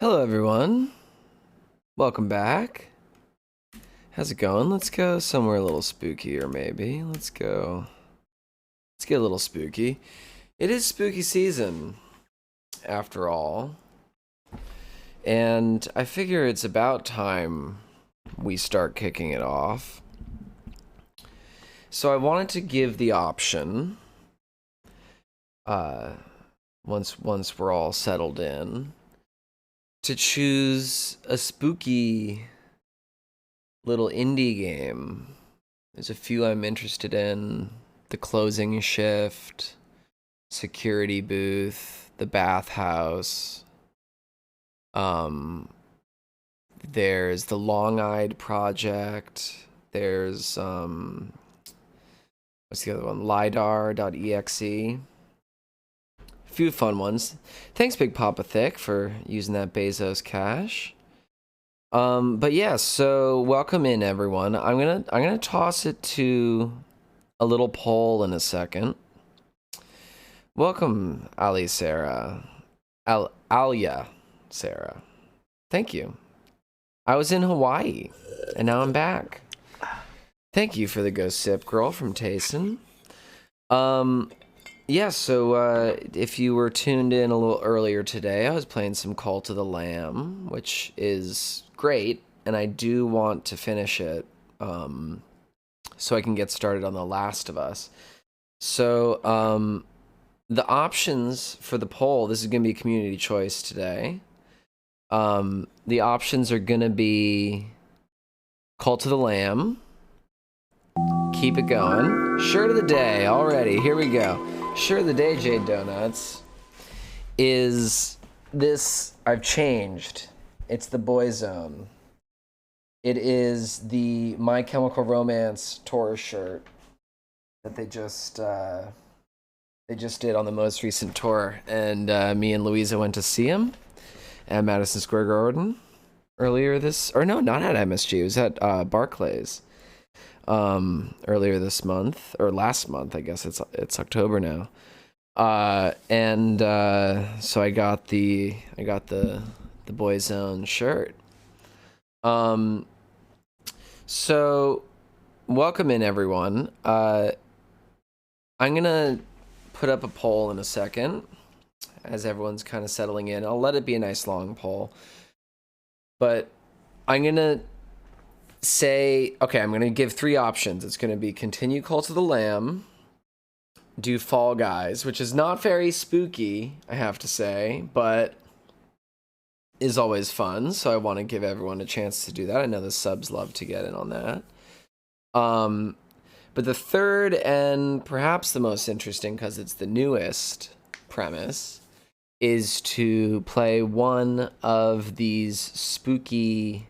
Hello, everyone. Welcome back. How's it going? Let's go somewhere a little spookier, maybe. Let's get a little spooky. It is spooky season, after all. And I figure it's about time we start kicking it off. So I wanted to give the option, once we're all settled in, to choose a spooky little indie game. There's a few I'm interested in. The Closing Shift, Security Booth, The Bathhouse. There's the Long-Eyed Project. There's what's the other one? Lidar.exe. A few fun ones. Thanks, Big Papa Thick, for using that Bezos cash. But yeah, so welcome in, everyone. I'm gonna toss it to a little poll in a second. Welcome, Ali Sarah. Alia Sarah. Thank you. I was in Hawaii, and now I'm back. Thank you for the Go Sip Girl from Tayson. Yeah, so if you were tuned in a little earlier today, I was playing some Cult of the Lamb, which is great, and I do want to finish it so I can get started on The Last of Us. So the options for the poll, this is going to be community choice today. The options are going to be Cult of the Lamb, Keep It Going, Shirt of the Day, already, here we go. Shirt of the Day, Jade Donuts, is this, I've changed. It's the Boyzone. It is the My Chemical Romance tour shirt that they just did on the most recent tour, and me and Louisa went to see him at Madison Square Garden earlier not at MSG, it was at Barclays earlier this month, or last month, I guess it's October now. So I got the Boyzone shirt. So welcome in, everyone. I'm gonna put up a poll in a second as everyone's kind of settling in. I'll let it be a nice long poll, but I'm gonna say, okay, I'm gonna give three options. It's gonna be continue Cult of the Lamb, do Fall Guys, which is not very spooky, I have to say, but is always fun, so I want to give everyone a chance to do that. I know the subs love to get in on that. But the third, and perhaps the most interesting, because it's the newest premise, is to play one of these spooky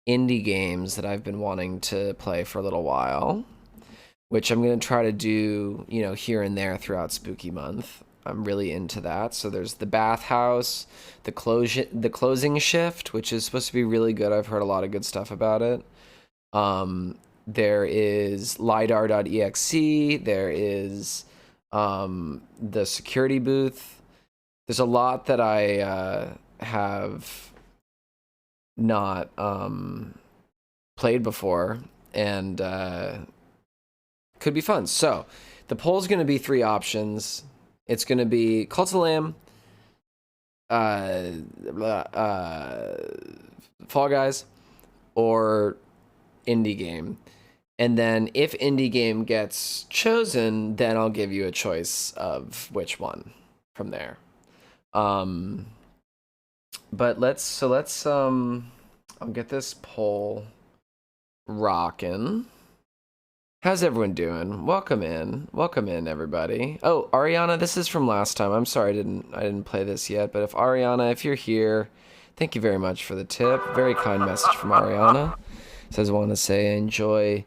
indie games that I've been wanting to play for a little while, which I'm going to try to do, here and there throughout Spooky Month. I'm really into that. So there's The Bathhouse, the Closing Shift, which is supposed to be really good. I've heard a lot of good stuff about it. There is Lidar.exe. There is the Security Booth. There's a lot that I have not played before, and could be fun. So the poll's going to be three options. It's going to be Cult of the Lamb, Fall Guys, or indie game. And then if indie game gets chosen, then I'll give you a choice of which one from there. But let's I'll get this poll rocking. How's everyone doing? Welcome in, everybody. Oh, Ariana, this is from last time. I'm sorry I didn't play this yet, but if you're here, thank you very much for the tip. Very kind message from Ariana. Says, I want to say I enjoy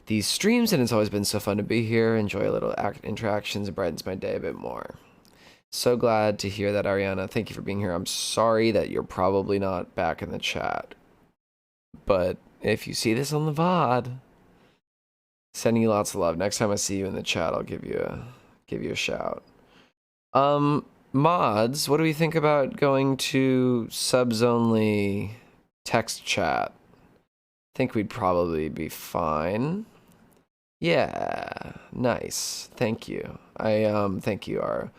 these streams, and it's always been so fun to be here. Enjoy a little interactions. It brightens my day a bit more. So glad to hear that, Ariana. Thank you for being here. I'm sorry that you're probably not back in the chat, but if you see this on the VOD, sending you lots of love. Next time I see you in the chat, I'll give you a shout. mods, what do we think about going to subs only text chat? I think we'd probably be fine. Yeah, nice. Thank you. Thank you, R.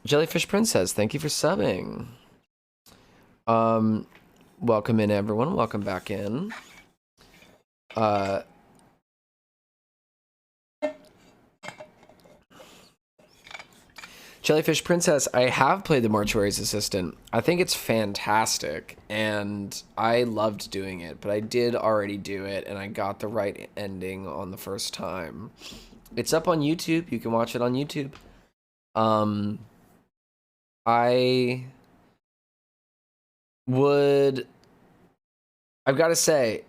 Jellyfish Princess, thank you for subbing. Welcome in, everyone. Welcome back in. Jellyfish Princess, I have played the Mortuary's Assistant. I think it's fantastic, and I loved doing it, but I did already do it, and I got the right ending on the first time. It's up on YouTube. You can watch it on YouTube. I've got to say,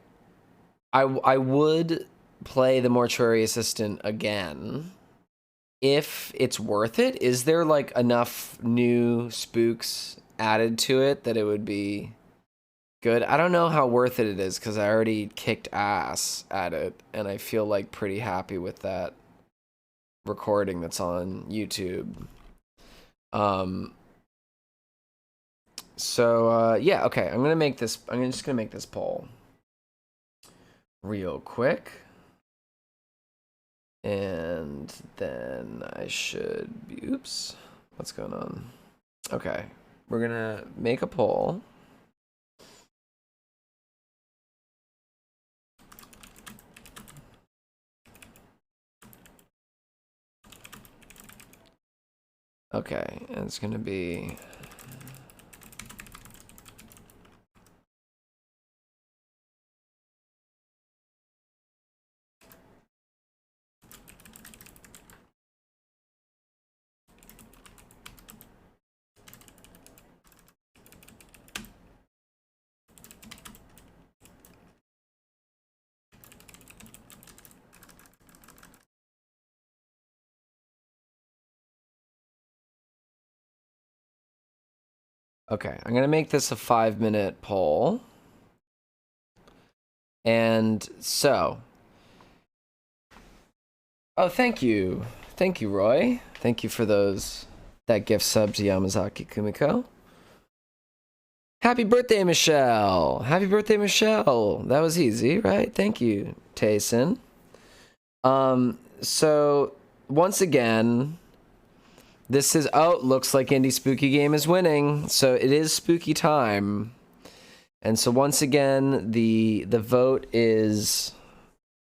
I would play the Mortuary Assistant again if it's worth it. Is there like enough new spooks added to it that it would be good? I don't know how worth it is because I already kicked ass at it, and I feel like pretty happy with that recording that's on YouTube. Yeah, okay, I'm just gonna make this poll real quick. And then I should be, oops, what's going on? Okay, we're gonna make a poll. Okay, and it's gonna be okay, I'm gonna make this a 5-minute poll. And so, oh, thank you, Roy. Thank you for that gift sub to Yamazaki Kumiko. Happy birthday, Michelle. Happy birthday, Michelle. That was easy, right? Thank you, Tayson. So once again, this is, looks like Indie Spooky Game is winning. So it is spooky time. And so once again, the vote is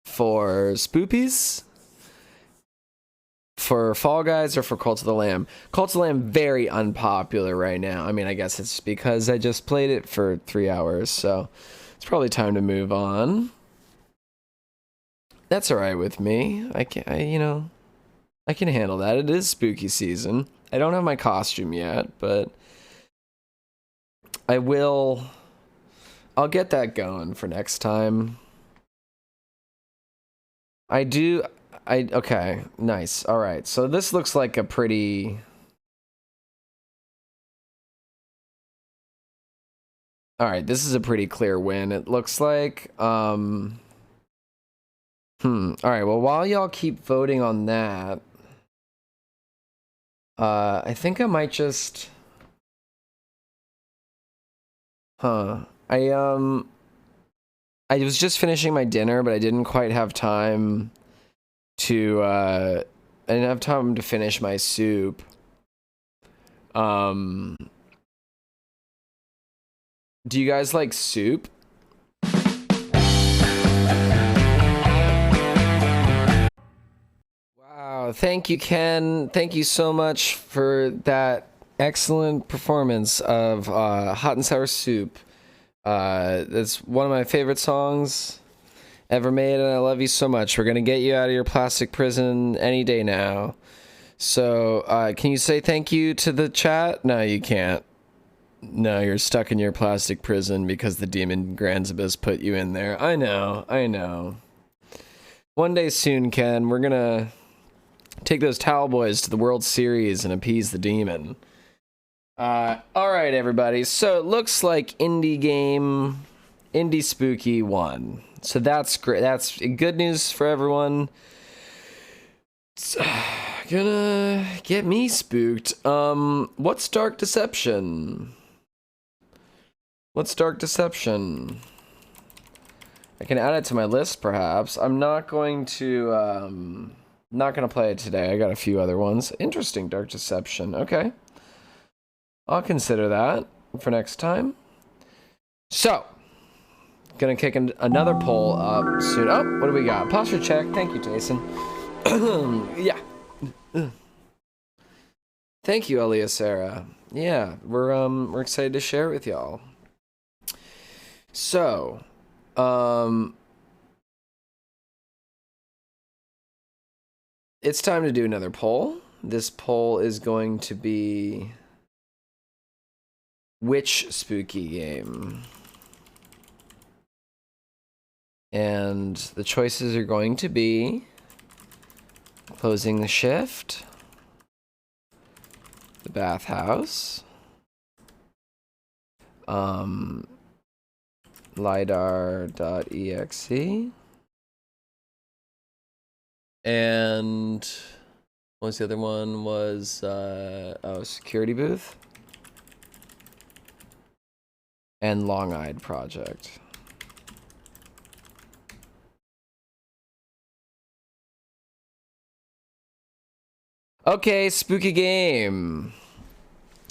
for Spoopies, for Fall Guys, or for Cult of the Lamb. Cult of the Lamb, very unpopular right now. I mean, I guess it's because I just played it for 3 hours, so it's probably time to move on. That's all right with me. I can handle that. It is spooky season. I don't have my costume yet, but I'll get that going for next time. Okay, nice. All right, so this looks like a pretty... All right, this is a pretty clear win, it looks like. All right, well, while y'all keep voting on that, I think I might just... I was just finishing my dinner, but I didn't quite have time to, I didn't have time to finish my soup. Do you guys like soup? Wow, thank you, Ken. Thank you so much for that excellent performance of Hot and Sour Soup. That's one of my favorite songs ever made, and I love you so much. We're gonna get you out of your plastic prison any day now. So, can you say thank you to the chat? No, you can't. No, you're stuck in your plastic prison because the demon Granzibus put you in there. I know. One day soon, Ken, we're gonna take those Towel Boys to the World Series and appease the demon. All right, everybody. So it looks like Indie Spooky won. So that's great. That's good news for everyone. Gonna get me spooked. What's Dark Deception? What's Dark Deception? I can add it to my list, perhaps. I'm not going to, not gonna play it today. I got a few other ones. Interesting, Dark Deception. Okay. I'll consider that for next time. So, gonna kick another poll up soon. Oh, what do we got? Posture check. Thank you, Jason. Yeah. Thank you, Elia Sarah. Yeah, we're excited to share it with y'all. So, it's time to do another poll. This poll is going to be which spooky game? And the choices are going to be Closing the Shift, The Bathhouse, lidar.exe, and what was the other one? Was Security Booth and Long-Eyed Project. Okay, spooky game.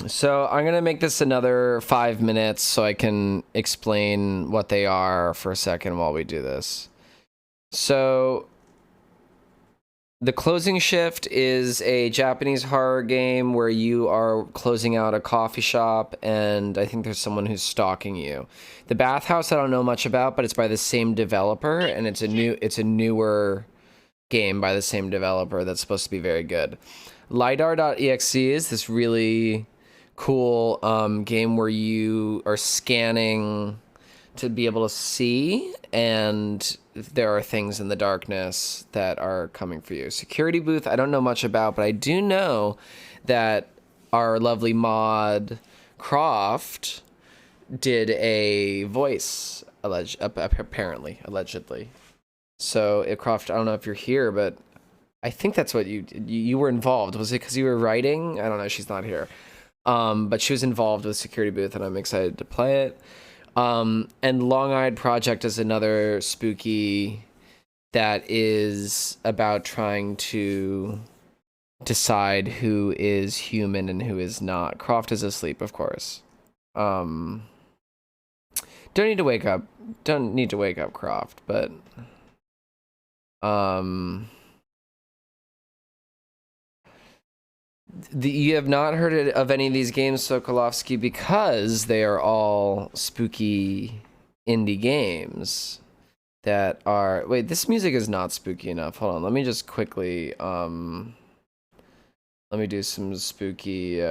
So I'm gonna make this another 5 minutes so I can explain what they are for a second while we do this. So the Closing Shift is a Japanese horror game where you are closing out a coffee shop and I think there's someone who's stalking you. The Bathhouse I don't know much about, but it's by the same developer and it's a newer game by the same developer that's supposed to be very good. lidar.exe is this really cool game where you are scanning to be able to see, and there are things in the darkness that are coming for you. Security Booth I don't know much about, but I do know that our lovely mod Croft did a voice allegedly. So, Croft, I don't know if you're here, but I think that's what you were involved. Was it because you were writing? I don't know. She's not here. But she was involved with Security Booth, and I'm excited to play it. And Long-Eyed Project is another spooky that is about trying to decide who is human and who is not. Croft is asleep, of course. Don't need to wake up, Croft, but you have not heard of any of these games, Sokolovsky, because they are all spooky indie games that are... Wait, this music is not spooky enough. Hold on, let me just quickly... let me do some spooky...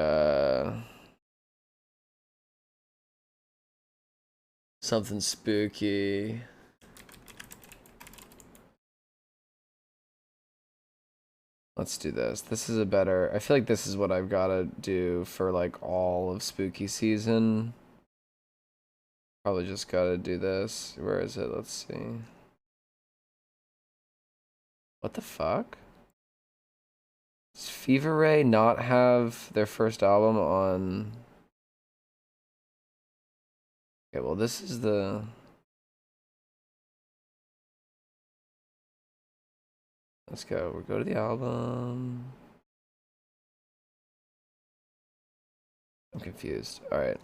something spooky... Let's do this. This is a better... I feel like this is what I've got to do for, like, all of spooky season. Probably just got to do this. Where is it? Let's see. What the fuck? Does Fever Ray not have their first album on... Okay, well, this is the... Let's go. We'll go to the album. I'm confused. Alright.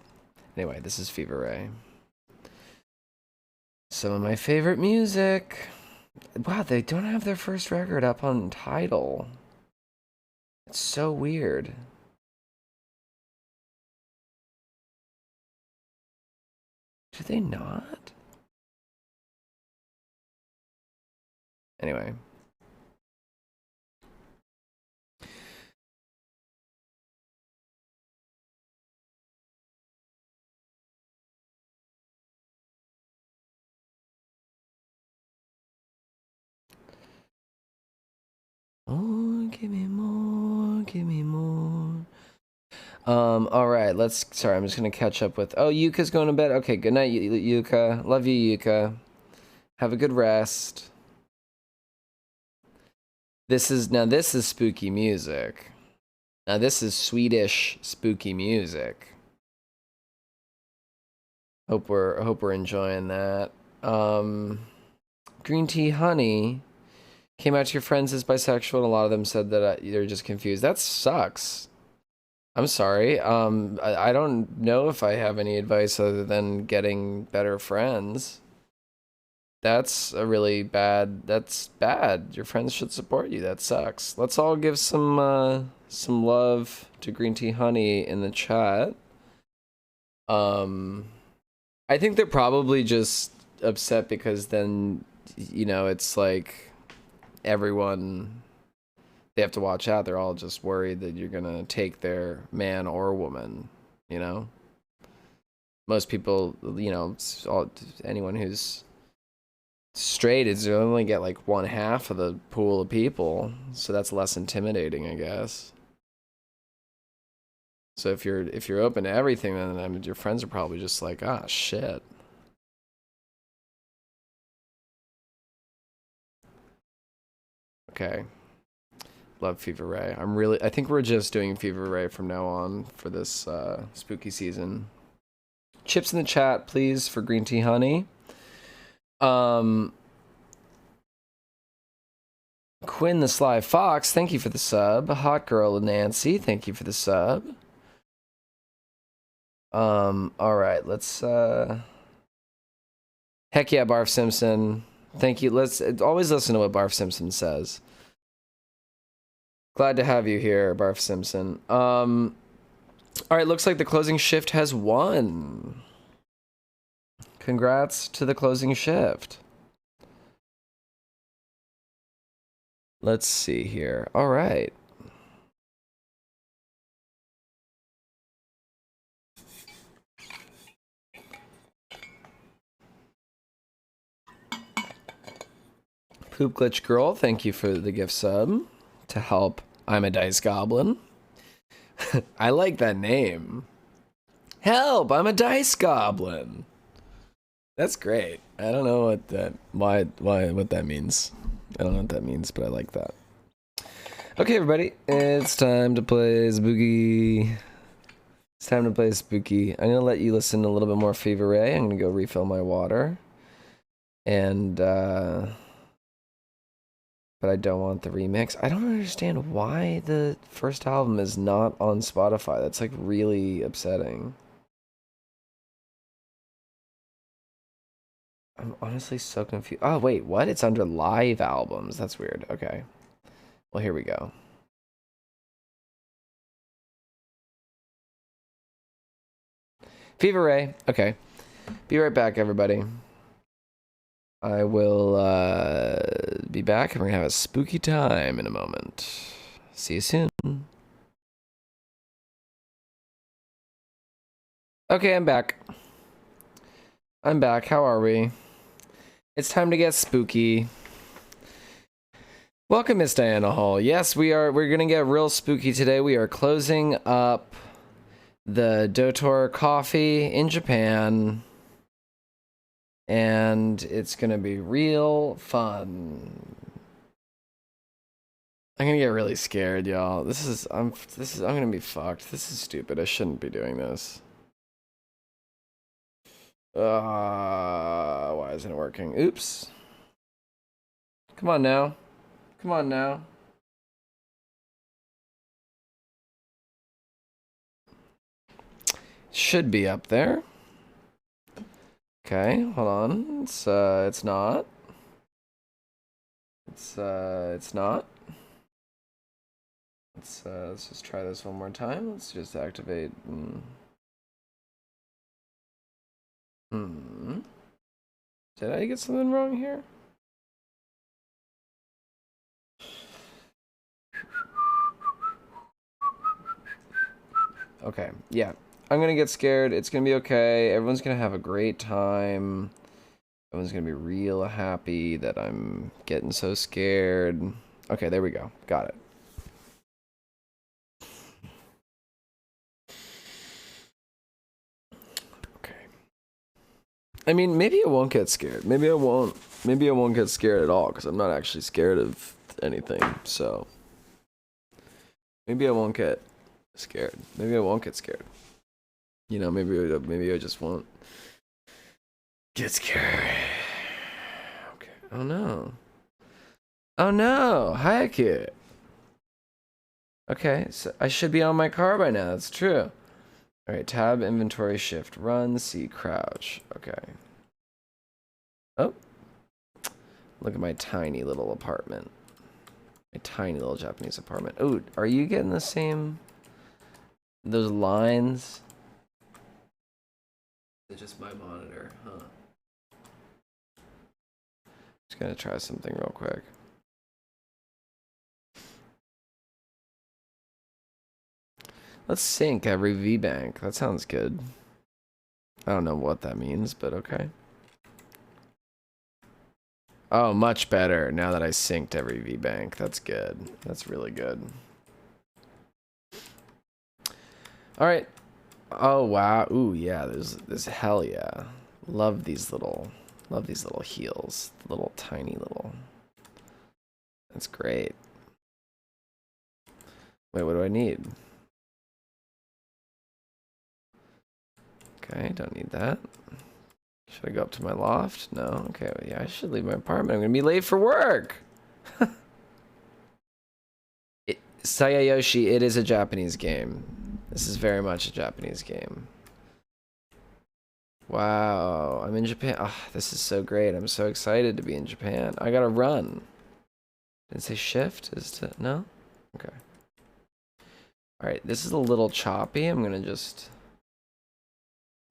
Anyway, this is Fever Ray. Some of my favorite music. Wow, they don't have their first record up on Tidal. It's so weird. Do they not? Anyway. Oh, give me more, give me more. All right, sorry, I'm just gonna catch up with, oh, Yuka's going to bed. Okay, good night, Yuka. Love you, Yuka. Have a good rest. This is spooky music. Now this is Swedish spooky music. Hope we're enjoying that. Green Tea Honey came out to your friends as bisexual, and a lot of them said that they're just confused. That sucks. I'm sorry. I don't know if I have any advice other than getting better friends. That's that's bad. Your friends should support you. That sucks. Let's all give some love to Green Tea Honey in the chat. I think they're probably just upset because then, you know, it's like everyone, they have to watch out. They're all just worried that you're gonna take their man or woman, you know? Most people, you know, anyone who's straight is only get like 1/2 of the pool of people, so that's less intimidating, I guess. So if you're open to everything, then I mean, your friends are probably just like, ah, shit. Okay. Love Fever Ray. I think we're just doing Fever Ray from now on for this spooky season. Chips in the chat, please, for Green Tea Honey. Quinn the Sly Fox, thank you for the sub. Hot Girl Nancy, thank you for the sub. Alright, let's heck yeah, Barf Simpson. Thank you. Let's always listen to what Barf Simpson says. Glad to have you here, Barf Simpson. Alright, looks like the closing shift has won. Congrats to the closing shift. Let's see here. Alright. Poop Glitch Girl, thank you for the gift sub to help I'm a Dice Goblin. I like that name. Help, I'm a Dice Goblin. That's great. I don't know what that means. I don't know what that means, but I like that. Okay, everybody, it's time to play Spooky. It's time to play Spooky. I'm gonna let you listen to a little bit more Fever Ray. I'm gonna go refill my water. And but I don't want the remix. I don't understand why the first album is not on Spotify. That's like really upsetting. I'm honestly so confused. Oh, wait, what? It's under live albums. That's weird. Okay. Well, here we go. Fever Ray. Okay. Be right back, everybody. I will be back, and we're going to have a spooky time in a moment. See you soon. Okay, I'm back. How are we? It's time to get spooky. Welcome, Miss Diana Hall. Yes, we're gonna get real spooky today. We are closing up the Dotor coffee in Japan, and it's gonna be real fun. I'm gonna get really scared, y'all. I'm gonna be fucked. This is stupid. I shouldn't be doing this. Why isn't it working? Oops. Come on now. Come on now. Should be up there. Okay, hold on. It's not. It's not. Let's just try this one more time. Let's just activate. Did I get something wrong here? Okay, yeah. I'm gonna get scared. It's gonna be okay. Everyone's gonna have a great time. Everyone's gonna be real happy that I'm getting so scared. Okay, there we go. Got it. Okay. I mean, maybe I won't get scared. Maybe I won't get scared at all, because I'm not actually scared of anything, so maybe I won't get scared. Maybe I won't get scared. You know, maybe I just won't get scared. Okay. Oh no. Oh no, Hayaku. Okay, so I should be on my car by now. That's true. All right, tab, inventory, shift, run, C, crouch. Okay. Oh. Look at my tiny little apartment. My tiny little Japanese apartment. Oh, are you getting the same... those lines? It's just my monitor, huh? Just gonna try something real quick. Let's sync every VBank. That sounds good. I don't know what that means, but okay. Oh, much better now that I synced every VBank. That's good. That's really good. All right. Oh wow. Ooh yeah. There's hell yeah. Love these little heels. Little tiny little. That's great. Wait, what do I need? Okay, don't need that. Should I go up to my loft? No. Okay, well, yeah, I should leave my apartment. I'm gonna be late for work. Sayayoshi, it is a Japanese game. This is very much a Japanese game. Wow, I'm in Japan. Oh, this is so great. I'm so excited to be in Japan. I gotta run. Did it say shift? Is to no? Okay. Alright, this is a little choppy. I'm gonna just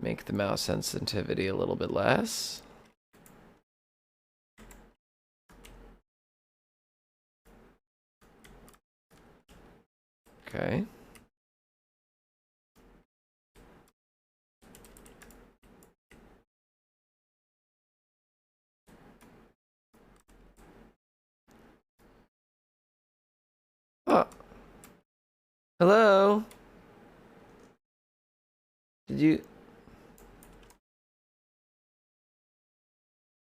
make the mouse sensitivity a little bit less. Okay. Oh. Hello? Did you...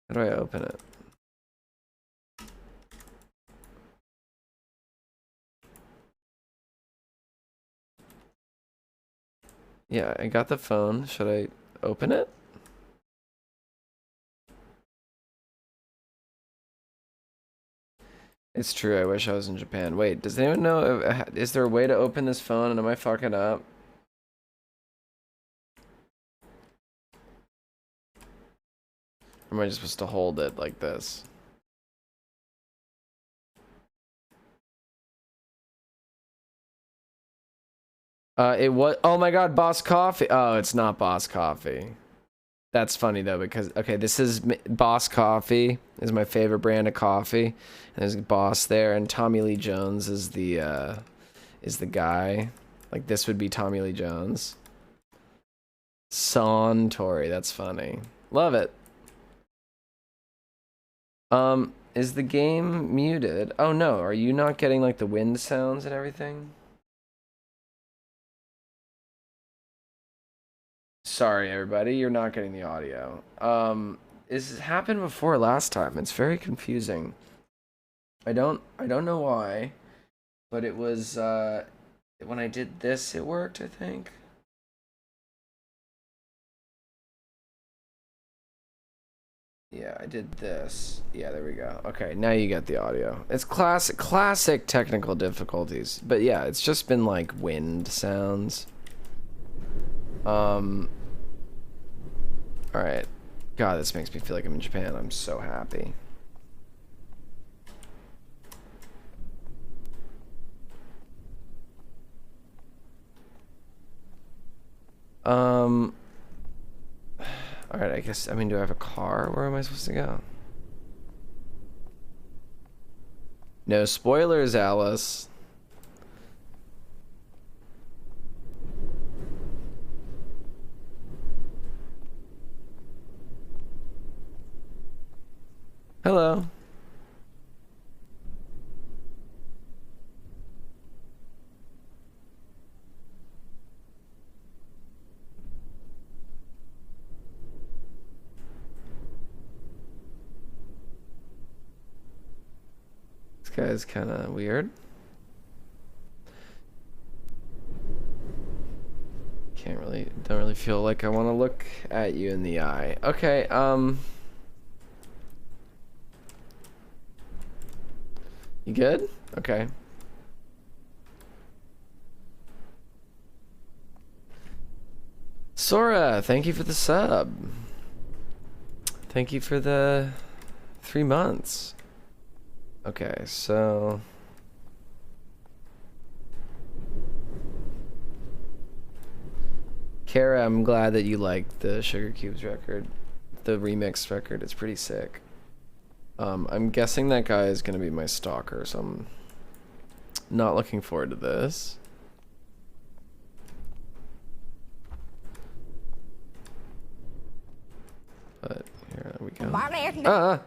How do I open it? Yeah, I got the phone. Should I open it? It's true. I wish I was in Japan. Wait, does anyone know? Is there a way to open this phone and am I fucking up? Or am I just supposed to hold it like this? It was. Oh my god, Boss Coffee. Oh, it's not Boss Coffee. That's funny though because okay, this is Boss Coffee is my favorite brand of coffee. And there's Boss there, and Tommy Lee Jones is the guy. Like this would be Tommy Lee Jones. Tori, that's funny. Love it. Is the game muted? Oh no, are you not getting like the wind sounds and everything? Sorry, everybody, you're not getting the audio. This happened before last time. It's very confusing. I don't know why, but it was when I did this, it worked, I think. Yeah, I did this. Yeah, there we go. Okay, now you get the audio. It's classic technical difficulties. But yeah, it's just been like wind sounds. Alright. God, this makes me feel like I'm in Japan. I'm so happy. Alright, I guess, I mean, do I have a car? Where am I supposed to go? No spoilers, Alice. Hello. guy's kind of weird. Don't really feel like I want to look at you in the eye. Okay, you good? Okay. Sora, thank you for the sub. Thank you for the 3 months. Okay, so... Kara, I'm glad that you liked the Sugar Cubes record. The remixed record, it's pretty sick. I'm guessing that guy is gonna be my stalker, so I'm not looking forward to this. But here we go.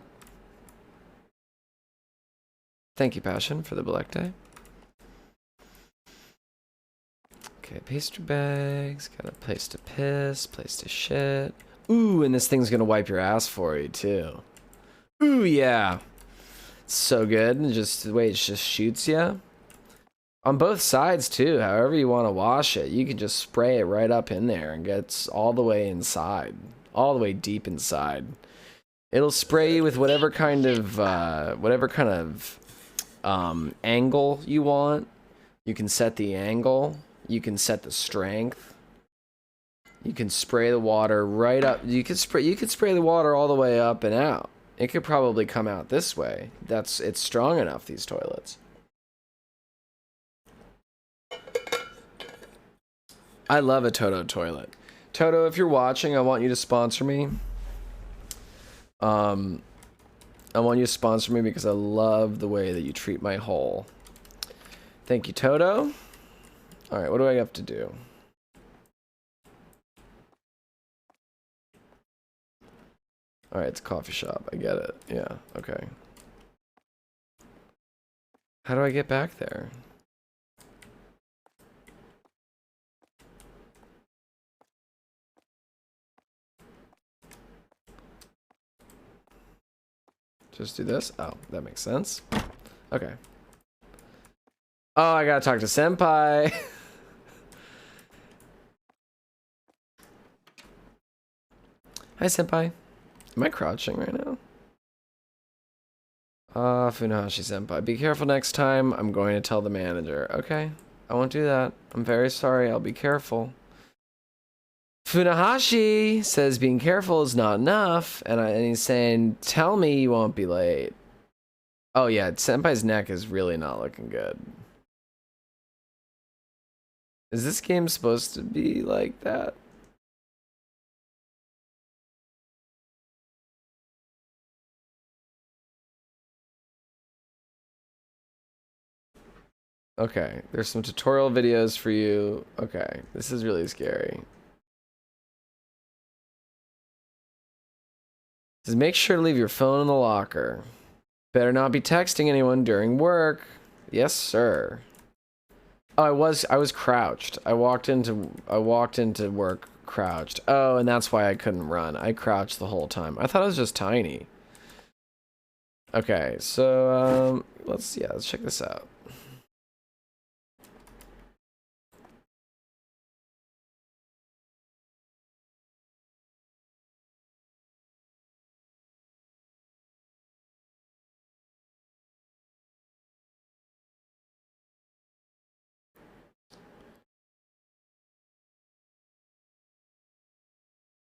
Thank you, Passion, for the Black Day. Okay, pastry bags. Got a place to piss, place to shit. Ooh, and this thing's gonna wipe your ass for you, too. Ooh, yeah. So good. And just the way it just shoots you. On both sides, too. However you want to wash it. You can just spray it right up in there and gets all the way inside. All the way deep inside. It'll spray you with whatever kind of angle you want. You can set the angle. You can set the strength. You can spray the water right up. You could spray the water all the way up and out. It could probably come out this way. It's strong enough, these toilets. I love a Toto toilet. Toto, if you're watching, I want you to sponsor me. I want you to sponsor me because I love the way that you treat my hole. Thank you, Toto. All right, what do I have to do? All right, it's a coffee shop. I get it. Yeah, okay. How do I get back there? Just do this? Oh, that makes sense. Okay. Oh, I gotta talk to Senpai. Hi, Senpai. Am I crouching right now? Funahashi Senpai. Be careful next time. I'm going to tell the manager. Okay. I won't do that. I'm very sorry. I'll be careful. Funahashi says being careful is not enough. And he's saying, tell me you won't be late. Oh, yeah. Senpai's neck is really not looking good. Is this game supposed to be like that? Okay, there's some tutorial videos for you. Okay, this is really scary. It says make sure to leave your phone in the locker. Better not be texting anyone during work. Yes, sir. Oh, I was crouched. I walked into work crouched. Oh, and that's why I couldn't run. I crouched the whole time. I thought it was just tiny. Okay, so let's check this out.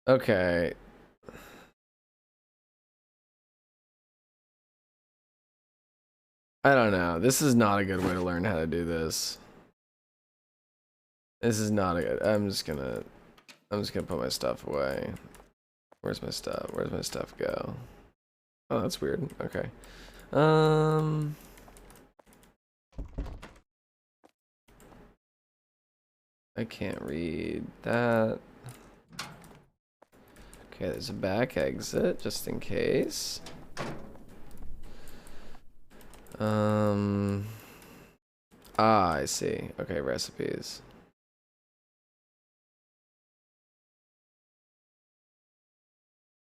Okay. I don't know. This is not a good way to learn how to do this. This is not a good. I'm just gonna put my stuff away. Where's my stuff? Where's my stuff go? Oh, that's weird. Okay. I can't read that. Okay, there's a back exit just in case. I see. Okay, recipes.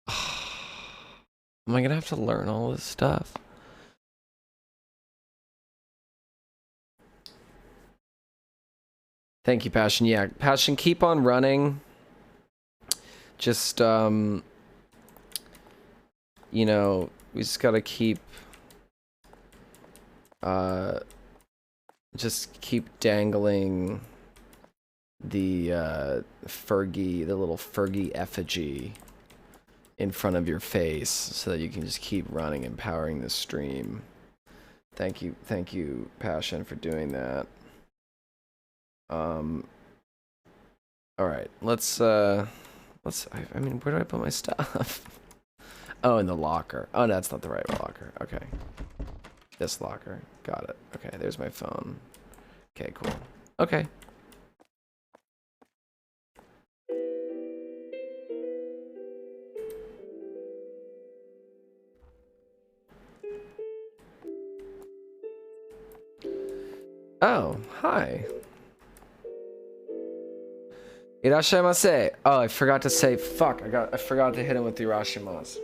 Am I gonna have to learn all this stuff? Thank you, Passion. Yeah, Passion, keep on running. Just, you know, we just gotta keep, just keep dangling the, Fergie, the little Fergie effigy in front of your face so that you can just keep running and powering the stream. Thank you, Passion, for doing that. All right, let's, I mean, where do I put my stuff? Oh, in the locker. Oh, no, that's not the right locker. Okay. This locker. Got it. Okay, there's my phone. Okay, cool. Okay. Oh, hi. Irashaimase. Oh, I forgot to say, fuck, I forgot to hit him with the irashimasu.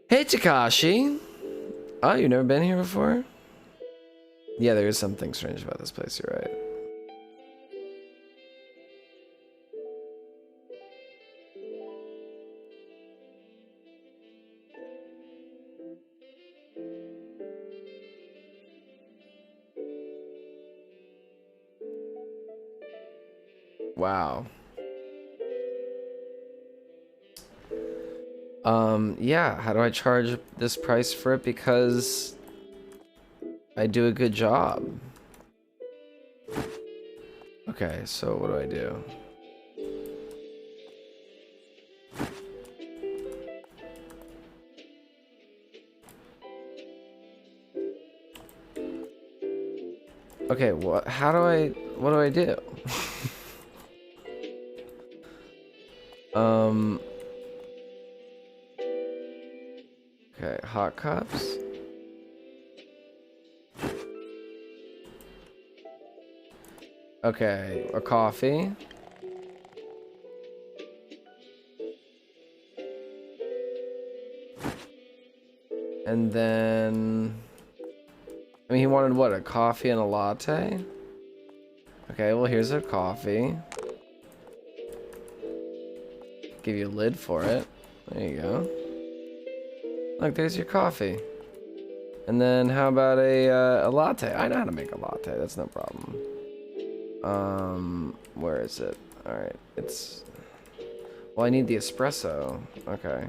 Hey, Takashi. Oh, you've never been here before? Yeah, there is something strange about this place, you're right. Wow. Yeah, how do I charge this price for it? Because I do a good job. Okay, so what do I do? Okay, what do I do? Okay, hot cups. Okay, a coffee. And then, I mean, he wanted what, a coffee and a latte? Okay, well, here's a coffee. Give you a lid for it. There you go. Look, there's your coffee. And then how about a latte? I know how to make a latte, that's no problem. Where is it? Alright, it's... Well, I need the espresso. Okay.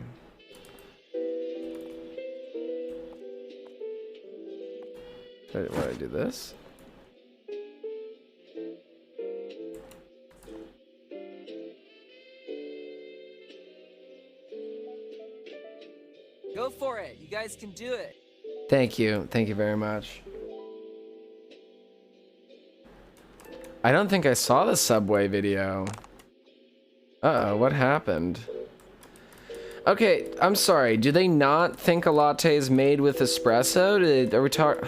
What do I do this? Go for it. You guys can do it. Thank you. Thank you very much. I don't think I saw the Subway video. Uh-oh, what happened? Okay, I'm sorry. Do they not think a latte is made with espresso? Are we talking...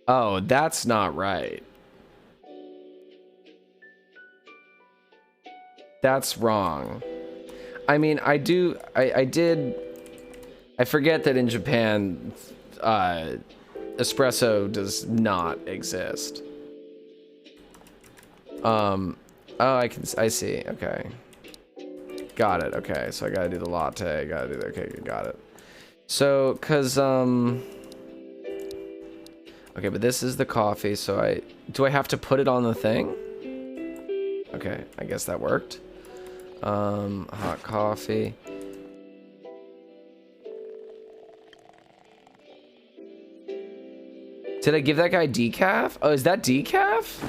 Oh, that's not right. That's wrong. I mean, I forget that in Japan, espresso does not exist. Oh, I see, okay. Got it, okay, so I gotta do the latte, okay, got it. So, okay, but this is the coffee, so do I have to put it on the thing? Okay, I guess that worked. Hot coffee. Did I give that guy decaf? Oh, is that decaf?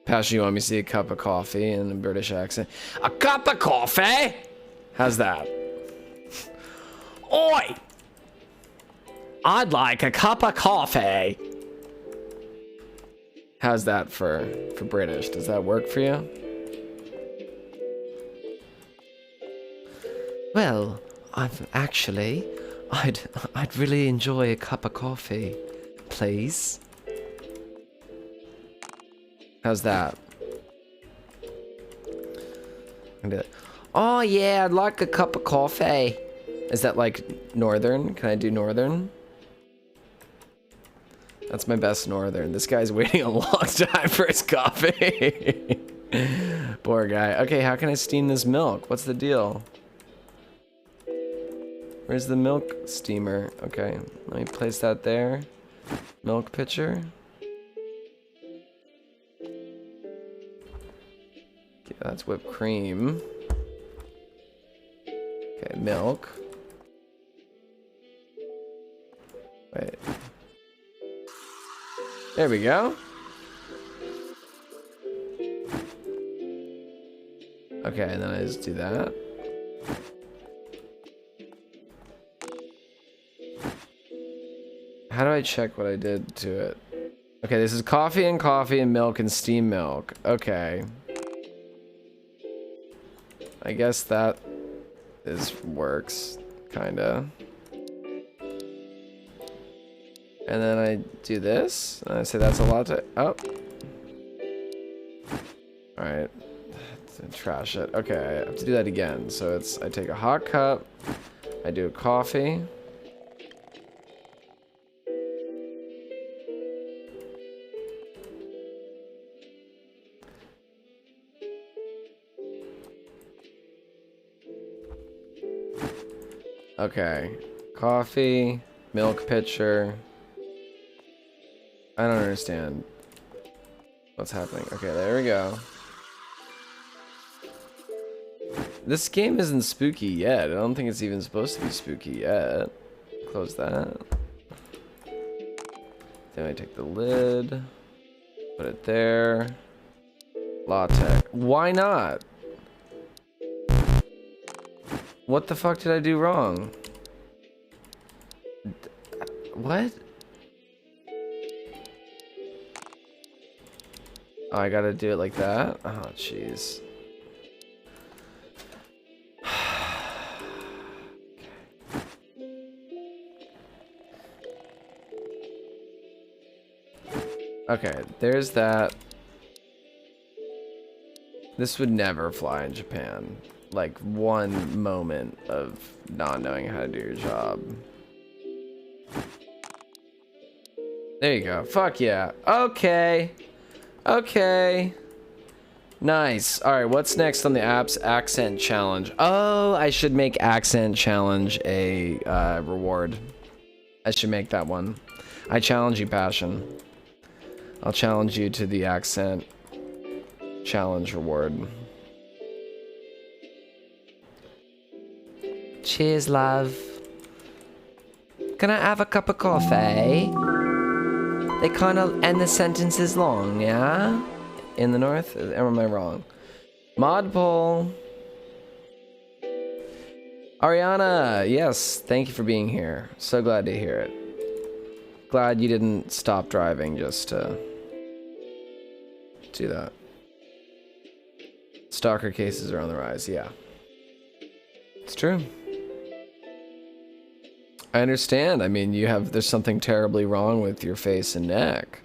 Passion, you want me to see a cup of coffee in a British accent? A cup of coffee? How's that? Oi! I'd like a cup of coffee. How's that for British? Does that work for you? Well, I'd really enjoy a cup of coffee, please. How's that? Can do that. Oh yeah, I'd like a cup of coffee. Is that like northern? Can I do northern? That's my best northern. This guy's waiting a long time for his coffee. Poor guy. Okay, how can I steam this milk? What's the deal? Where's the milk steamer? Okay, let me place that there. Milk pitcher. Okay, that's whipped cream. Okay, milk. Wait. There we go. Okay, and then I just do that. How do I check what I did to it? Okay, this is coffee and milk and steam milk. Okay. I guess that works, kinda. And then I do this, and I say that's a latte. Oh. Alright. Trash it. Okay, I have to do that again. So it's, I take a hot cup, I do a coffee. Okay, coffee, milk pitcher. I don't understand what's happening. Okay, there we go. This game isn't spooky yet. I don't think it's even supposed to be spooky yet. Close that. Then I take the lid, put it there. Latte. Why not? What the fuck did I do wrong? What? Oh, I gotta do it like that? Oh, jeez. Okay, there's that. This would never fly in Japan. Like, one moment of not knowing how to do your job. There you go. Fuck yeah. Okay. Okay. Nice. Alright, what's next on the app's accent challenge? Oh, I should make accent challenge a reward. I should make that one. I challenge you, Passion. I'll challenge you to the accent challenge reward. Cheers, love. Can I have a cup of coffee? They kind of end the sentences long, yeah? In the north? Or am I wrong? Modpole. Ariana, yes, thank you for being here. So glad to hear it. Glad you didn't stop driving just to do that. Stalker cases are on the rise, yeah. It's true. I understand. I mean, there's something terribly wrong with your face and neck.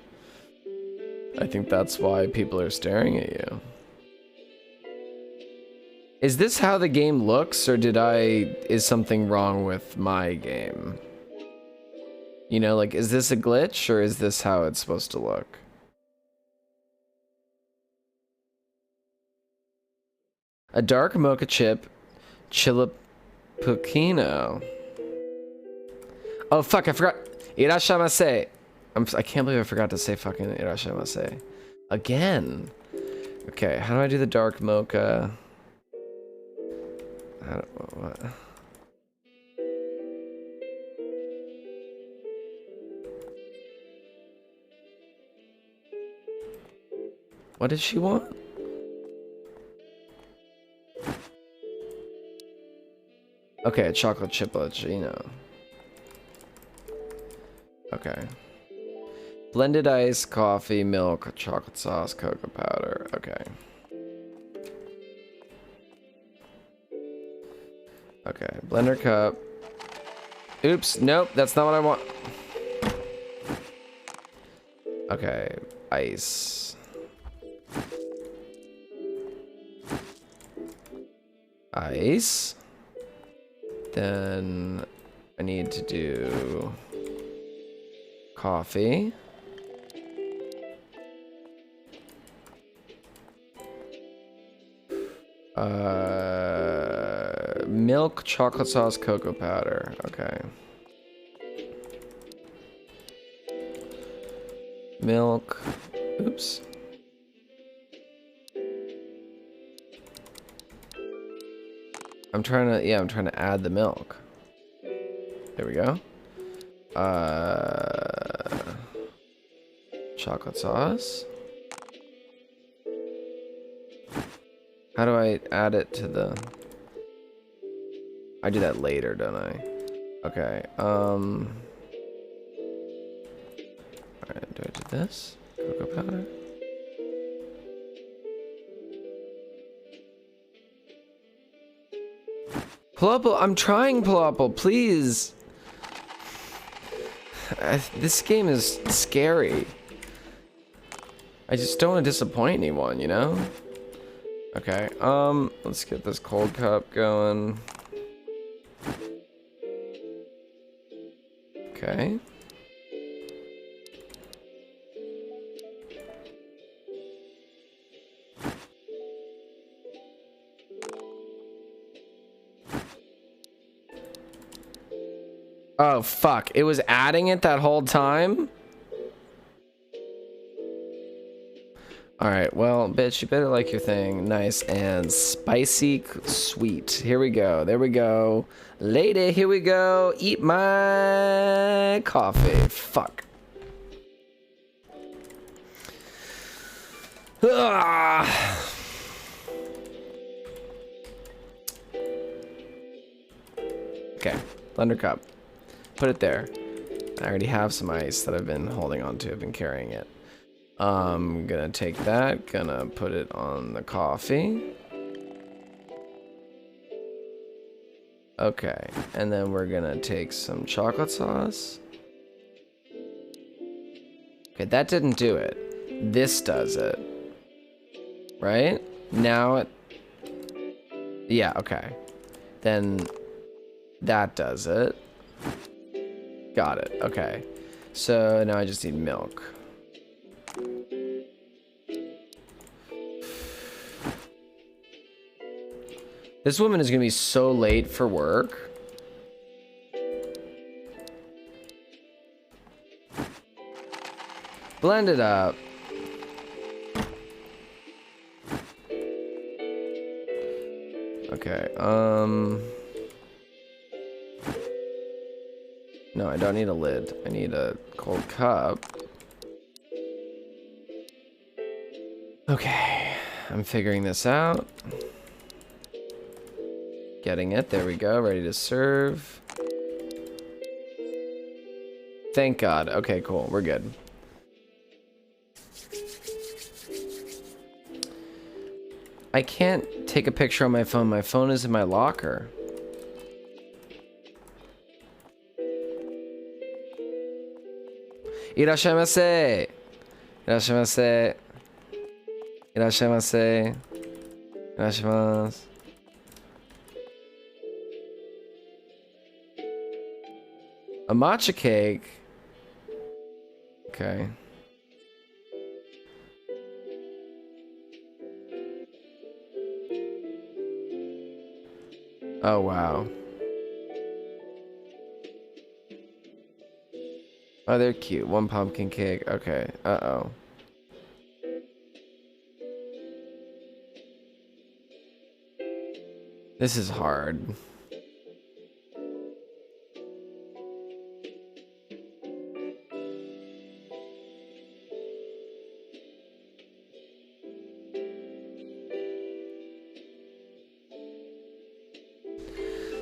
I think that's why people are staring at you. Is this how the game looks, or is something wrong with my game? You know, like, is this a glitch, or is this how it's supposed to look? A dark mocha chip, chilipuccino. Oh fuck, I forgot. Irashamase. I can't believe I forgot to say fucking irashamase. Again. Okay, how do I do the dark mocha? What? What does she want? Okay, a chocolate chippuccino. Okay. Blended ice, coffee, milk, chocolate sauce, cocoa powder. Okay. Okay, blender cup. Oops, nope, that's not what I want. Okay, ice. ice. Then I need to do coffee. Milk, chocolate sauce, cocoa powder. Okay. Milk. Oops. I'm trying to add the milk. There we go. Chocolate sauce. How do I add it to the... I do that later, don't I? Okay, alright, do I do this? Cocoa powder? Palapal, I'm trying, Palapal, please! This game is scary. I just don't want to disappoint anyone, you know? Okay, let's get this cold cup going. Okay. Oh, fuck. It was adding it that whole time? Alright, well, bitch, you better like your thing. Nice and spicy sweet. Here we go. There we go. Lady, here we go. Eat my coffee. Fuck. Ah. Okay, Thunder Cup. Put it there. I already have some ice that I've been holding on to. I've been carrying it. I'm gonna take that, gonna put it on the coffee. Okay, and then we're gonna take some chocolate sauce. Okay, that didn't do it. This does it. Right? Now it... Yeah, okay. Then that does it. Got it, okay. So now I just need milk. This woman is gonna be so late for work. Blend it up. Okay, no, I don't need a lid. I need a cold cup. Okay, I'm figuring this out. Getting it, there we go, ready to serve. Thank God, okay, cool, we're good. I can't take a picture on my phone is in my locker. Irashaimase! Irashaimase! Irashaimase! Irashimasu! A matcha cake? Okay. Oh, wow. Oh, they're cute. One pumpkin cake. Okay. Uh-oh. This is hard.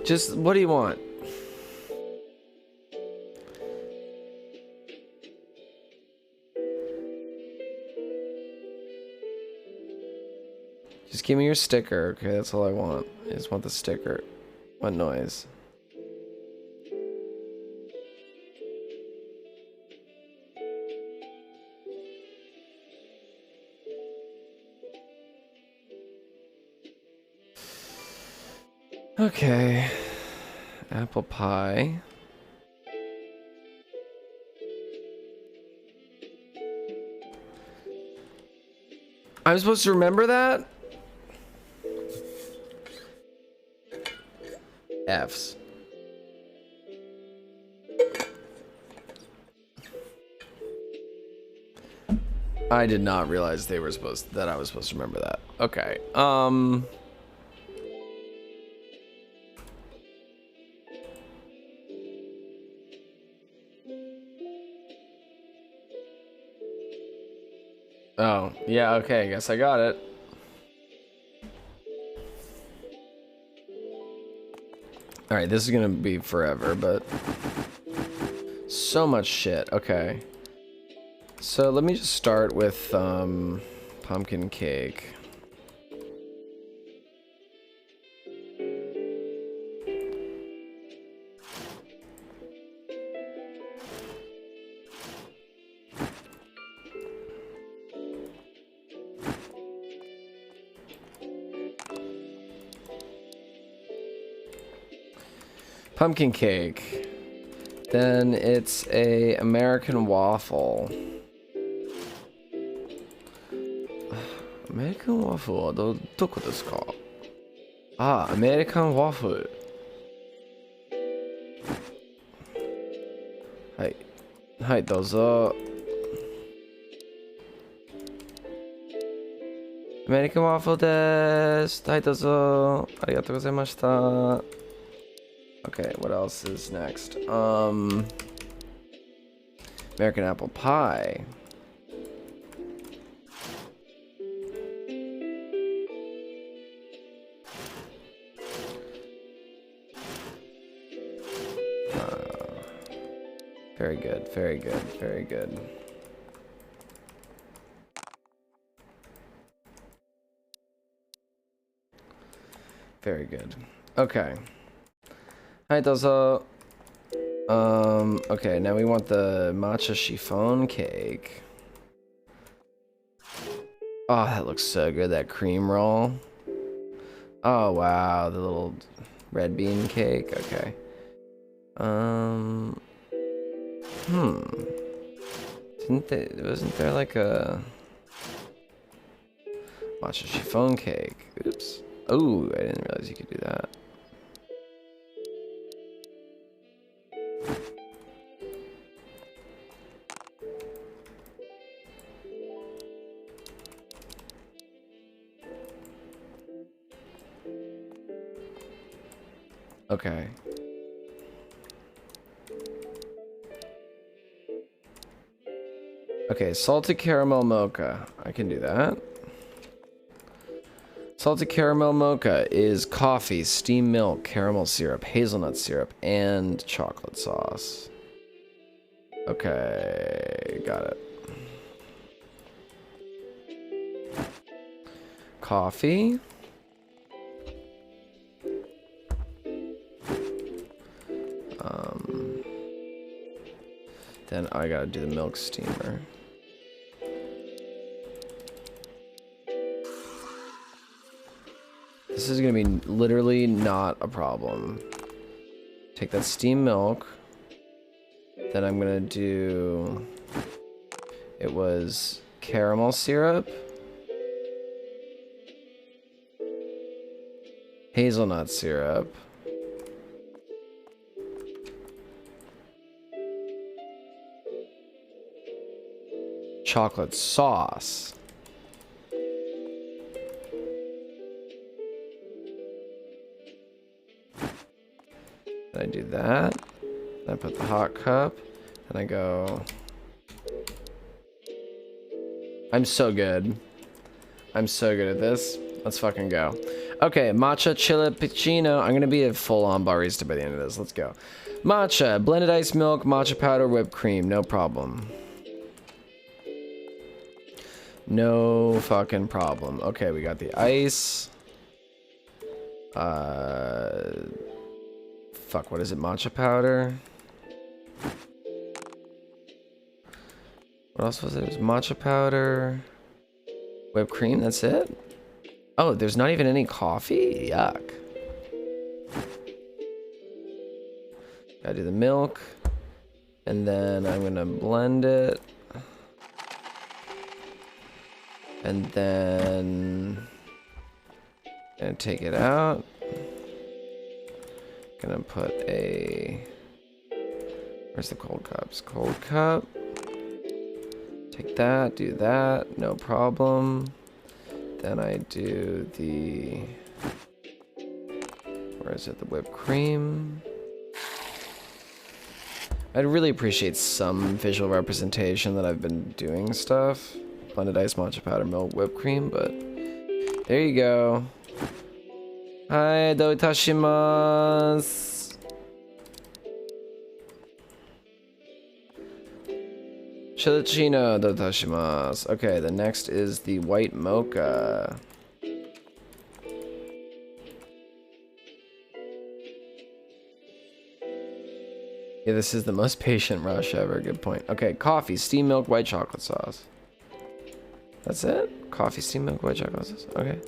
Just, what do you want? Just give me your sticker, okay? That's all I want. I just want the sticker. What noise? Okay. Apple pie. I'm supposed to remember that? F's. I did not realize that I was supposed to remember that. Okay. Oh, yeah, okay, I guess I got it. Alright, this is gonna be forever, but... So much shit, okay. So let me just start with, pumpkin cake. Pumpkin cake. Then it's a American waffle. American waffle はどこですか? Ah, American waffle. はい。はい、どうぞ。American waffle です。はい、どうぞ。ありがとうございました。Okay, what else is next? American apple pie. Very good, very good, very good. Very good. Okay. Hi, dozo. Okay, now we want the matcha chiffon cake. Oh, that looks so good, that cream roll. Oh, wow, the little red bean cake. Okay. Wasn't there like a matcha chiffon cake? Oops. Oh, I didn't realize you could do that. Okay. Okay, salted caramel mocha. I can do that. Salted caramel mocha is coffee, steamed milk, caramel syrup, hazelnut syrup, and chocolate sauce. Okay, got it. Coffee. Then I gotta do the milk steamer. This is gonna be literally not a problem. Take that steamed milk. Then I'm gonna do... It was caramel syrup. Hazelnut syrup. Chocolate sauce. Then I do that. Then I put the hot cup. Then I go... I'm so good. I'm so good at this. Let's fucking go. Okay, matcha chilippuccino. I'm gonna be a full-on barista by the end of this. Let's go. Matcha, blended iced milk, matcha powder, whipped cream. No problem. No fucking problem. Okay, we got the ice. Fuck, what is it? Matcha powder? What else was it? It was matcha powder. Whipped cream, that's it? Oh, there's not even any coffee? Yuck. Gotta do the milk. And then I'm gonna blend it. And then gonna take it out. Gonna put a, where's the cold cups? Cold cup. Take that, do that, no problem. Then I do the, where is it? The whipped cream. I'd really appreciate some visual representation that I've been doing stuff. Blended ice, matcha powder, milk, whipped cream, but there you go. Hi, do itashimasu. Chillicino do itashimasu. Okay, the next is the white mocha. Yeah, this is the most patient rush ever. Good point. Okay, coffee, steamed milk, white chocolate sauce. That's it? Coffee, steamed milk, white chocolate sauce. Okay.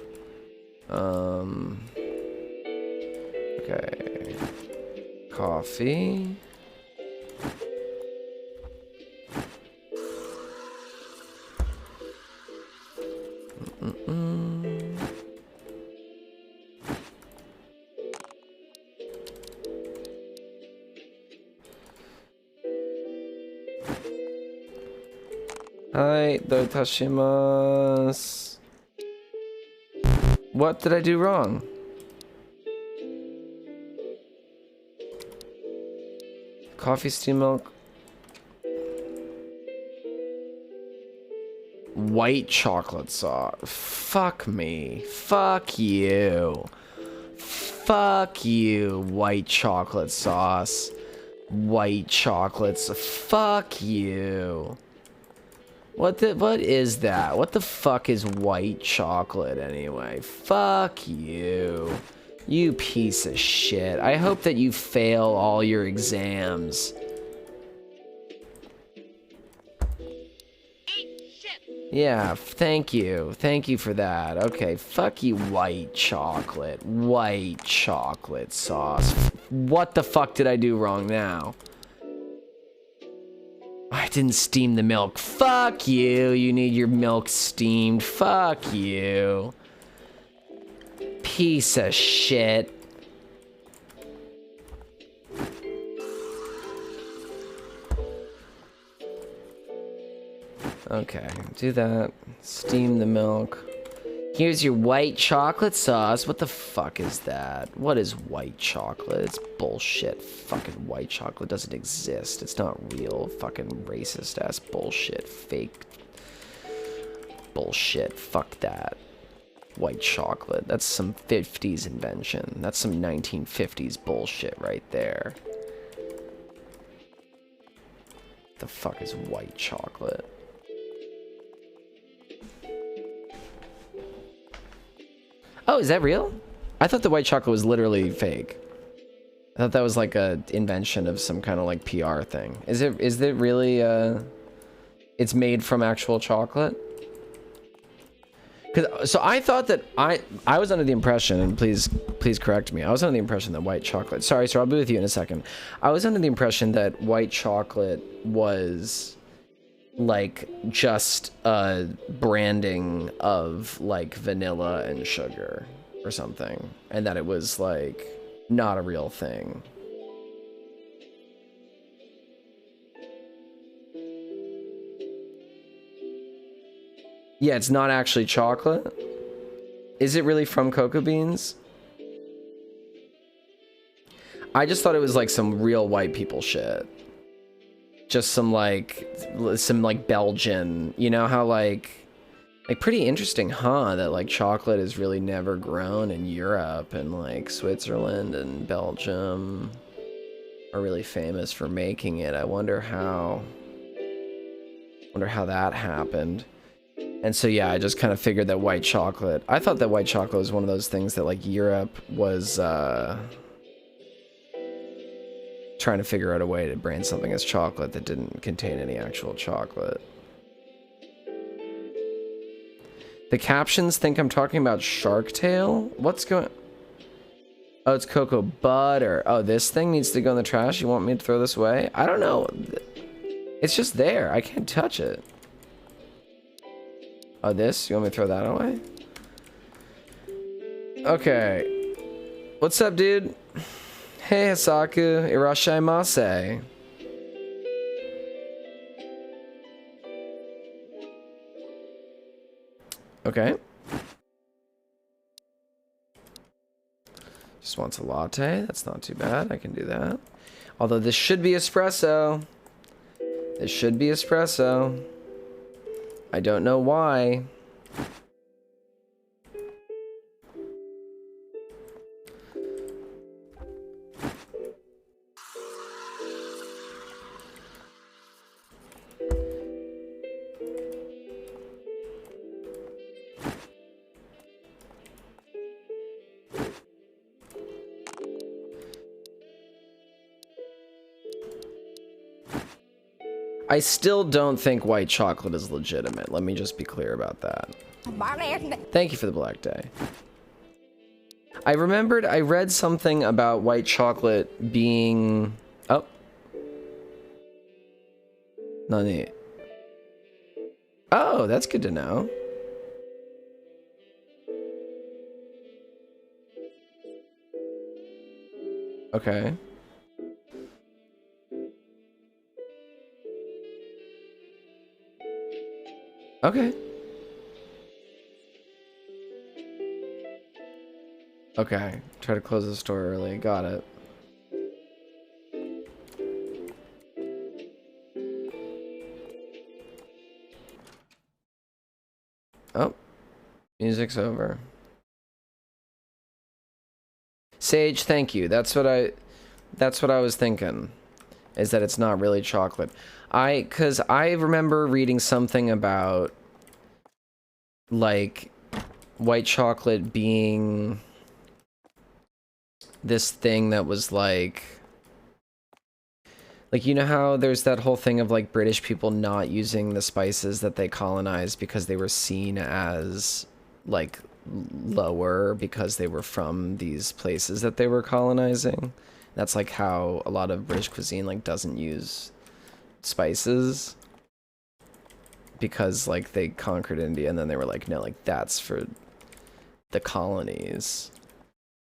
Okay. Coffee. Hi, do itashimasu. What did I do wrong? Coffee, steamed milk. White chocolate sauce. Fuck me. Fuck you. Fuck you, white chocolate sauce. White chocolates. Fuck you. What is that? What the fuck is white chocolate anyway? Fuck you. You piece of shit. I hope that you fail all your exams. Yeah, thank you. Thank you for that. Okay, fuck you, white chocolate. White chocolate sauce. What the fuck did I do wrong now? I didn't steam the milk. Fuck you. You need your milk steamed. Fuck you. Piece of shit. Okay, do that. Steam the milk. Here's your white chocolate sauce. What the fuck is that? What is white chocolate? It's bullshit. Fucking white chocolate doesn't exist. It's not real. Fucking racist ass bullshit. Fake bullshit. Fuck that. White chocolate. That's some 50s invention. That's some 1950s bullshit right there. The fuck is white chocolate? Oh, is that real? I thought the white chocolate was literally fake. I thought that was like a invention of some kind of like PR thing. Is it really it's made from actual chocolate? So I thought that I was under the impression, and please correct me. I was under the impression that white chocolate. Sorry, sir, I'll be with you in a second. I was under the impression that white chocolate was like just a branding of like vanilla and sugar or something, and that it was like not a real thing. Yeah, it's not actually chocolate. Is it really from cocoa beans? I just thought it was like some real white people shit. Just some like Belgian, you know how like pretty interesting, huh? That like chocolate is really never grown in Europe, and like Switzerland and Belgium are really famous for making it. I wonder how that happened. And so yeah, I just kind of figured that white chocolate, I thought that white chocolate was one of those things that like Europe was trying to figure out a way to brand something as chocolate that didn't contain any actual chocolate. The captions think I'm talking about Shark Tale? What's going... Oh, it's cocoa butter. Oh, this thing needs to go in the trash. You want me to throw this away? I don't know. It's just there. I can't touch it. Oh, this? You want me to throw that away? Okay. What's up, dude? Hey, Hasaku. Irashaimase. Okay. Just wants a latte. That's not too bad. I can do that. Although this should be espresso. This should be espresso. I don't know why. I still don't think white chocolate is legitimate. Let me just be clear about that. Thank you for the black day. I remembered I read something about white chocolate being... Oh. Nani? Oh, that's good to know. Okay. Okay. Okay. Try to close the store early. Got it. Oh. Music's over. Sage, thank you. That's what I was thinking. Is that it's not really chocolate. Cause I remember reading something about like white chocolate being this thing that was like you know how there's that whole thing of like British people not using the spices that they colonized because they were seen as like lower because they were from these places that they were colonizing. That's like how a lot of British cuisine like doesn't use spices because like they conquered India and then they were like, no, like that's for the colonies.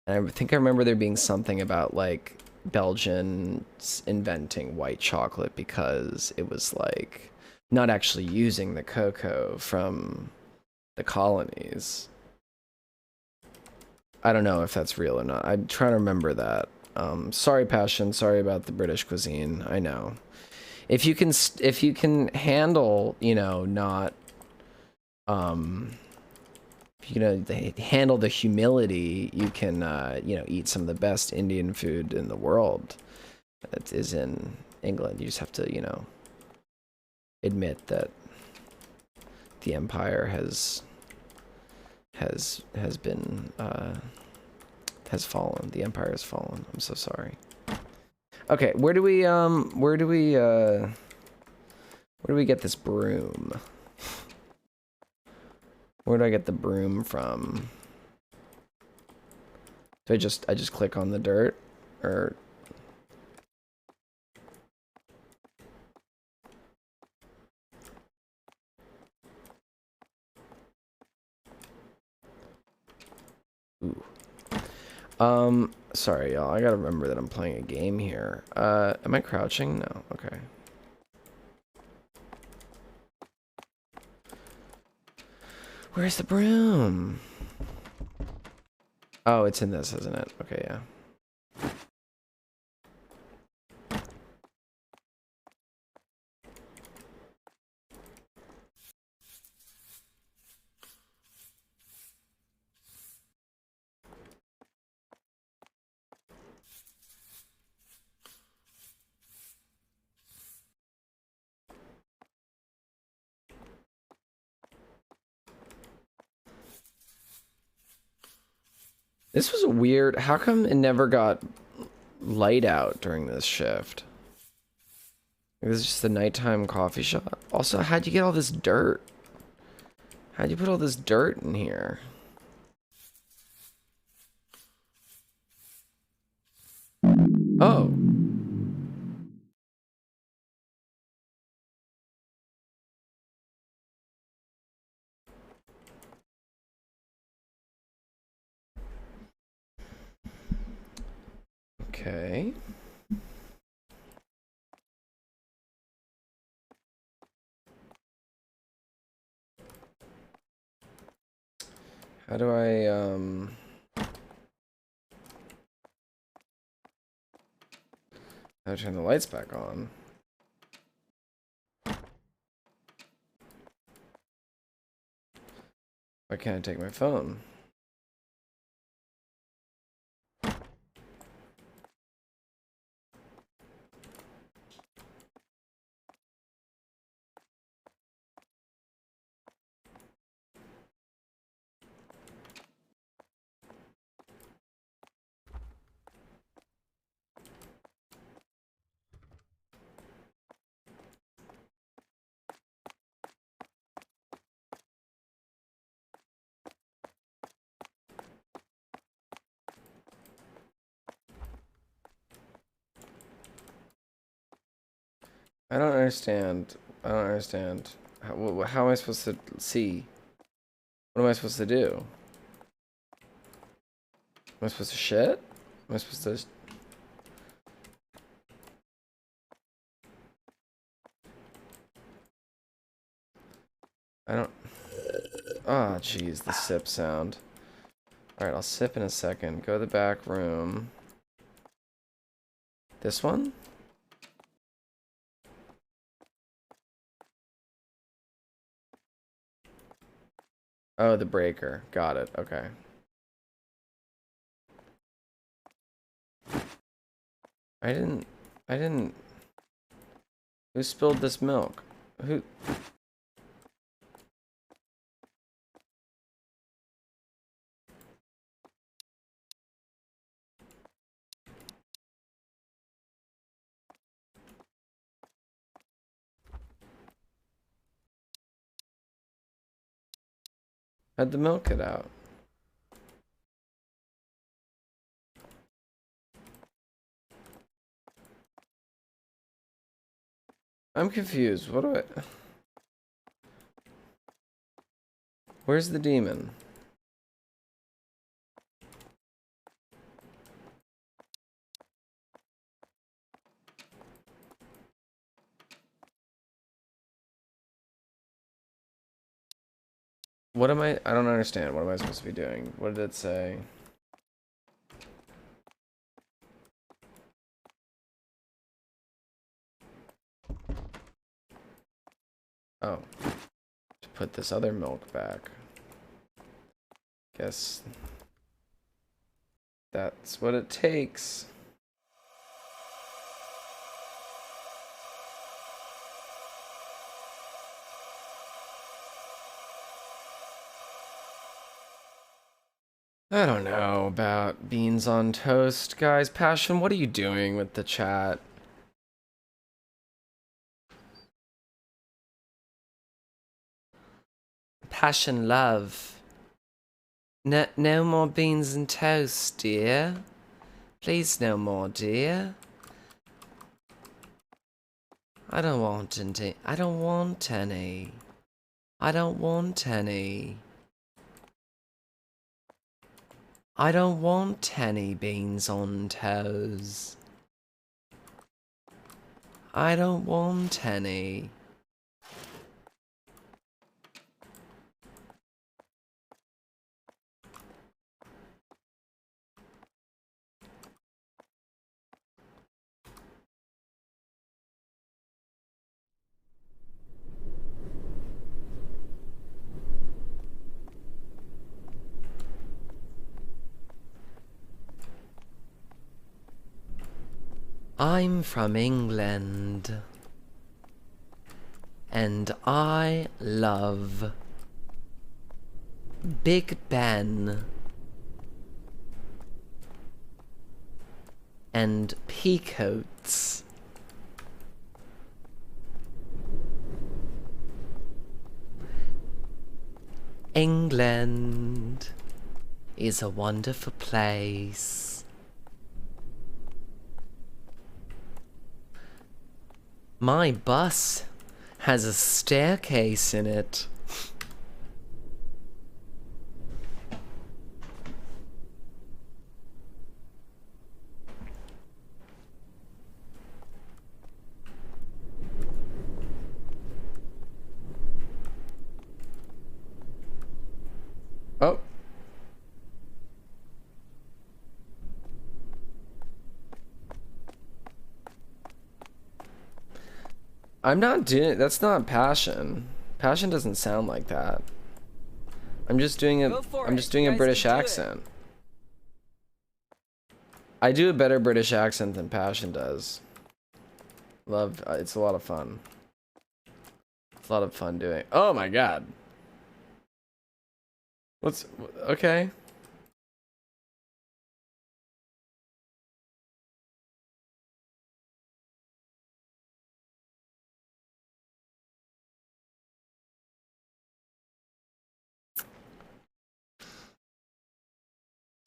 And I think I remember there being something about like Belgians inventing white chocolate because it was like not actually using the cocoa from the colonies. I don't know if that's real or not. I'm trying to remember that. Sorry, Passion. Sorry about the British cuisine. I know. If you can handle, you know, not, you know, handle the humility, you can, you know, eat some of the best Indian food in the world. That is in England. You just have to, you know, admit that the empire has been, has fallen. The empire has fallen. I'm so sorry. Okay, where do we get this broom? Where do I get the broom from? Do I just click on the dirt or ooh. Sorry, y'all. I gotta remember that I'm playing a game here. Am I crouching? No. Okay. Where's the broom? Oh, it's in this, isn't it? Okay, yeah. This was weird. How come it never got light out during this shift? It was just a nighttime coffee shop. Also, how'd you get all this dirt? How'd you put all this dirt in here? Oh. Okay. How do I turn the lights back on? Why can't I take my phone? I don't understand. I don't understand. How am I supposed to see? What am I supposed to do? Am I supposed to shit? Am I supposed to... I don't... Oh, jeez, the sip sound. Alright, I'll sip in a second. Go to the back room. This one? Oh, the breaker. Got it. Okay. I didn't... Who spilled this milk? Who... How'd the milk get out? I'm confused. What do I... Where's the demon? What am I don't understand. What am I supposed to be doing? What did it say? Oh. To put this other milk back. Guess that's what it takes. I don't know about beans on toast, guys. Passion, what are you doing with the chat? Passion love. No more beans and toast, dear. Please no more, dear. I don't want any. I don't want any. I don't want any. I don't want any beans on toast. I don't want any. I'm from England. And I love Big Ben and peacoats. England is a wonderful place. My bus has a staircase in it. Oh. I'm not doing, that's not passion. Passion doesn't sound like that. I'm just doing a British accent. I do a better British accent than Passion does. Love, it's a lot of fun. It's a lot of fun doing. Oh my god. What's okay?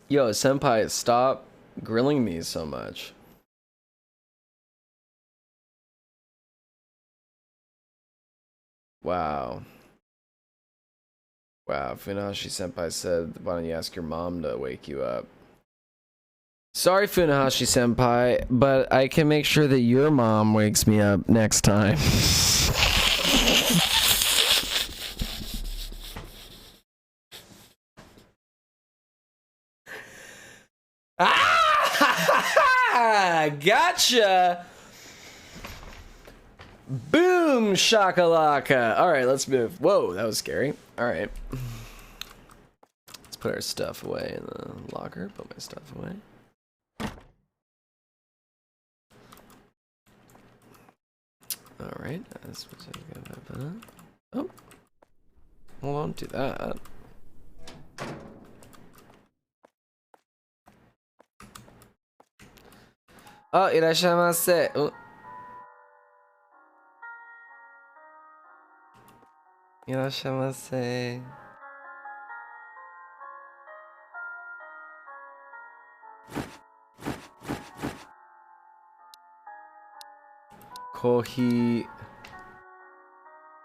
Yo, senpai, stop grilling me so much. Wow. Wow, Funahashi senpai said, why don't you ask your mom to wake you up? Sorry, Funahashi senpai, but I can make sure that your mom wakes me up next time. Ah! Gotcha! Boom shakalaka! Alright, let's move. Whoa, that was scary. Alright. Let's put our stuff away in the locker. Put my stuff away. Alright. Oh. Well, don't do that. Oh, irashaimase. Oh. Irashaimase. Coffee,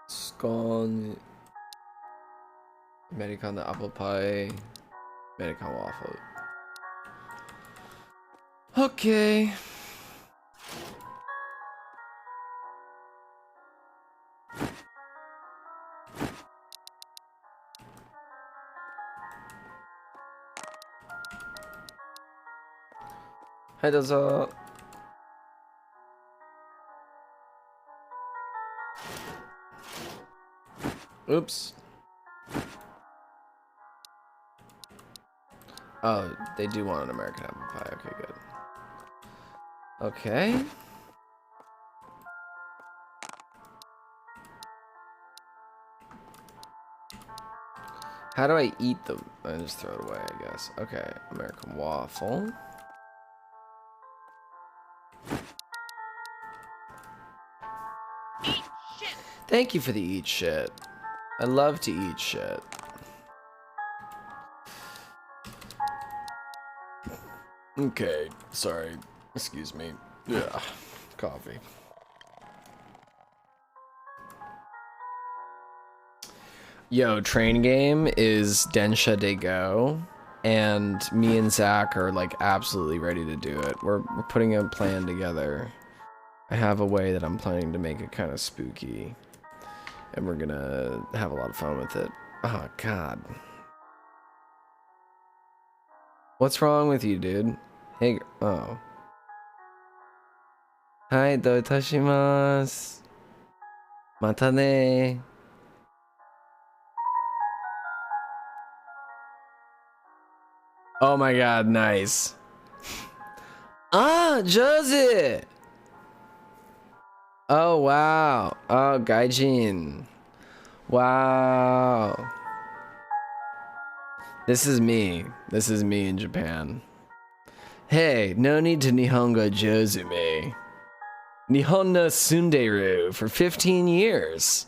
scone, American apple pie, American waffle. Okay. Hi, dozo. Oops. Oh, they do want an American apple pie. Okay, good. Okay. How do I eat them? I just throw it away, I guess. Okay, American waffle. Eat shit. Thank you for the eat shit. I love to eat shit. Okay, sorry. Excuse me. Yeah, coffee. Yo, train game is Densha de Go, and me and Zach are like absolutely ready to do it. We're putting a plan together. I have a way that I'm planning to make it kind of spooky, and we're gonna have a lot of fun with it. Oh god. What's wrong with you, dude? Hey, oh. Hi, do itashimasu. Mata ne. Oh my god, nice. Ah, Josie! Oh wow. Oh, Gaijin. Wow. This is me. This is me in Japan. Hey, no need to Nihongo Jozume. Nihon no Tsunderu for 15 years.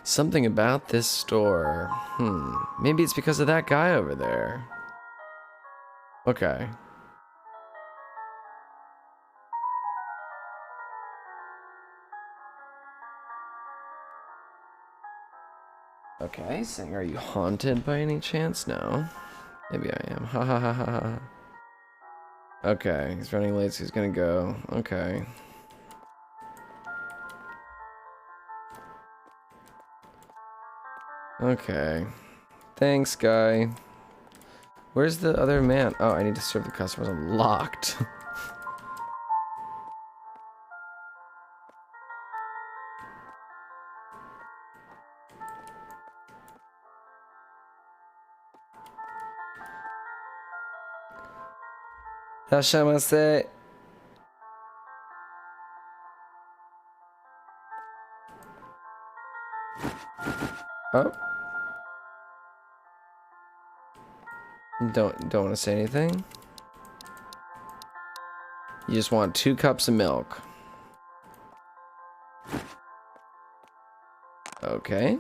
Something about this store. Maybe it's because of that guy over there. Okay. Okay, saying, are you haunted by any chance? No. Maybe I am. Ha ha ha ha ha. Okay, he's running late, so he's gonna go. Okay. Okay. Thanks, guy. Where's the other man? Oh, I need to serve the customers. I'm locked. Irashaimase. Oh. Don't want to say anything. You just want 2 cups of milk. Okay.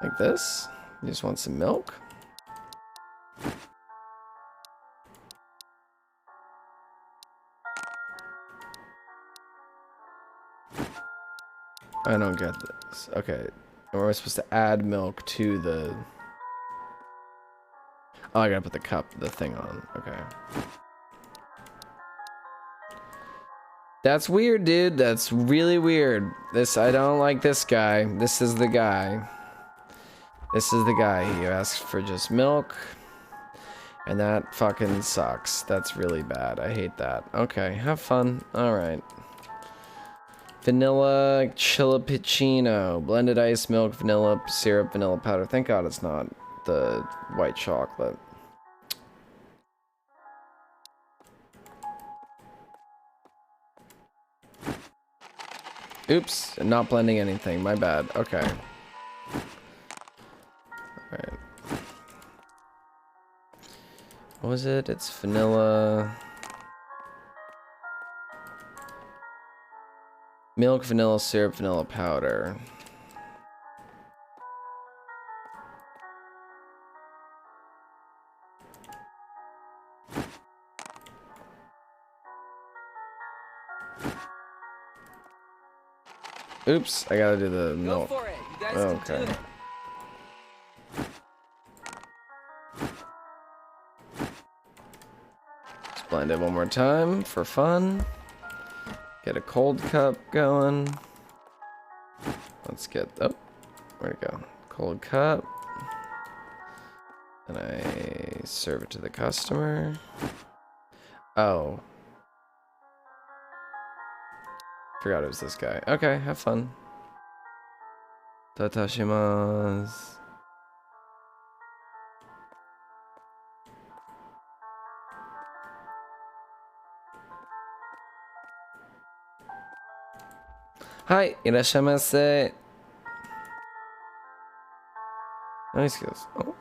Like this. You just want some milk. I don't get this. Okay. Or am I supposed to add milk to the... Oh, I gotta put the thing on. Okay. That's weird, dude. That's really weird. I don't like this guy. This is the guy. This is the guy. He asks for just milk. And that fucking sucks. That's really bad. I hate that. Okay, have fun. Alright. Vanilla chillipuccino. Blended ice, milk, vanilla syrup, vanilla powder. Thank God it's not the white chocolate. Oops, not blending anything. My bad. Okay. Alright. What was it? It's vanilla... Milk, vanilla syrup, vanilla powder. Oops, I gotta do the milk. Go for it. You guys Okay. can do it. Just blend it one more time for fun. Get a cold cup going. Let's get... Oh, where'd it go? Cold cup. And I serve it to the customer. Oh. Forgot it was this guy. Okay, have fun. Tatashimasu. Hi, irashaimase. Nice skills. Oh.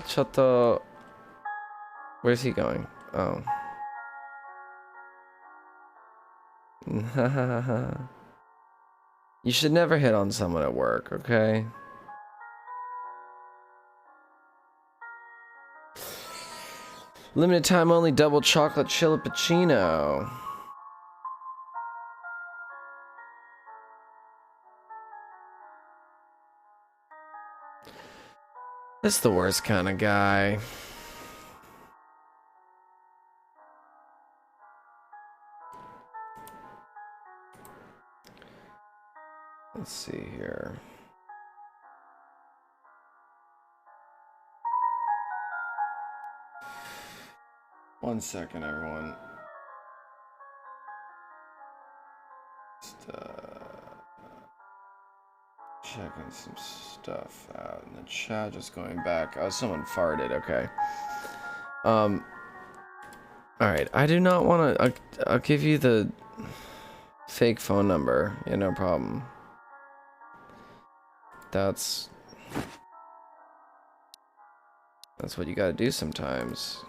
ちょっと... Where's he going? Oh. You should never hit on someone at work, okay? Limited time only double chocolate chillipuccino. This is the worst kind of guy. Let's see here. One second, everyone. Just, checking some stuff out in the chat. Just going back. Oh, someone farted. Okay. All right. I do not want to. I'll give you the fake phone number. Yeah, no problem. That's what you gotta do sometimes.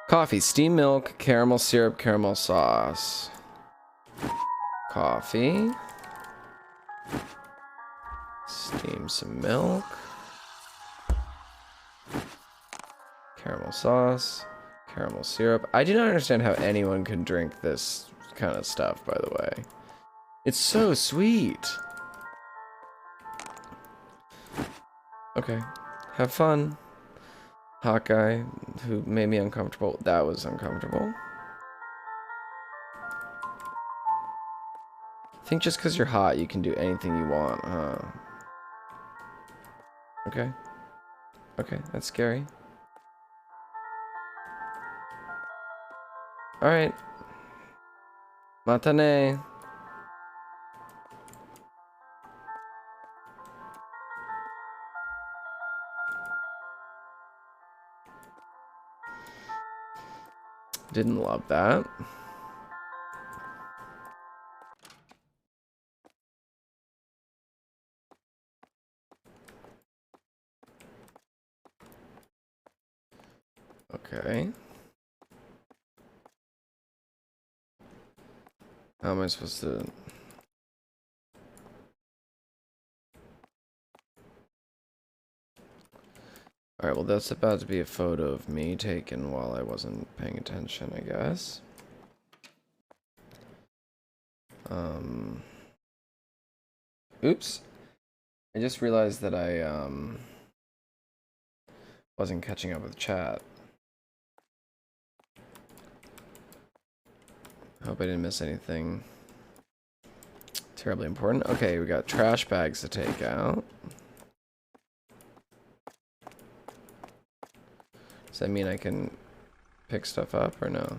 Coffee, steamed milk, caramel syrup, caramel sauce. coffee. Steam some milk. Caramel sauce. Caramel syrup. I do not understand how anyone can drink this kind of stuff, by the way. It's so sweet. Okay. Have fun. Hot guy who made me uncomfortable. That was uncomfortable. I think just because you're hot, you can do anything you want, huh? Okay. Okay, that's scary. Alright. Matane. Didn't love that. Okay. How am I supposed to... Alright, well that's about to be a photo of me taken while I wasn't paying attention, I guess. Oops. I just realized that I, wasn't catching up with chat. Hope I didn't miss anything terribly important. Okay, we got trash bags to take out. Does that mean I can pick stuff up or no?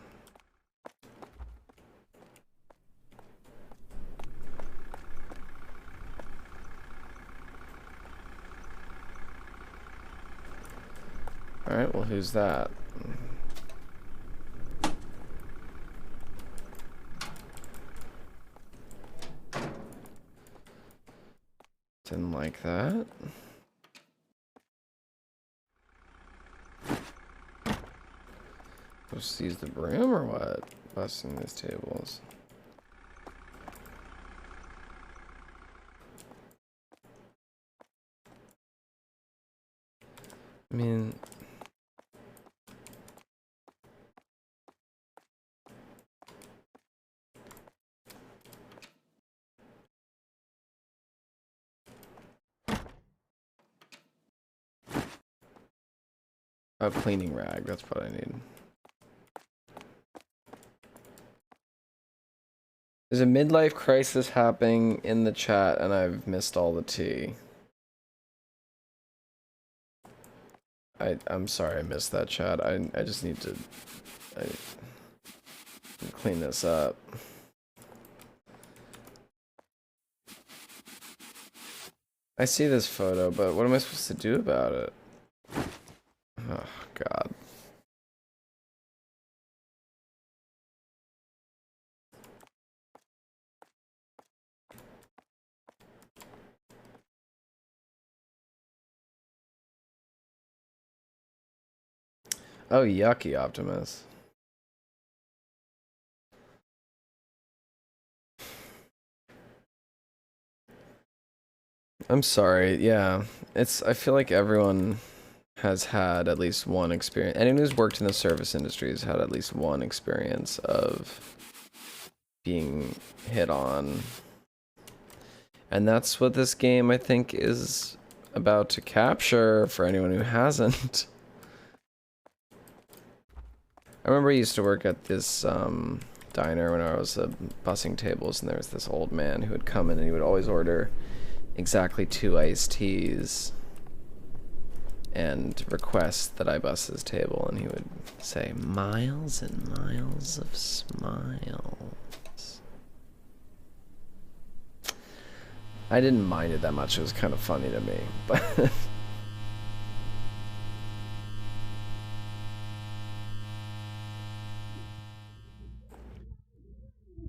Alright, well who's that? Didn't like that. Supposed to use the broom or what? Busting these tables. I mean... a cleaning rag, that's what I need. There's a midlife crisis happening in the chat and I've missed all the tea. I'm sorry I missed that chat. I just need to clean this up. I see this photo, but what am I supposed to do about it? Oh, God. Oh, yucky, Optimus. I'm sorry, yeah. I feel like everyone has had at least one experience. Anyone who's worked in the service industry has had at least one experience of being hit on. And that's what this game, I think, is about to capture for anyone who hasn't. I remember I used to work at this diner when I was bussing tables, and there was this old man who would come in and he would always order exactly 2 iced teas and request that I bus his table, and he would say, miles and miles of smiles. I didn't mind it that much. It was kind of funny to me, but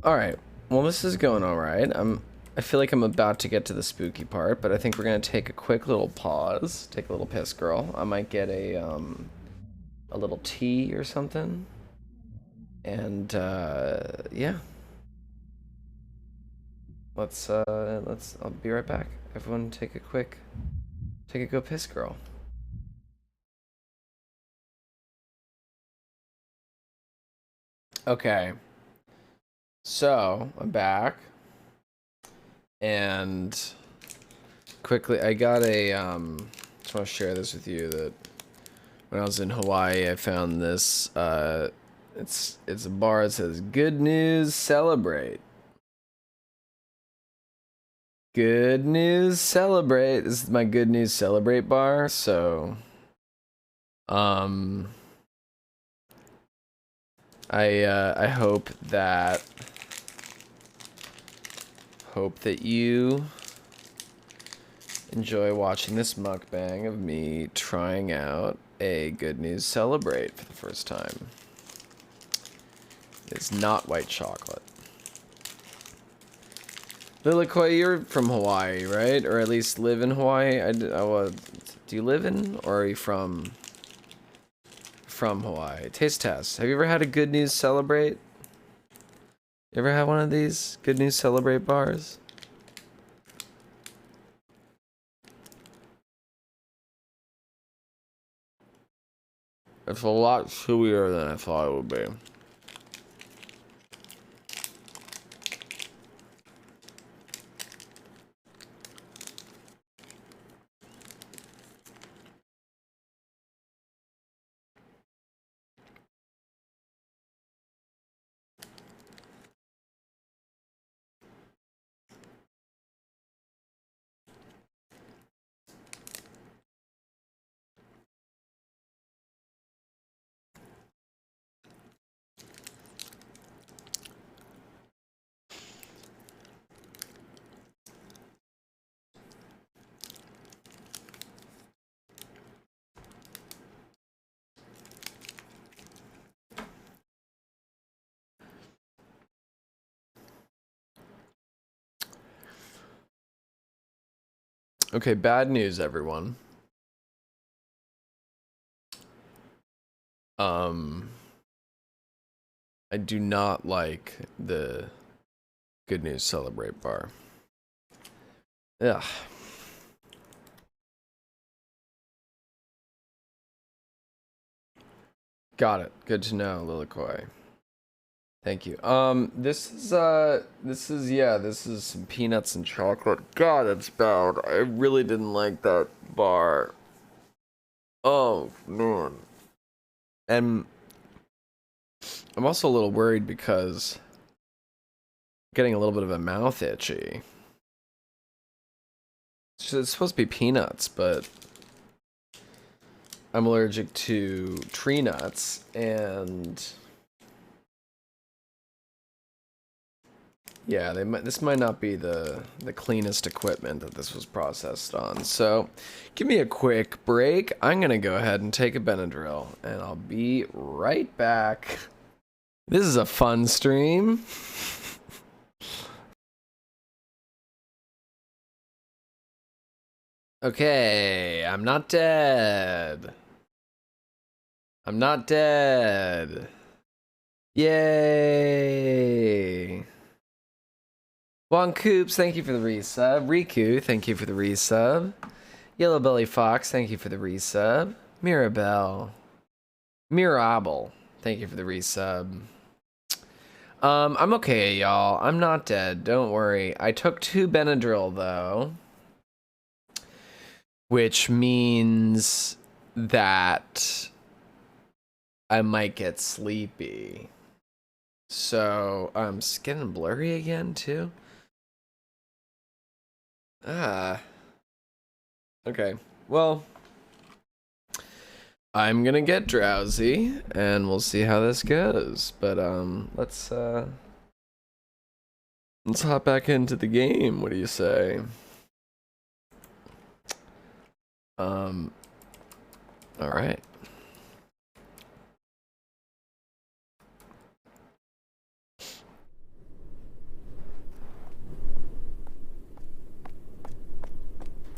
alright, well this is going alright. I feel like I'm about to get to the spooky part, but I think we're gonna take a quick little pause, take a little piss, girl. I might get a little tea or something, and yeah. I'll be right back. Everyone take a go piss girl. Okay. So, I'm back. And quickly, I got a, just want to share this with you that when I was in Hawaii, I found this, it's a bar that says, "Good news, celebrate." Good news, celebrate. This is my good news, celebrate bar. So, I hope that you enjoy watching this mukbang of me trying out a Good News Celebrate for the first time. It's not white chocolate. Lilikoi, you're from Hawaii, right? Or at least live in Hawaii? Do you live in, or are you from Hawaii? Taste test. Have you ever had a Good News Celebrate? You ever had one of these Good News Celebrate bars? It's a lot chewier than I thought it would be. Okay, bad news, everyone. I do not like the Good News Celebrate bar. Ugh. Got it. Good to know, Lilikoi. Thank you. This is some peanuts and chocolate. God, that's bad. I really didn't like that bar. Oh, man. And I'm also a little worried because I'm getting a little bit of a mouth itchy. It's supposed to be peanuts, but I'm allergic to tree nuts, and yeah, this might not be the cleanest equipment that this was processed on. So, give me a quick break. I'm gonna go ahead and take a Benadryl, and I'll be right back. This is a fun stream. Okay, I'm not dead. I'm not dead. Yay! Juan Coops, thank you for the resub. Riku, thank you for the resub. Yellow Belly Fox, thank you for the resub. Mirabelle. Mirable, thank you for the resub. I'm okay, y'all. I'm not dead. Don't worry. I took 2 Benadryl, though. Which means that I might get sleepy. So, it's getting blurry again, too. Okay. Well, I'm gonna get drowsy, and we'll see how this goes. But, let's hop back into the game. What do you say? All right.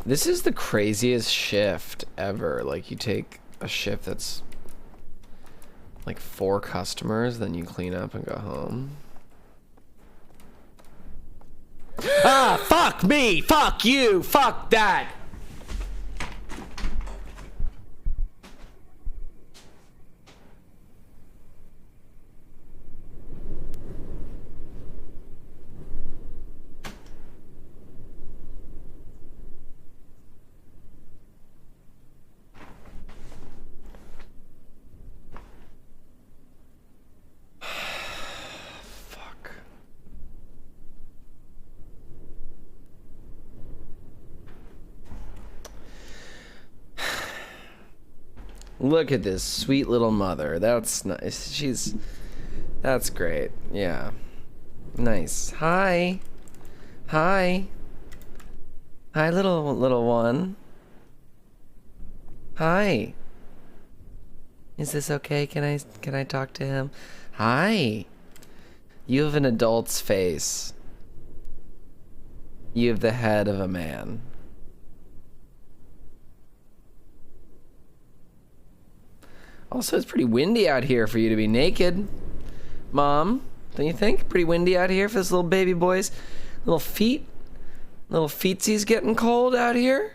This is the craziest shift ever. Like, you take a shift that's like 4 customers, then you clean up and go home. Ah, fuck me! Fuck you! Fuck that! Fuck. Look at this sweet little mother. That's nice. That's great. Yeah. Nice. Hi. Hi. Hi, little one. Hi. Is this okay? Can I talk to him? Hi. You have an adult's face. You have the head of a man. Also, it's pretty windy out here for you to be naked. Mom, don't you think? Pretty windy out here for this little baby boy's little feet. Little feetsies getting cold out here.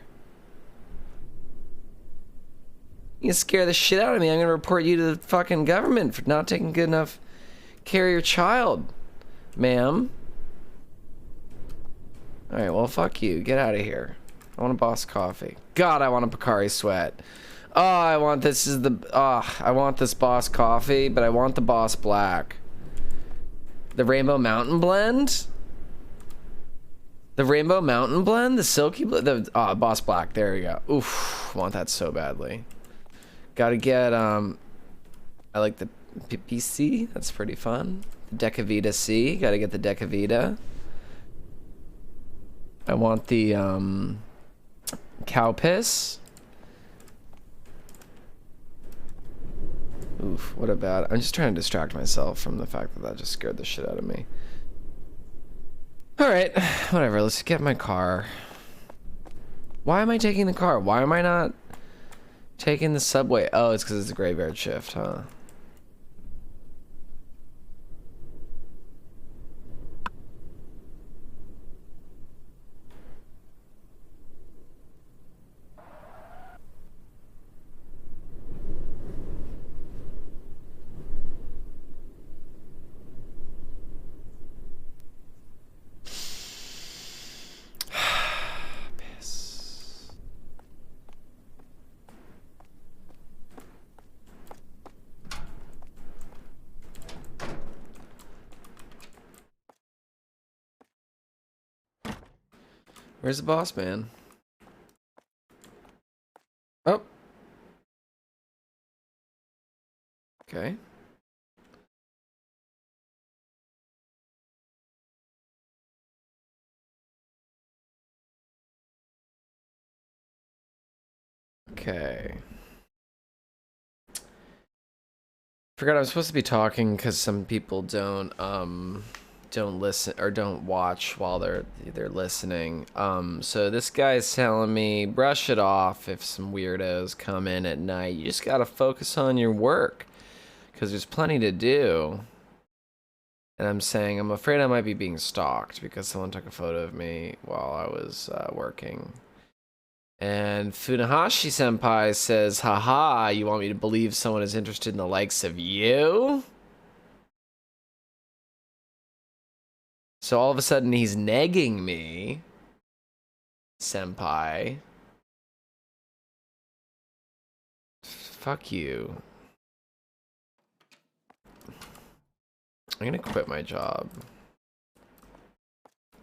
You scare the shit out of me. I'm gonna report you to the fucking government for not taking good enough care of your child, ma'am. Alright, well, fuck you. Get out of here. I want a Boss Coffee. God, I want a Pocari Sweat. Oh, I want this Boss Coffee, but I want the Boss Black. The Rainbow Mountain Blend? The Rainbow Mountain Blend? The Silky Blend? Boss Black. There you go. Oof. I want that so badly. Gotta get, I like the PPC. That's pretty fun. The Decavita C. Gotta get the Decavita. I want the, Cow Piss. Oof, what about... I'm just trying to distract myself from the fact that that just scared the shit out of me. Alright, whatever, let's get my car. Why am I taking the car? Why am I not taking the subway? Oh, it's because it's a graveyard shift, huh? Where's the boss man? Oh. Okay. Okay. Forgot I was supposed to be talking because some people don't listen or don't watch while they're listening. So this guy's telling me brush it off if some weirdos come in at night. You just gotta focus on your work because there's plenty to do. And I'm saying I'm afraid I might be being stalked because someone took a photo of me while I was working. And Funahashi Senpai says, haha, you want me to believe someone is interested in the likes of you? So all of a sudden he's negging me, Senpai. Fuck you. I'm gonna quit my job.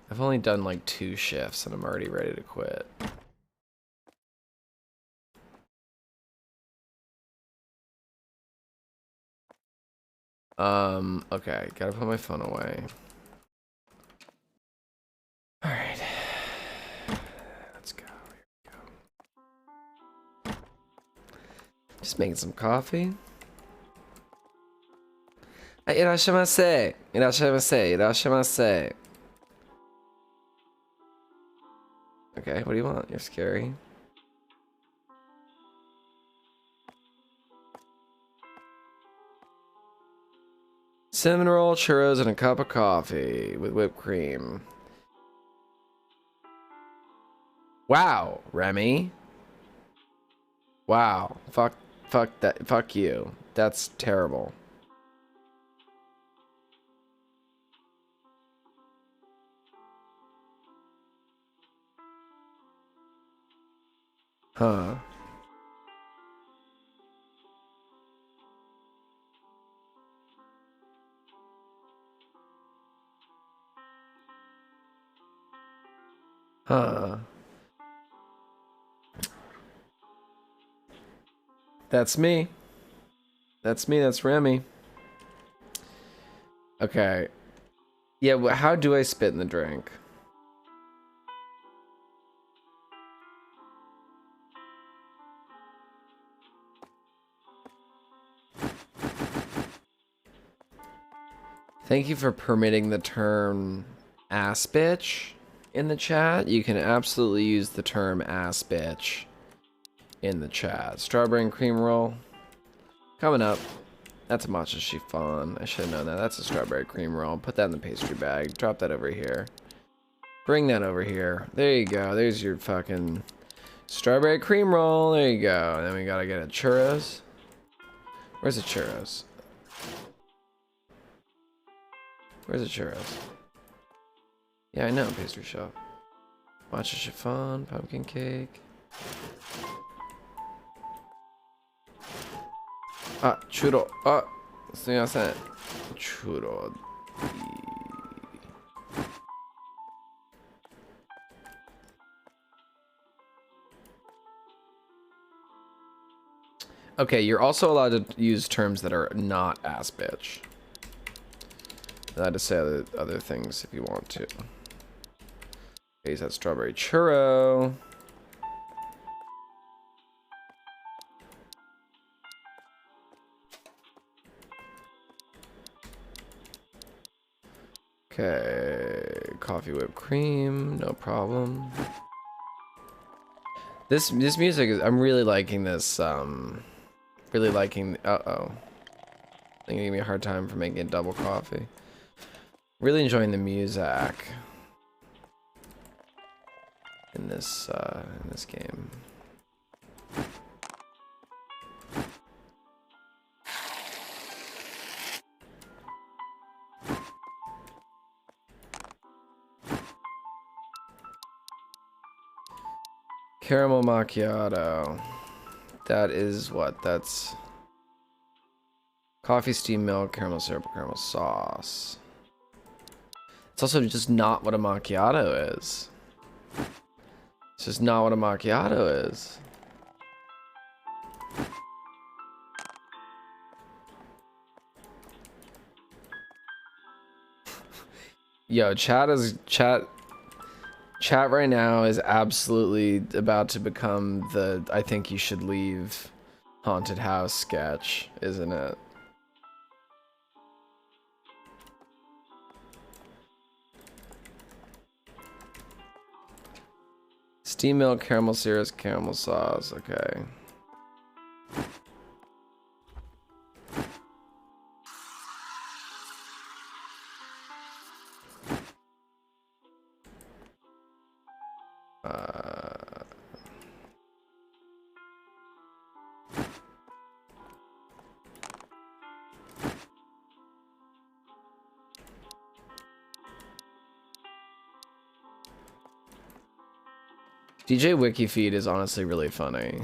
I've only done like 2 shifts and I'm already ready to quit. Okay, gotta put my phone away. Alright. Let's go. Here we go. Just making some coffee. Irashamase. Irashamase. Irashamase. Okay, what do you want? You're scary. Cinnamon roll, churros, and a cup of coffee with whipped cream. Wow, Remy. Wow. Fuck that. Fuck you. That's terrible. Huh. Huh. That's me. That's me. That's Remy. Okay. Yeah, how do I spit in the drink? Thank you for permitting the term ass bitch in the chat. You can absolutely use the term ass bitch in the chat. Strawberry and cream roll. Coming up. That's a matcha chiffon. I should have known that. That's a strawberry cream roll. Put that in the pastry bag. Drop that over here. Bring that over here. There you go. There's your fucking strawberry cream roll. There you go. And then we gotta get a churros. Where's the churros? Where's the churros? Yeah, I know, pastry shop. Matcha chiffon, pumpkin cake. Ah, churro. Ah, すみません. Churro. Okay, you're also allowed to use terms that are not ass bitch. Allowed to say other things if you want to. Use that strawberry churro. Okay, coffee whipped cream, no problem. This music is, I'm really liking this. Really liking. Uh-oh. They're giving me a hard time for making a double coffee. Really enjoying the music in this game. Caramel macchiato. That is what? That's coffee, steamed milk, caramel syrup, caramel sauce. It's also just not what a macchiato is. It's just not what a macchiato is. Yo, chat right now is absolutely about to become the I think you should leave haunted house sketch, isn't it? Steamed milk, caramel syrup, caramel sauce. Okay. DJ Wikifeed is honestly really funny.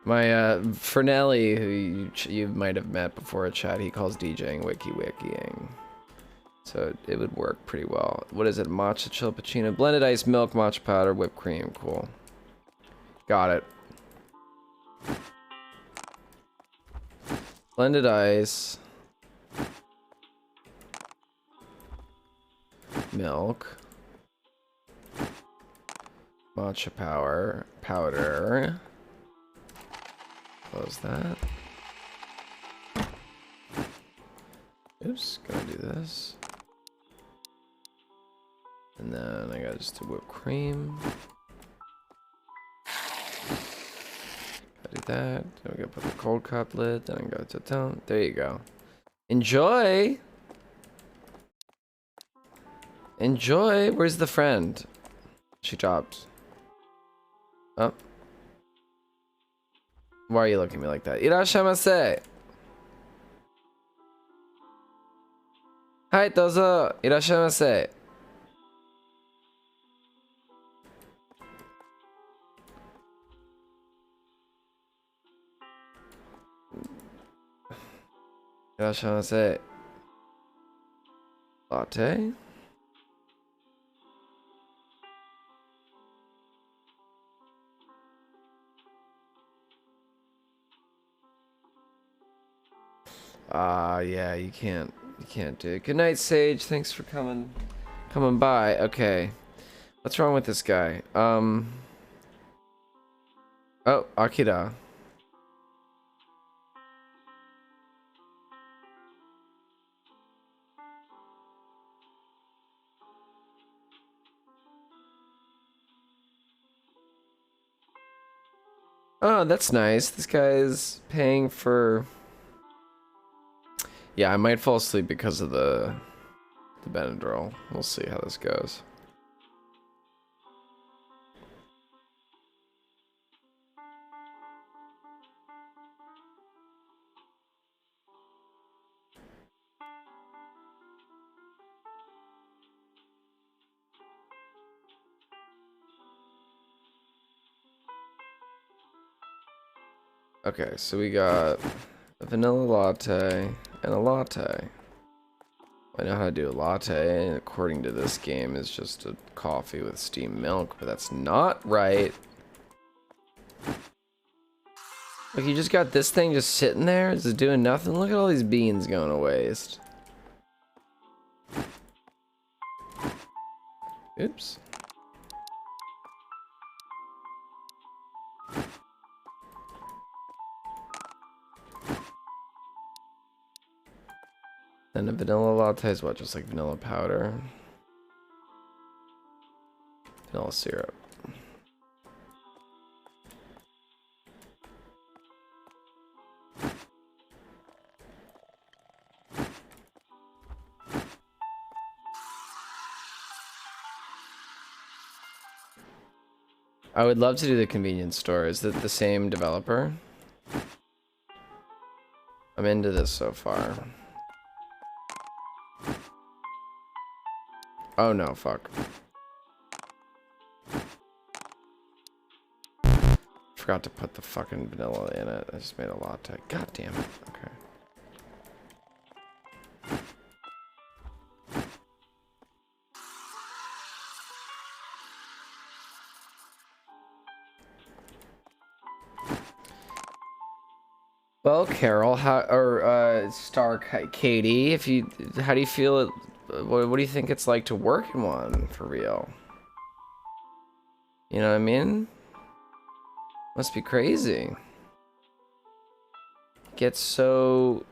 My Fernelli, who you might have met before a chat, he calls DJing wikiing. So it would work pretty well. What is it? Matcha chilpacino, blended ice, milk, matcha powder, whipped cream. Cool. Got it. Blended ice. Milk. Matcha powder. Close that. Oops, gotta do this. And then I gotta just do whipped cream. Gotta do that. Then we gotta put the cold cup lid. Then I go to town. There you go. Enjoy! Enjoy! Where's the friend? She dropped. Oh. Why are you looking at me like that? Irashamase! Hi, dozo! Irashamase! Irashamase. Latte? Yeah, you can't do it. Good night, Sage. Thanks for coming by. Okay. What's wrong with this guy? Oh, Akira. Oh, that's nice. This guy's paying for... Yeah, I might fall asleep because of the Benadryl. We'll see how this goes. Okay, so we got a vanilla latte and a latte. I know how to do a latte, and according to this game, is just a coffee with steamed milk, but that's not right. Look, you just got this thing just sitting there, just doing nothing. Look at all these beans going to waste. Oops. And a vanilla latte is what? Just like vanilla powder? Vanilla syrup. I would love to do the convenience store. Is it the same developer? I'm into this so far. Oh no, fuck. Forgot to put the fucking vanilla in it. I just made a latte. God damn it. Okay. Well, Carol, Katie, how do you feel? What do you think it's like to work in one for real? You know what I mean? Must be crazy. Gets so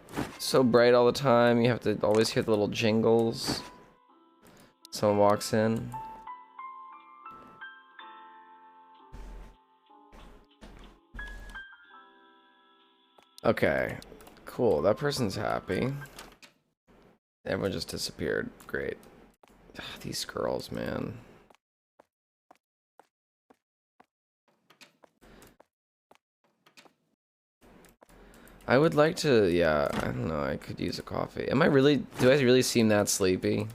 bright all the time. You have to always hear the little jingles. Someone walks in. Okay, cool. That person's happy. Everyone just disappeared. Great. Ugh, these girls, man. I would like to, yeah, I don't know, I could use a coffee. Do I really seem that sleepy?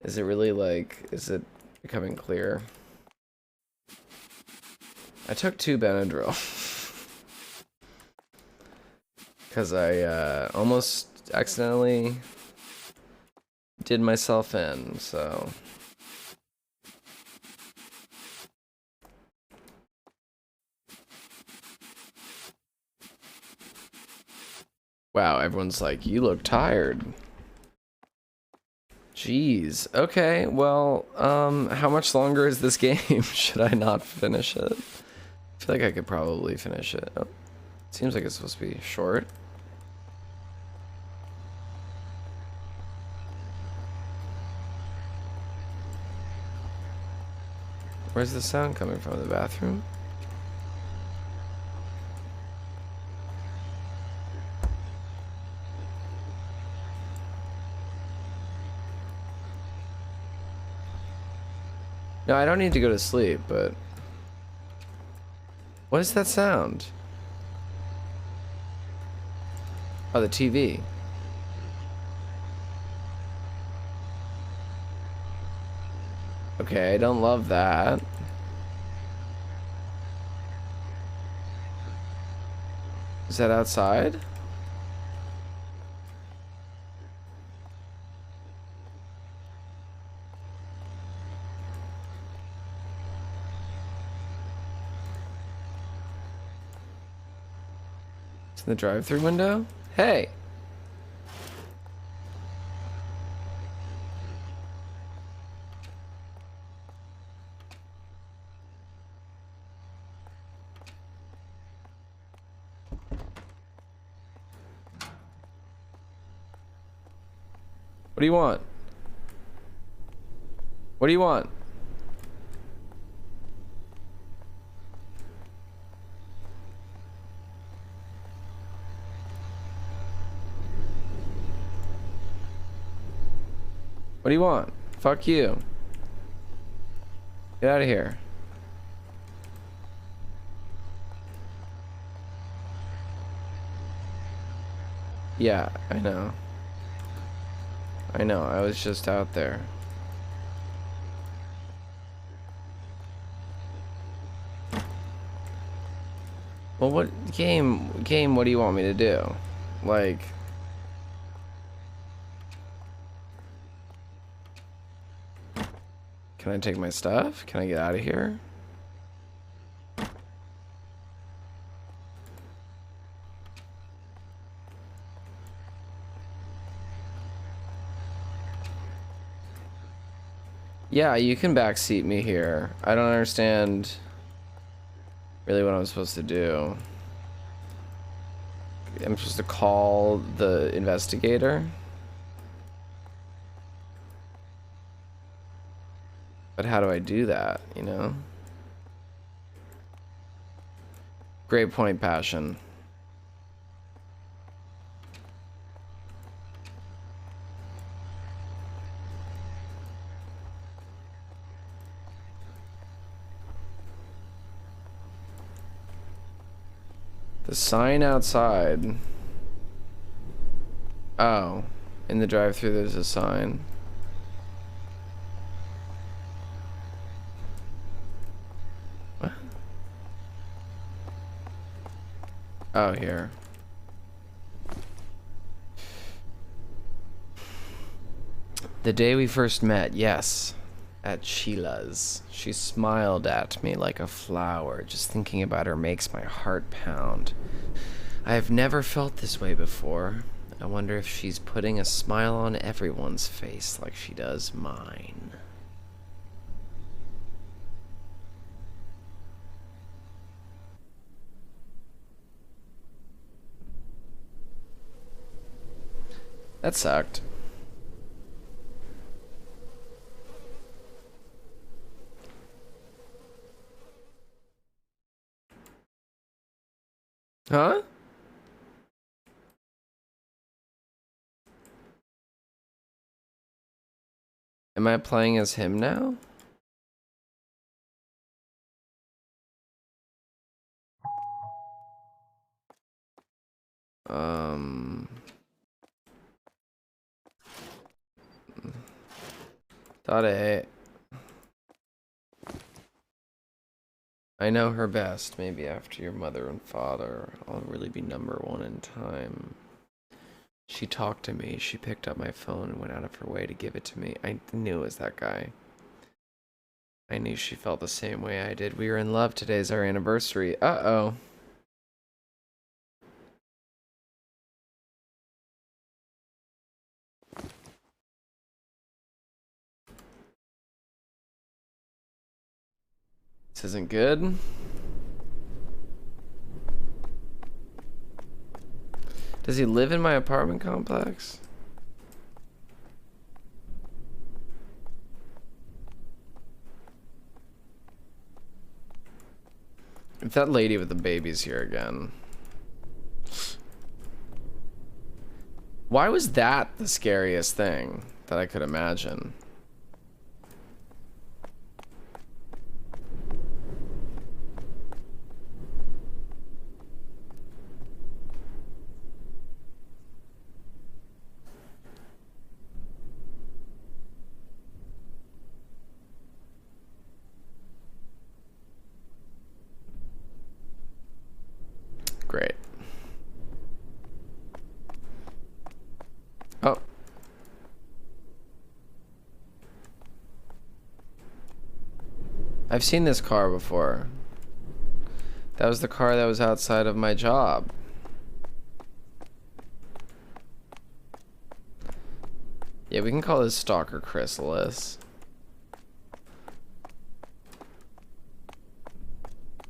Is it really like, is it becoming clear? I took 2 Benadryl. Because I almost accidentally did myself in, so... Wow, everyone's like, you look tired. Jeez. Okay, well, how much longer is this game? Should I not finish it? I feel like I could probably finish it. Oh, seems like it's supposed to be short. Where's the sound coming from? The bathroom? No, I don't need to go to sleep, but... What is that sound? Oh, the TV. Okay, I don't love that. Is that outside? It's in the drive-thru window? Hey! What do you want? What do you want? What do you want? Fuck you. Get out of here. Yeah, I know. I know, I was just out there. Well, what game, what do you want me to do? Like... Can I take my stuff? Can I get out of here? Yeah, you can backseat me here. I don't understand really what I'm supposed to do. I'm supposed to call the investigator? But how do I do that, you know? Great point, Passion. The sign outside. Oh, in the drive-thru there's a sign. What? Oh, here. The day we first met, yes. At Sheila's. She smiled at me like a flower. Just thinking about her makes my heart pound. I have never felt this way before. I wonder if she's putting a smile on everyone's face like she does mine. That sucked. Huh? Am I playing as him now? Thought I know her best. Maybe after your mother and father, I'll really be #1 in time. She talked to me. She picked up my phone and went out of her way to give it to me. I knew it was that guy. I knew she felt the same way I did. We were in love. Today's our anniversary. Uh-oh. This isn't good. Does he live in my apartment complex? If that lady with the baby's here again. Why was that the scariest thing that I could imagine? I've seen this car before. That was the car that was outside of my job. Yeah, we can call this Stalker Chrysalis.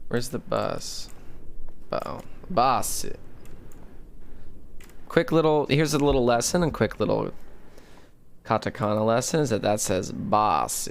Where's the bus? Uh-oh. Bus. Quick little, here's a little lesson, a quick little katakana lesson, is that says bus.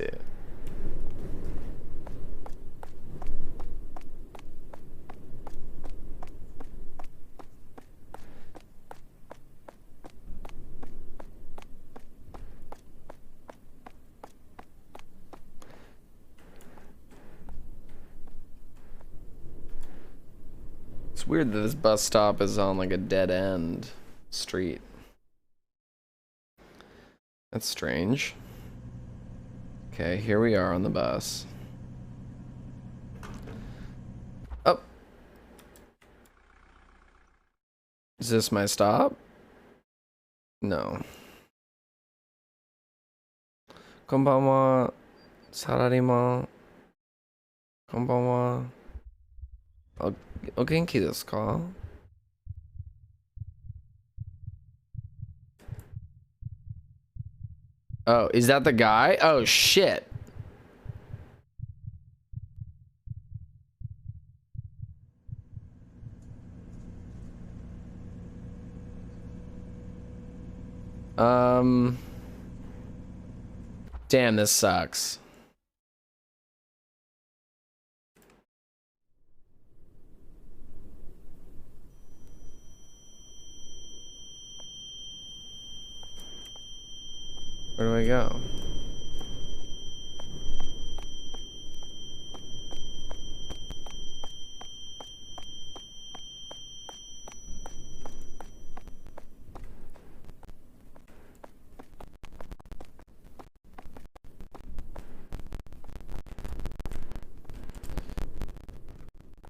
It's weird that this bus stop is on like a dead end street. That's strange. Okay, here we are on the bus. Oh. Is this my stop? No. Konbanwa, Sarariman. Konbanwa. O genki desu ka? Oh, is that the guy? Oh, shit. Damn, this sucks. Where do I go?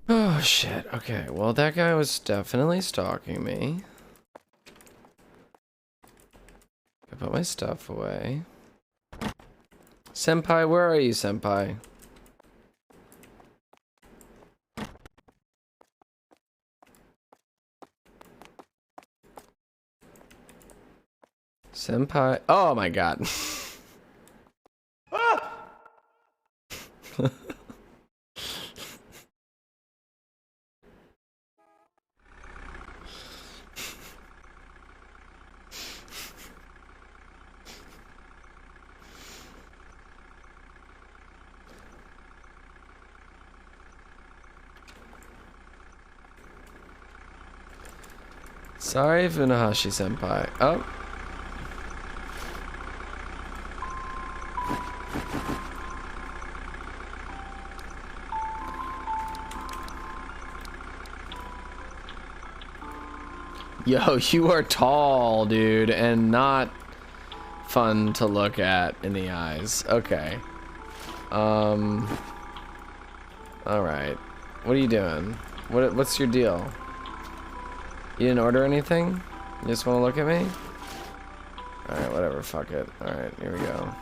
Oh shit. Okay, well that guy was definitely stalking me. I put my stuff away. Senpai, where are you, senpai? Senpai. Oh my god. Sorry, Funahashi senpai. Oh. Yo, you are tall, dude, and not fun to look at in the eyes. Okay. Alright. What are you doing? What's your deal? You didn't order anything? You just want to look at me? Alright, whatever, fuck it. Alright, here we go.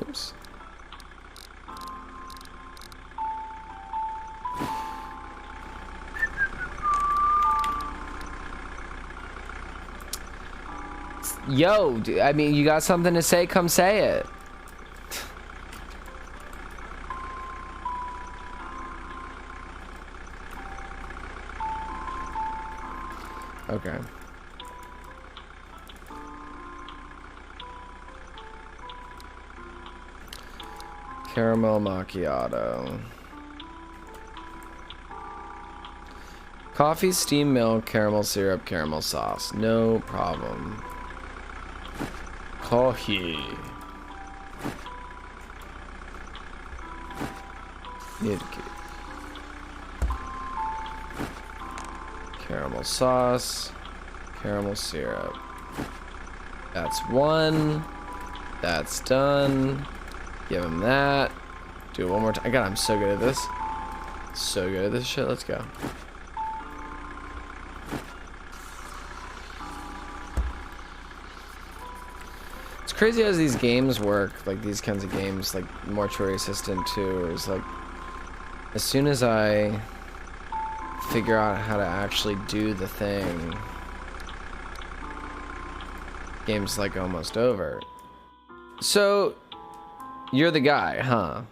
Oops. Yo, I mean, you got something to say? Come say it. Okay. Caramel macchiato. Coffee, steamed milk, caramel syrup, caramel sauce. No problem. Coffee. Caramel sauce, caramel syrup. That's one. That's done. Give him that. Do it one more time. God, I'm so good at this. So good at this shit. Let's go. crazy how these games work, like these kinds of games, like Mortuary Assistant 2, is like, as soon as I figure out how to actually do the thing, game's like almost over. So, you're the guy, huh?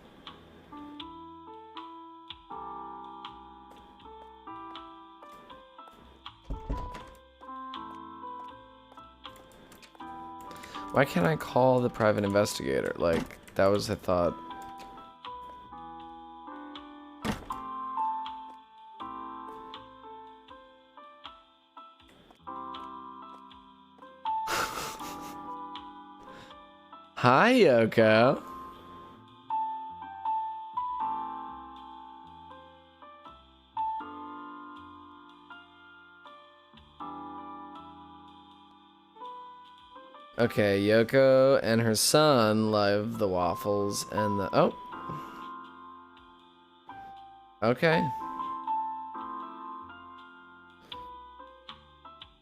Why can't I call the private investigator? Like, that was the thought. Hi, Yoko. Okay, Yoko and her son love the waffles and the... Oh. Okay.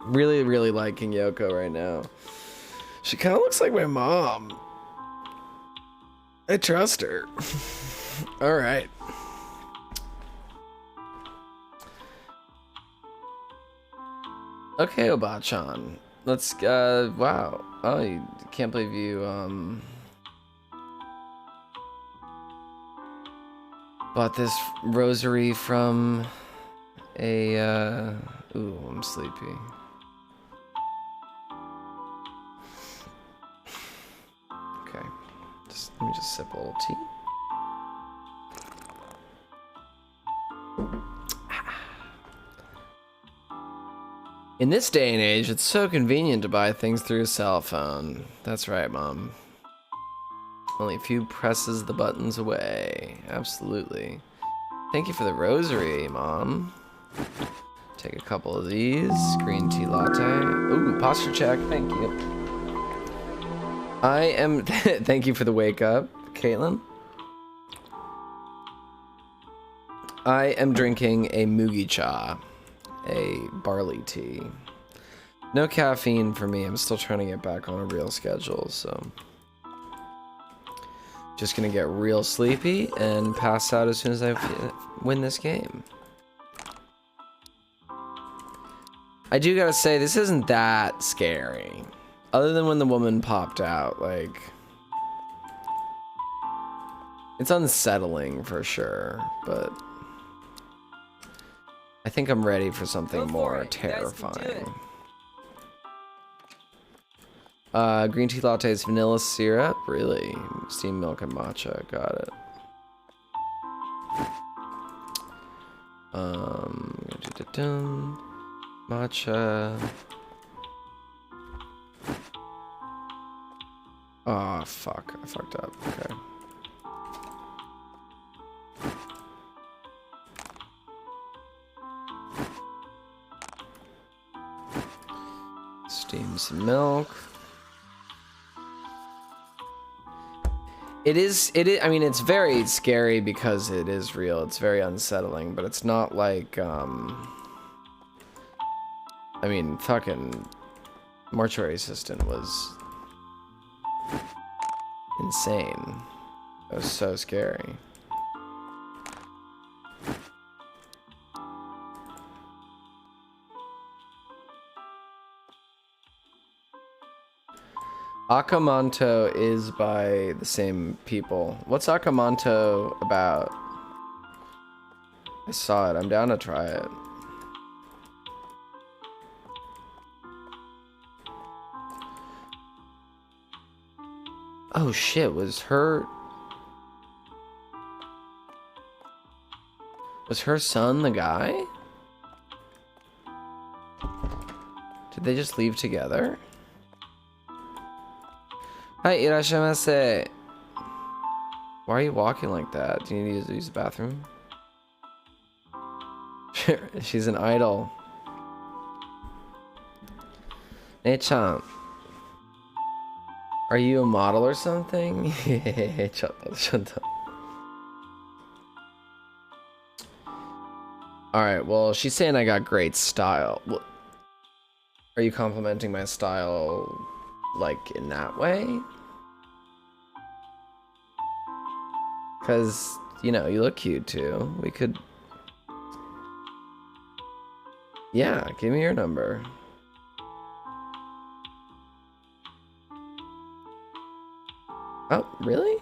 Really, really liking Yoko right now. She kind of looks like my mom. I trust her. All right. Okay, Obachan. Let's, wow. Oh, I can't believe you, bought this rosary from a, ooh, I'm sleepy. Okay. Let me just sip a little tea. In this day and age, it's so convenient to buy things through a cell phone. That's right, Mom. Only a few presses the buttons away. Absolutely. Thank you for the rosary, Mom. Take a couple of these. Green tea latte. Ooh, posture check. Thank you. I am... Thank you for the wake up, Caitlin. I am drinking a Mugi Cha. A barley tea. No caffeine for me. I'm still trying to get back on a real schedule, so just gonna get real sleepy and pass out as soon as I win this game. I do gotta say, this isn't that scary. Other than when the woman popped out, like, it's unsettling for sure, but I think I'm ready for something more terrifying. Green tea latte is vanilla syrup, really? Steamed milk and matcha, got it. Matcha. Oh, fuck, I fucked up, okay. Steam some milk. It is, I mean, it's very scary because it is real. It's very unsettling, but it's not like, I mean, fucking Mortuary Assistant was insane. It was so scary. Akamanto is by the same people. What's Akamanto about? I saw it. I'm down to try it. Oh shit, was her son the guy? Did they just leave together? Hi, irashaimase. Why are you walking like that? Do you need to use the bathroom? She's an idol. Nei-chan. Are you a model or something? Alright, well, she's saying I got great style. Are you complimenting my style, like, in that way? Because, you know, you look cute too. We could... Yeah, give me your number. Oh, really?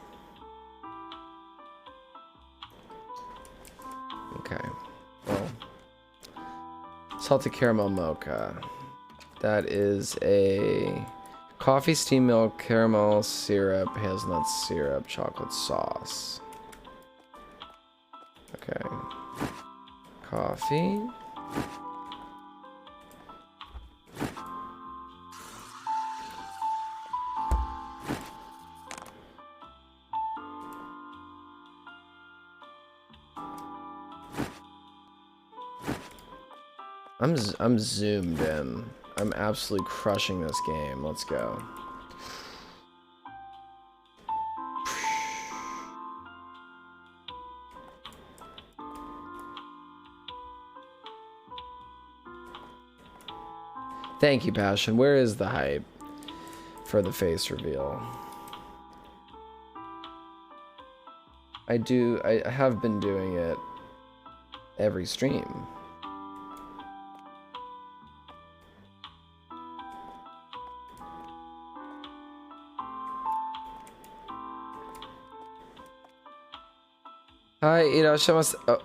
Okay. Well, salted caramel mocha. That is a coffee, steamed milk, caramel syrup, hazelnut syrup, chocolate sauce. Okay. Coffee. I'm zoomed in. I'm absolutely crushing this game. Let's go. Thank you, Passion. Where is the hype for the face reveal? I have been doing it every stream. Hi, irashimasu. Oh.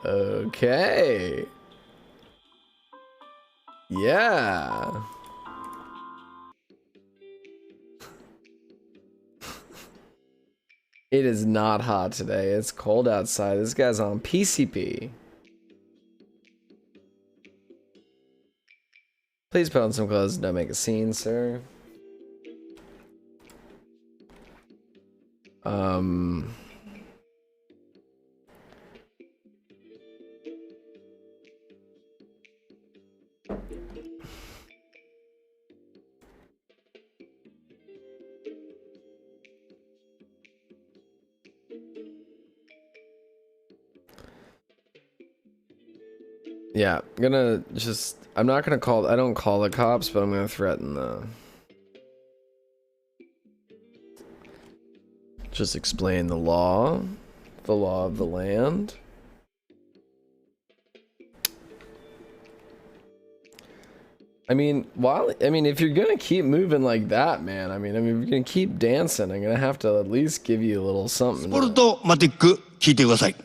Okay. Yeah. It is not hot today. It's cold outside. This guy's on PCP. Please put on some clothes and don't make a scene, sir. Yeah, I'm not gonna call, I don't call the cops, but I'm gonna threaten just explain the law of the land. I mean, if you're gonna keep moving like that, man, if you're gonna keep dancing, I'm gonna have to at least give you a little something. スポルトマティック聞いてください。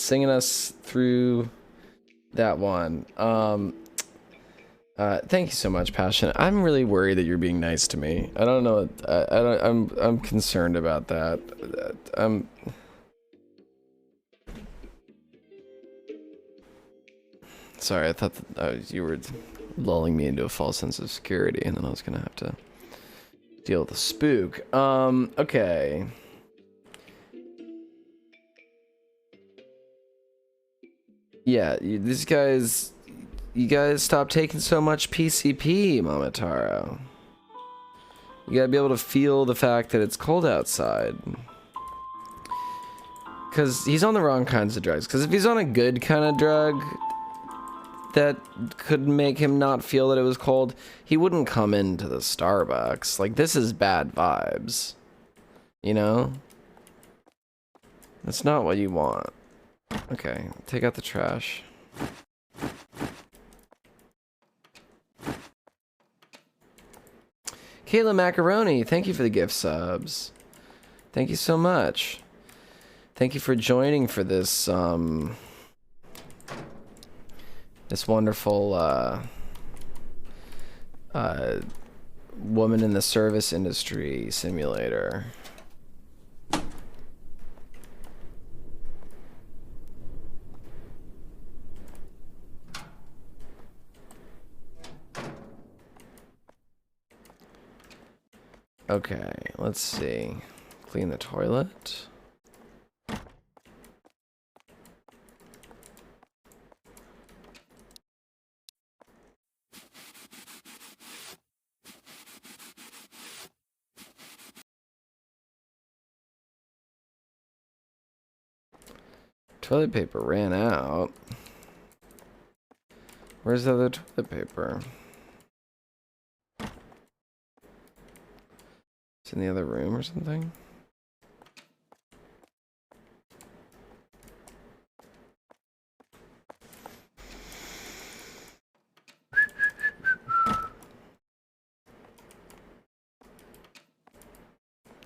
singing us through that one. Thank you so much, Passion. I'm really worried that you're being nice to me. I don't know. I'm concerned about that. Sorry, I thought that, you were lulling me into a false sense of security, and then I was gonna have to deal with the spook. Okay. Yeah, these guys... You guys stop taking so much PCP, Momotaro. You gotta be able to feel the fact that it's cold outside. Because he's on the wrong kinds of drugs. Because if he's on a good kind of drug that could make him not feel that it was cold, he wouldn't come into the Starbucks. Like, this is bad vibes. You know? That's not what you want. Okay, take out the trash. Kayla Macaroni, thank you for the gift subs. Thank you so much. Thank you for joining for this, this wonderful, woman in the service industry simulator. Okay, let's see. Clean the toilet. Toilet paper ran out. Where's the other toilet paper? It's in the other room or something?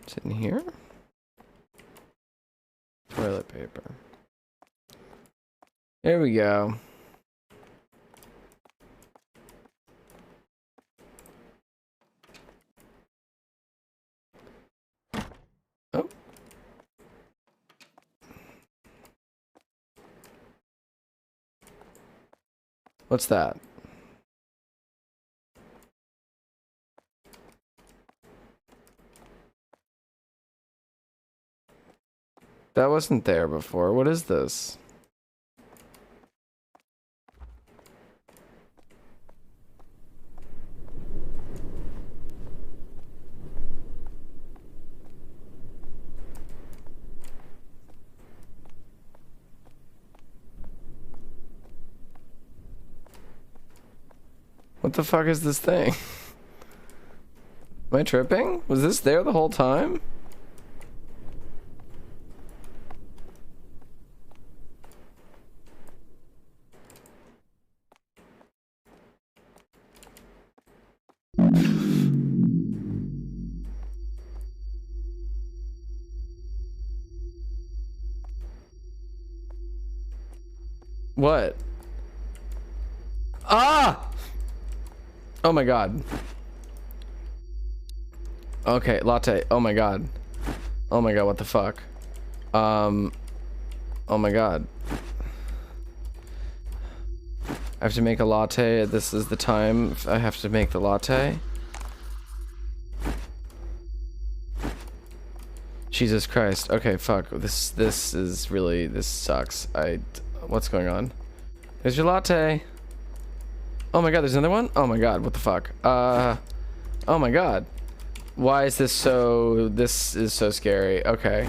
It's in here? Toilet paper. There we go. Oh. What's that? That wasn't there before. What is this? What the fuck is this thing? Am I tripping? Was this there the whole time? What? Ah! Oh my god. Okay, latte. Oh my god. Oh my god, what the fuck? Oh my god. I have to make a latte. This is the time I have to make the latte. Jesus Christ. Okay, fuck. This is really... This sucks. What's going on? There's your latte. Oh my god, there's another one? Oh my god, what the fuck? Oh my god. Why is this so... This is so scary. Okay.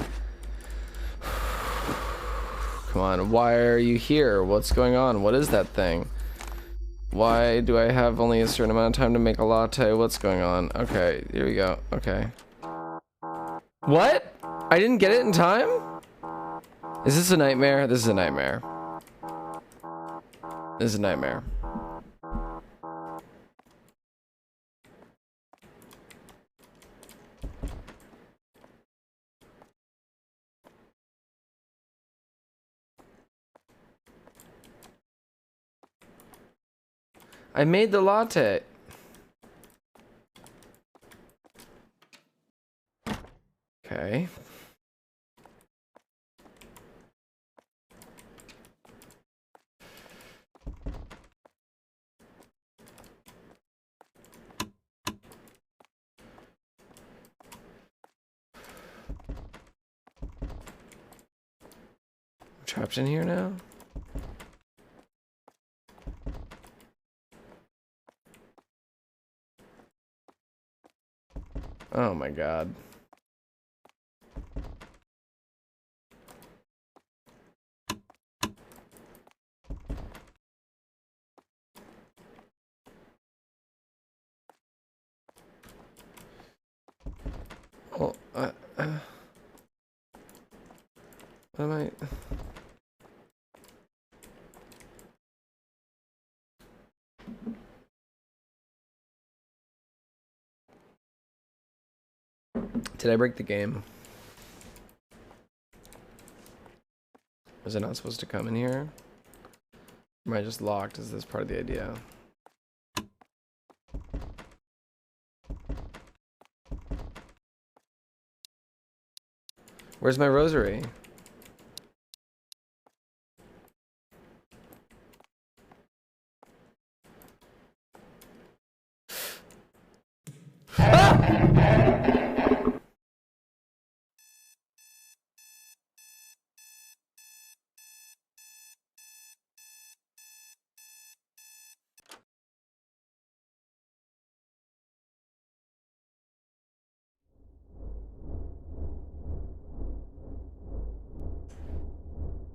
Come on, why are you here? What's going on? What is that thing? Why do I have only a certain amount of time to make a latte? What's going on? Okay, here we go. Okay. What? I didn't get it in time? Is this a nightmare? This is a nightmare. This is a nightmare. I made the latte. Okay. I'm trapped in here now. Oh my god. Well, what am I? Did I break the game? Was it not supposed to come in here? Or am I just locked? Is this part of the idea? Where's my rosary?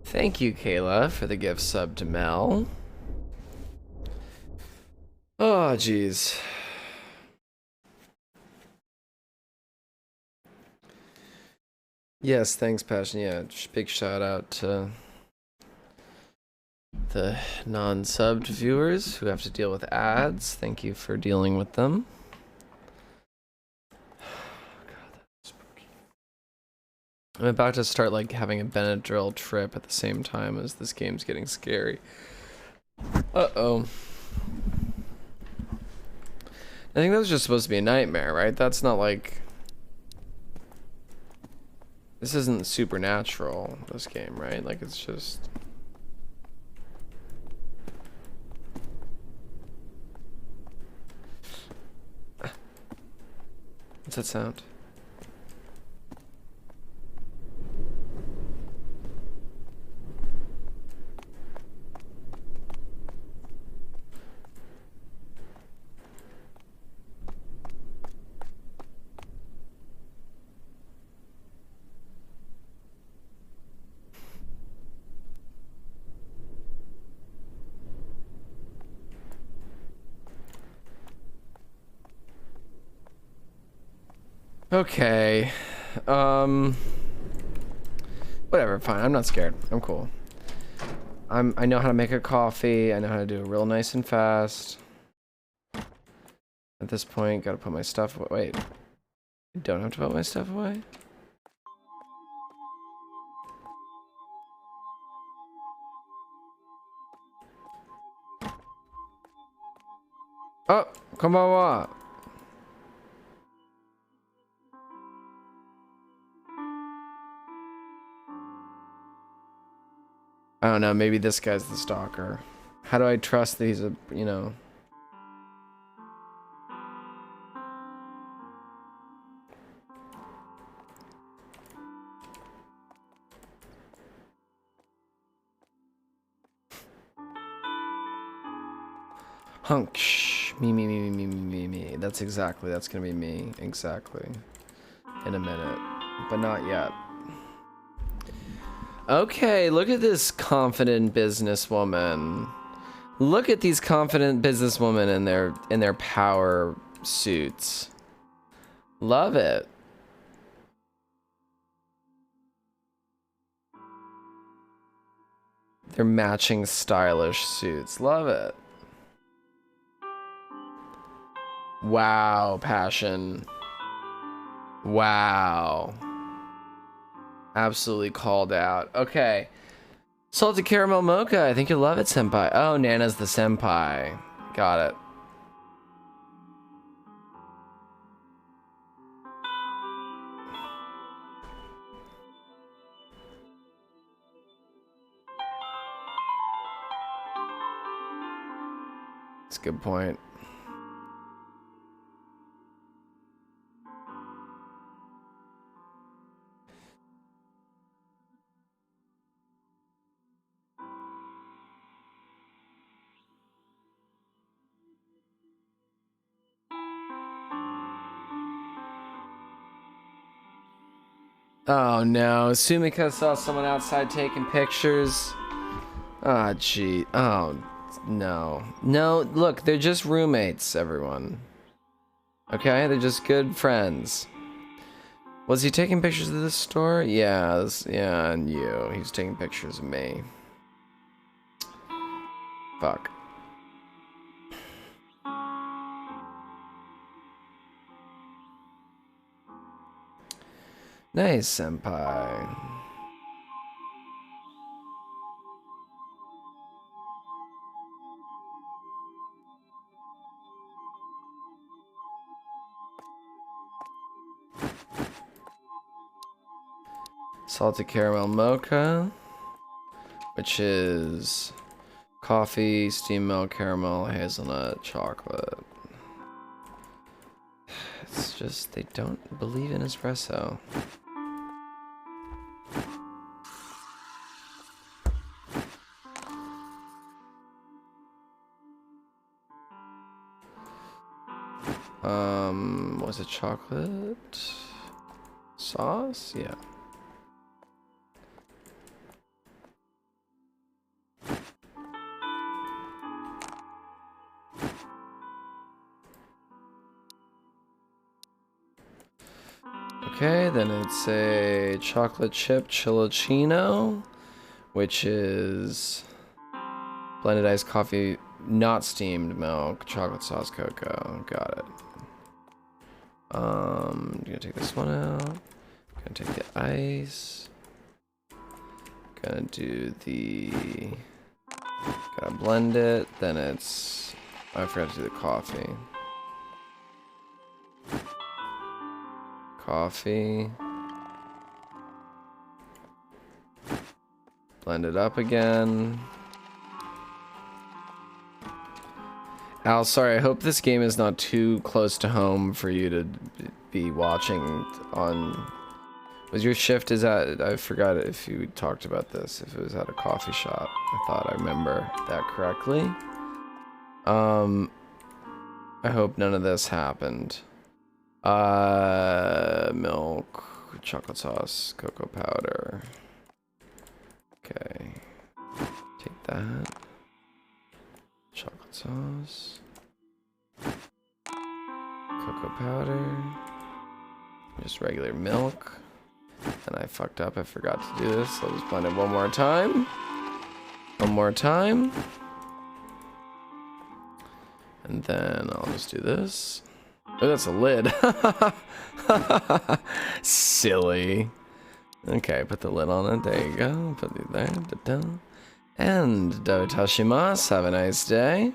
Thank you, Kayla, for the gift sub to Mel. Oh, jeez. Yes, thanks, Passion. Yeah, big shout out to the non-subbed viewers who have to deal with ads. Thank you for dealing with them. I'm about to start like having a Benadryl trip at the same time as this game's getting scary. Uh-oh. I think that was just supposed to be a nightmare, right? That's not like... This isn't supernatural, this game, right? Like, it's just... What's that sound? Okay. Whatever, fine. I'm not scared. I'm cool. I know how to make a coffee. I know how to do it real nice and fast. At this point, gotta put my stuff away. Wait. I don't have to put my stuff away? Oh, konbanwa. I don't know, maybe this guy's the stalker. How do I trust that he's a, you know... Hunk, shh. Me. That's gonna be me. Exactly. In a minute. But not yet. Okay, look at this confident businesswoman. Look at these confident businesswomen in their power suits. Love it. They're matching stylish suits. Love it. Wow, Passion. Wow. Absolutely called out. Okay. Salted caramel mocha. I think you'll love it, senpai. Oh, Nana's the senpai. Got it. That's a good point. Oh no, Sumika saw someone outside taking pictures. Ah, gee. Oh, no. No, look, they're just roommates, everyone. Okay, they're just good friends. Was he taking pictures of this store? Yeah, yeah, and you. He was taking pictures of me. Fuck. Nice, senpai. Salted caramel mocha, which is coffee, steamed milk, caramel, hazelnut, chocolate. It's just they don't believe in espresso. Was it chocolate sauce? Yeah. Okay, then it's a chocolate chip chillicino, which is blended iced coffee, not steamed milk, chocolate sauce cocoa. Got it. I'm gonna take this one out. Gonna take the ice. Gonna do the. Gotta blend it. Then it's. I forgot to do the coffee. Coffee. Blend it up again. Al, sorry, I hope this game is not too close to home for you to be watching on... Was your shift is at... I forgot if you talked about this, if it was at a coffee shop. I thought I remember that correctly. I hope none of this happened. Milk, chocolate sauce, cocoa powder. Okay. Take that. Chocolate sauce. Cocoa powder. Just regular milk. And I fucked up, I forgot to do this. I'll just blend it one more time. One more time. And then I'll just do this. Oh, that's a lid. Silly. Okay, put the lid on it. There you go. Put it there. Da-da. And dotashimasu. Have a nice day.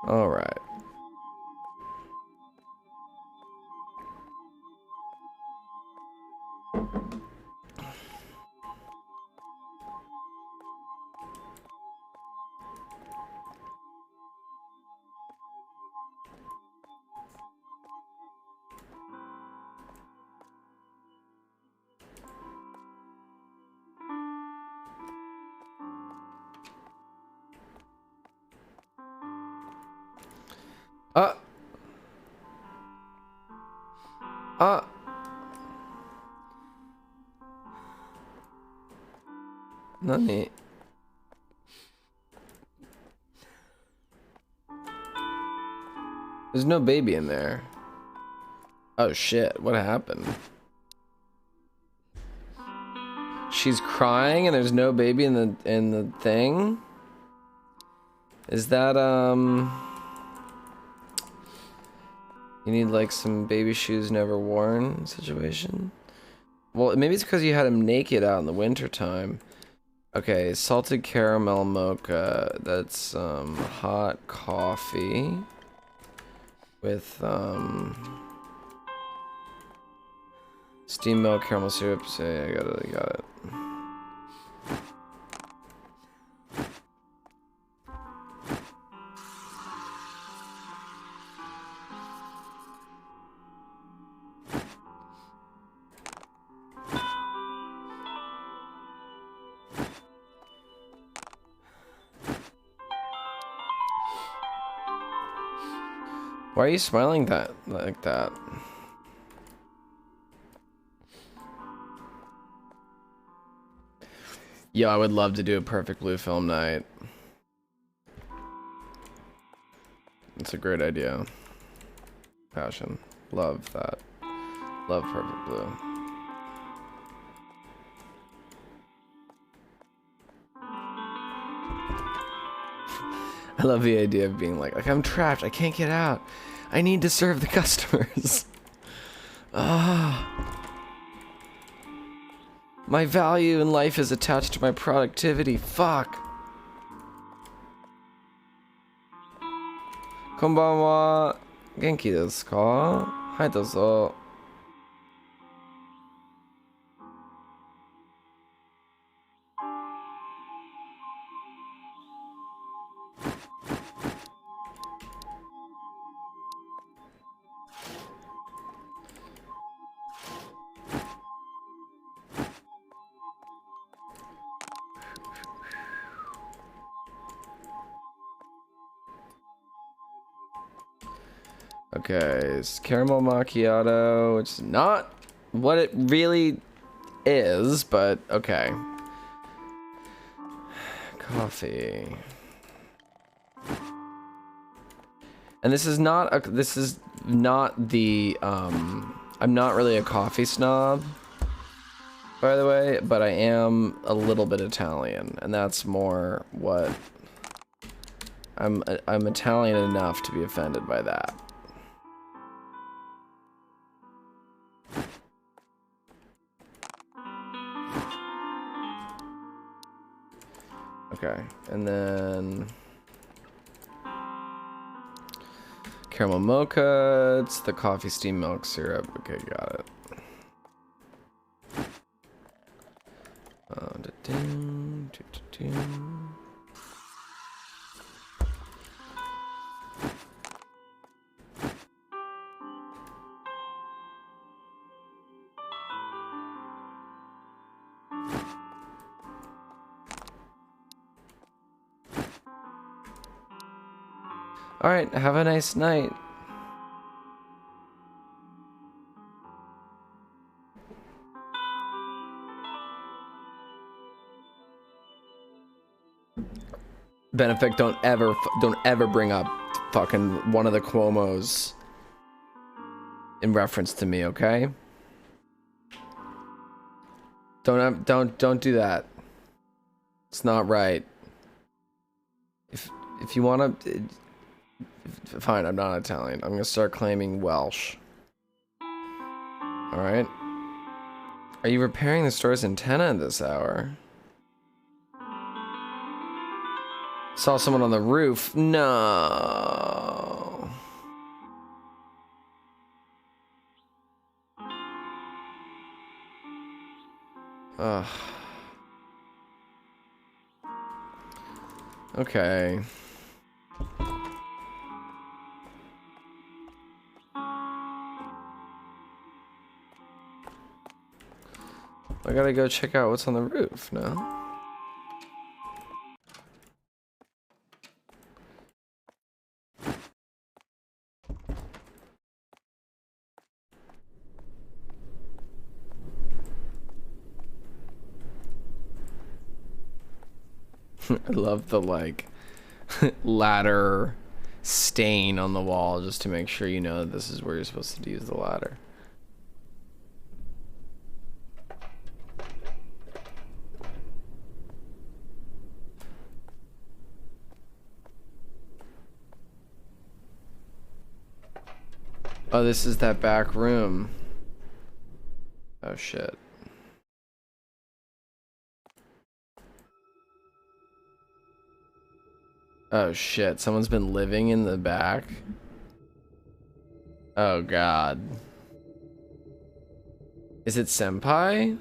All right. Nani? There's no baby in there. Oh shit, what happened? She's crying and there's no baby in the thing? Is that You need like some baby shoes never worn situation. Well, maybe it's because you had him naked out in the winter time. Okay, salted caramel mocha. That's hot coffee with steamed milk, caramel syrup. So yeah, I got it. Why are you smiling like that? Yo, I would love to do a perfect blue film night. It's a great idea. Passion. Love that. Love perfect blue. I love the idea of being like I'm trapped. I can't get out. I need to serve the customers. My value in life is attached to my productivity. Fuck. Konbanwa. Genki desu ka? Hai dozo. Okay, it's caramel macchiato. It's not what it really is, but okay. Coffee. And this is not the I'm not really a coffee snob, by the way, but I am a little bit Italian, and that's more what I'm Italian enough to be offended by that. Okay, and then caramel mocha, it's the coffee steamed milk syrup. Okay, got it. All right, have a nice night. Benefic, don't ever bring up fucking one of the Cuomos in reference to me, okay? Don't do that. It's not right. If you want to, fine. I'm not Italian. I'm gonna start claiming Welsh. All right. Are you repairing the store's antenna at this hour? Saw someone on the roof. No. Ugh. Okay. I gotta go check out what's on the roof now. I love the like ladder stain on the wall just to make sure you know that this is where you're supposed to use the ladder. Oh, this is that back room. Oh shit. Oh shit, someone's been living in the back? Oh god. Is it Senpai?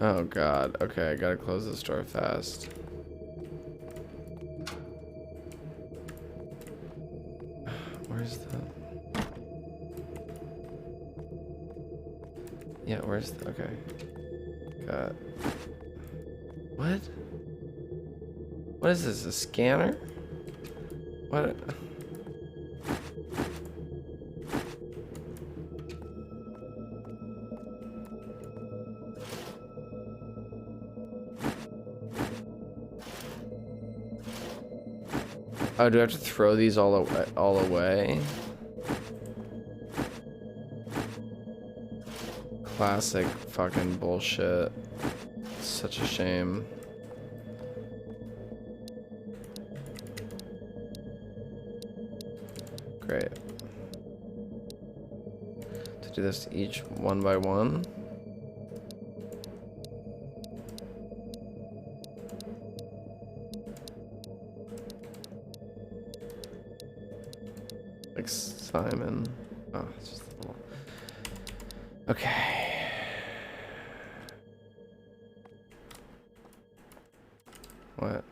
Oh god. Okay, I gotta close this door fast. Where's the... Yeah, where's the... Okay. Got... What? What is this, a scanner? What? Oh, do I have to throw these all away? Classic fucking bullshit. Such a shame. Great. To do this each one by one. Like Simon. Oh, it's just a little... Okay. What?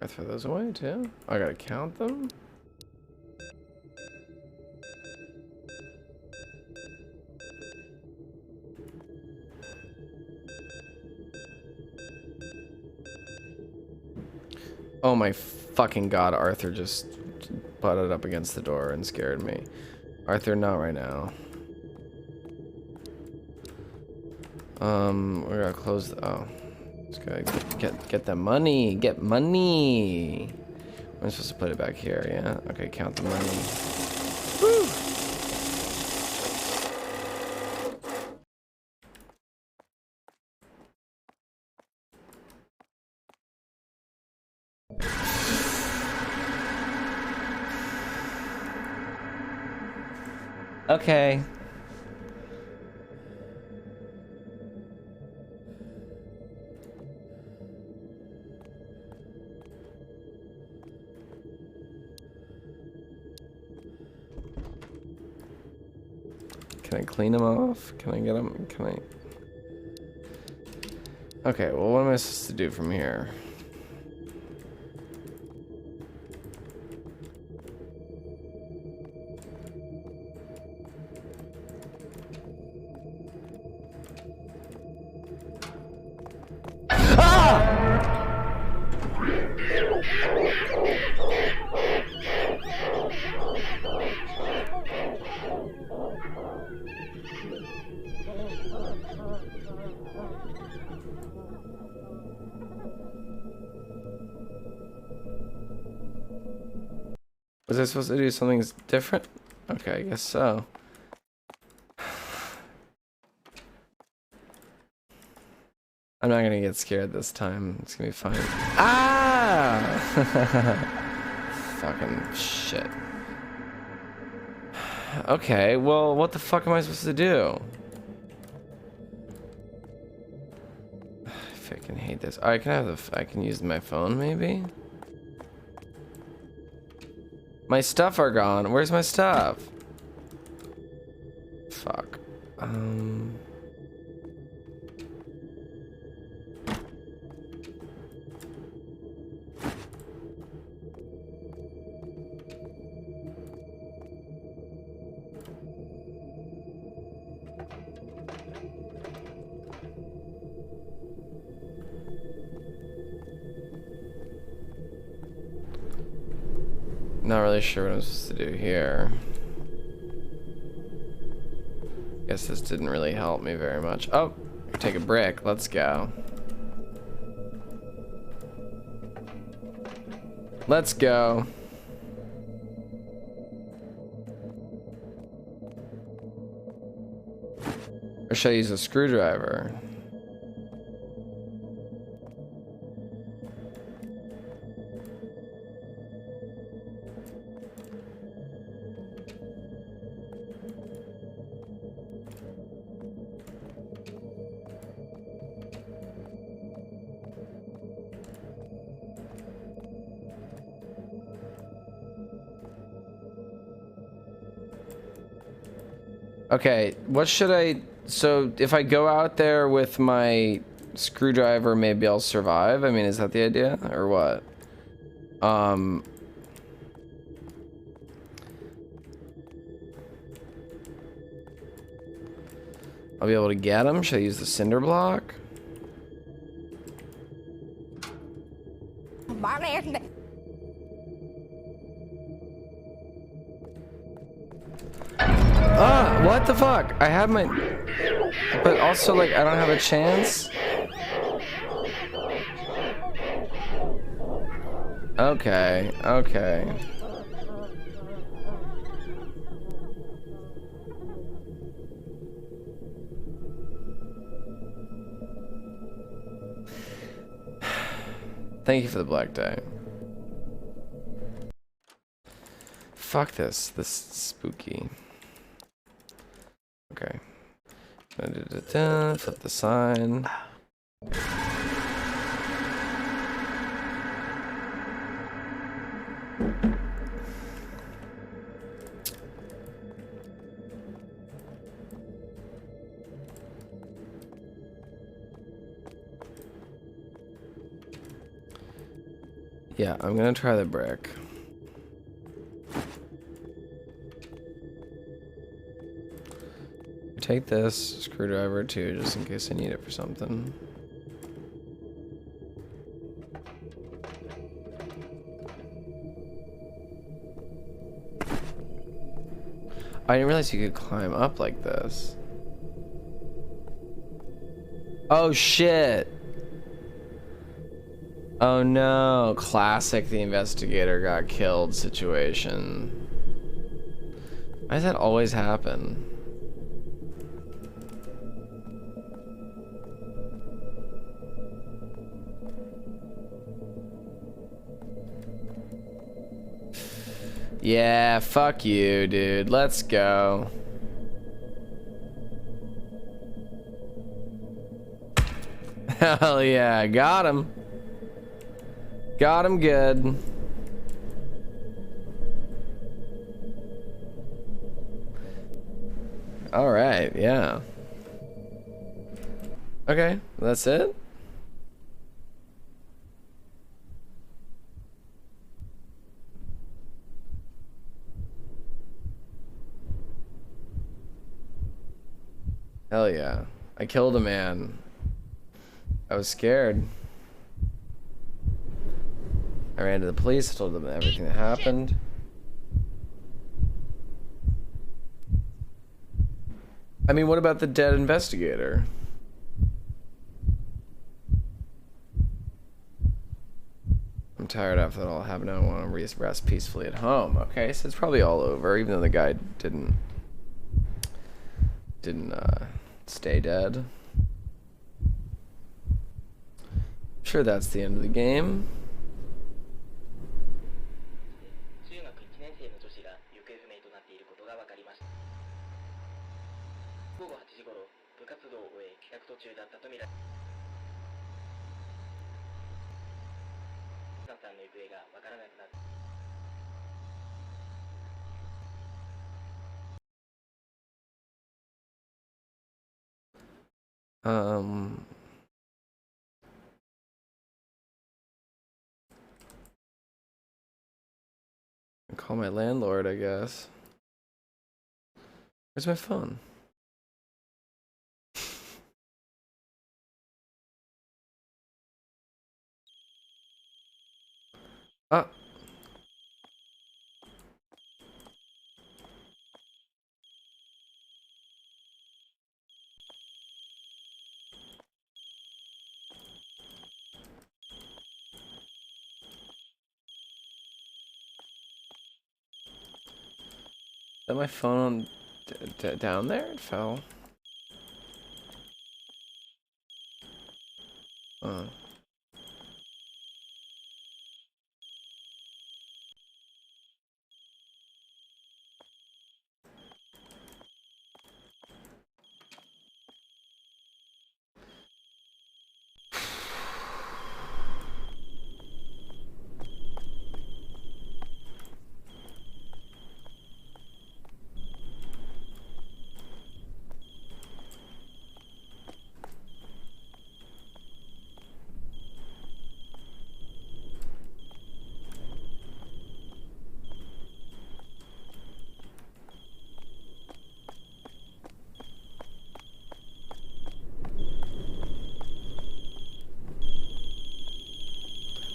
I throw those away too? I gotta count them? Oh my fucking god, Arthur just butted up against the door and scared me. Arthur, not right now. We're gonna close the... Oh. Just gotta get the money. Get money. I'm supposed to put it back here, yeah? Okay, count the money. Woo! Okay. Can I clean them off? Can I get them? Can I? Okay, well, what am I supposed to do from here? Was I supposed to do something different? Okay, I guess so. I'm not gonna get scared this time. It's gonna be fine. Ah! Fucking shit. Okay, well, what the fuck am I supposed to do? I freaking hate this. I can have I can use my phone, maybe? My stuff are gone. Where's my stuff? Fuck. Not really sure what I'm supposed to do here. Guess this didn't really help me very much. Oh, take a brick. Let's go. Let's go. Or should I use a screwdriver? Okay, what should I... So, if I go out there with my screwdriver, maybe I'll survive? I mean, is that the idea? Or what? I'll be able to get him? Should I use the cinder block? Ah, what the fuck? I have my... But also, like, I don't have a chance? Okay, okay. Thank you for the black die. Fuck this. This is spooky. Okay. Flip the sign. Yeah, I'm gonna try the brick. Take this screwdriver too, just in case I need it for something. I didn't realize you could climb up like this. Oh shit! Oh no, classic the investigator got killed situation. Why does that always happen? Yeah, fuck you, dude. Let's go. Hell yeah, got him. Got him good. All right, yeah. Okay, that's it. Hell yeah. I killed a man. I was scared. I ran to the police, told them everything that happened. I mean, what about the dead investigator? I'm tired after that all happened. I want to rest peacefully at home. Okay, so it's probably all over, even though the guy didn't stay dead. I'm sure that's the end of the game. Call my landlord, I guess. Where's my phone? Ah. Is that my phone down there? It fell.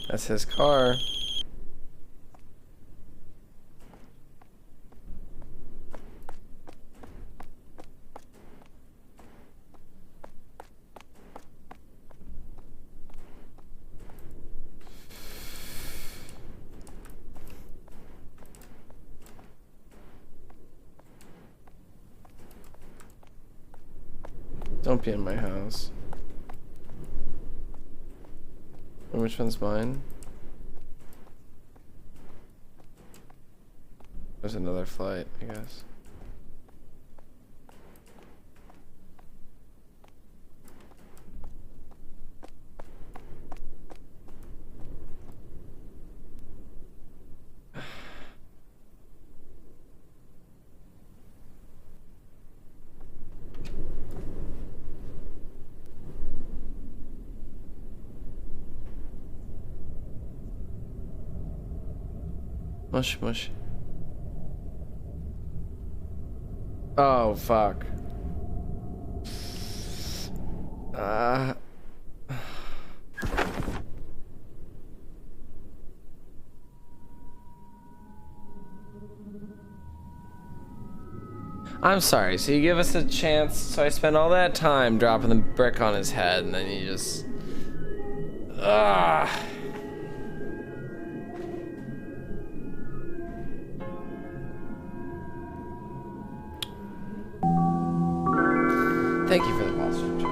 That's his car. Don't be in my house. And which one's mine? There's another flight, I guess. Mush, mush. Oh, fuck. I'm sorry, so you give us a chance, so I spent all that time dropping the brick on his head, and then you just... Thank you for the posture check.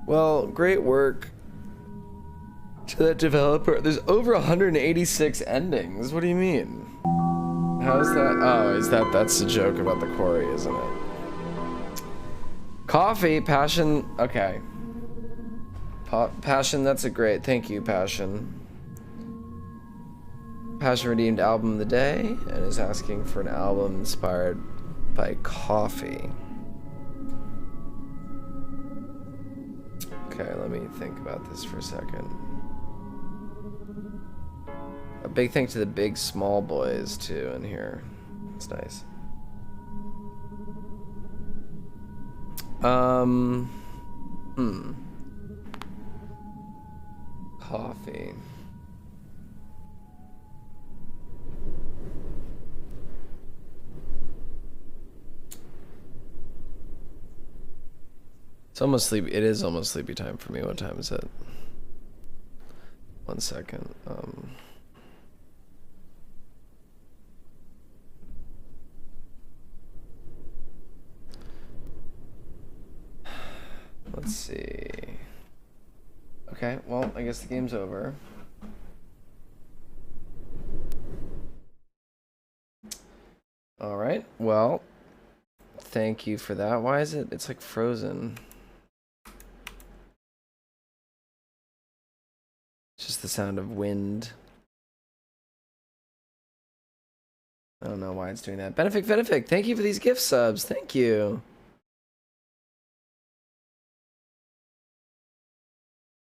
Well, great work to that developer. There's over 186 endings. What do you mean? How's that? Oh, that's a joke about the quarry, isn't it? Coffee, Passion. Okay. Passion, that's a great. Thank you, Passion. Passion redeemed album of the day and is asking for an album inspired by coffee. Okay, let me think about this for a second. A big thank to the big small boys too in here. It's nice. Coffee. It's almost sleepy. It is almost sleepy time for me. What time is it? 1 second. Let's see. Okay, well, I guess the game's over. All right. Well, thank you for that. Why is it? It's like frozen. It's just the sound of wind. I don't know why it's doing that. Benefic, thank you for these gift subs. Thank you.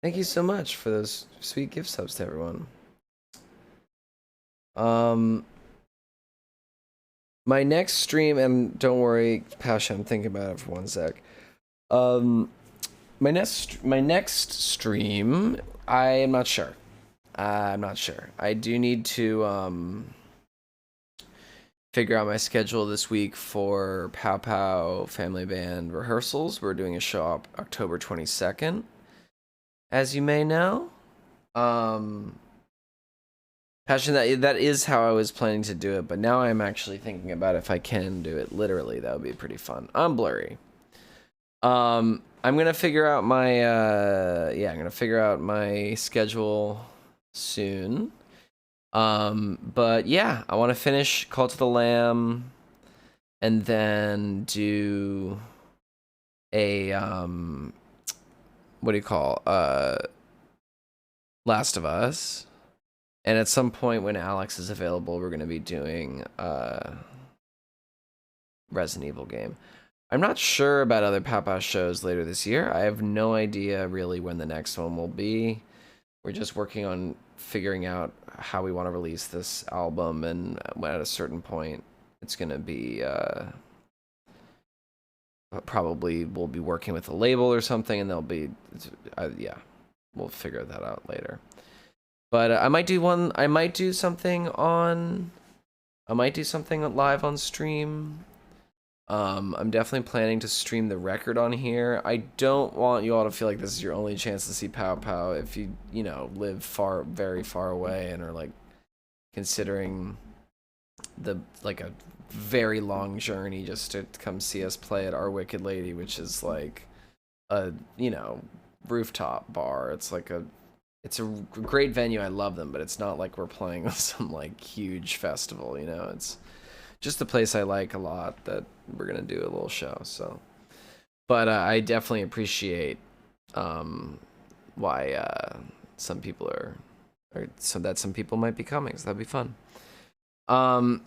Thank you so much for those sweet gift subs to everyone. My next stream, and don't worry, Passion, I'm thinking about it for 1 sec. My next stream, I am not sure. I'm not sure. I do need to figure out my schedule this week for Pow Pow Family Band rehearsals. We're doing a show up October 22nd, as you may know. Passion, that is how I was planning to do it, but now I'm actually thinking about if I can do it literally. That would be pretty fun. I'm blurry. I'm gonna figure out my I'm gonna figure out my schedule soon. But yeah, I want to finish Cult of the Lamb, and then do a what do you call Last of Us. And at some point when Alex is available, we're going to be doing Resident Evil game. I'm not sure about other Papa shows later this year. I have no idea really when the next one will be. We're just working on figuring out how we want to release this album, and at a certain point, it's going to be probably we'll be working with a label or something, and they'll be we'll figure that out later. But I might do something live on stream. I'm definitely planning to stream the record on here. I don't want you all to feel like this is your only chance to see Pow Pow if you live very far away and are like considering a very long journey just to come see us play at Our Wicked Lady, which is like a rooftop bar. It's a great venue. I love them, but it's not like we're playing some like huge festival, It's just a place I like a lot that we're going to do a little show. So, but I definitely appreciate why some people so that some people might be coming. So that'd be fun. But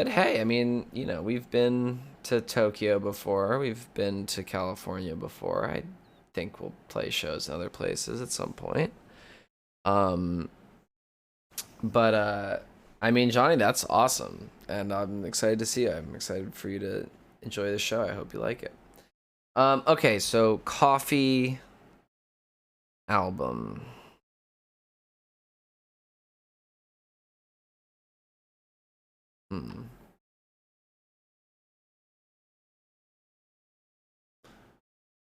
hey, I mean, we've been to Tokyo before. We've been to California before. I think we'll play shows in other places at some point. But I mean, Johnny, that's awesome, and I'm excited to see you. I'm excited for you to enjoy the show. I hope you like it. Okay, so Coffee album.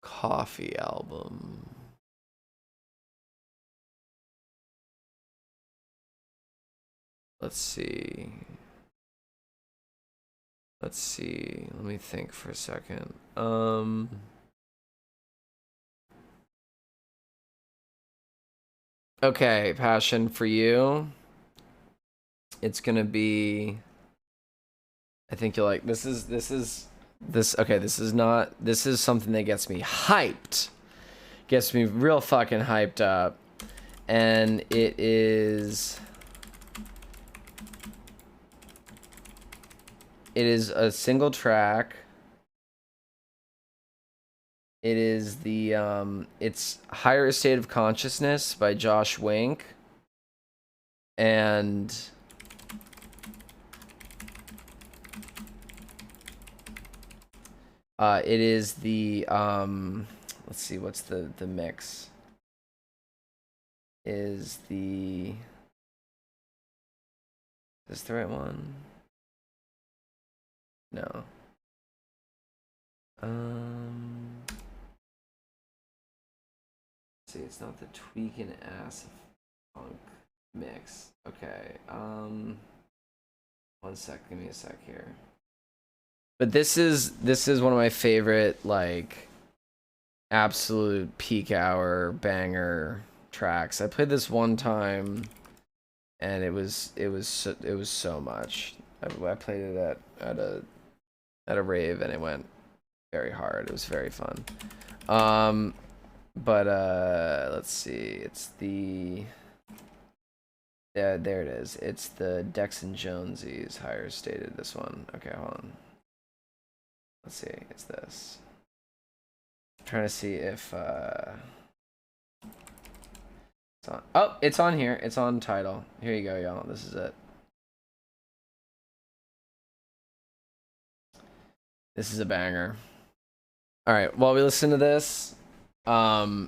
Coffee album. Let's see. Let me think for a second. Okay, Passion, for you, it's gonna be, I think you'll like, this is something that gets me hyped. Gets me real fucking hyped up. And it is a single track. It is it's Higher State of Consciousness by Josh Wink. And it is the let's see, what's the mix? Is this the right one? No. See, it's not the Tweakin' Ass Funk mix. Okay. 1 sec. Give me a sec here. But this is one of my favorite, like, absolute peak hour banger tracks. I played this one time, and it was so much. I played it at a rave, and it went very hard. It was very fun. But let's see. It's there it is. It's the Dex and Jonesy's Higher Stated. This one. Okay, hold on. Let's see. It's this. I'm trying to see if it's on. Oh, it's on here. It's on Tidal. Here you go, y'all. This is it. This is a banger. All right, while we listen to this, let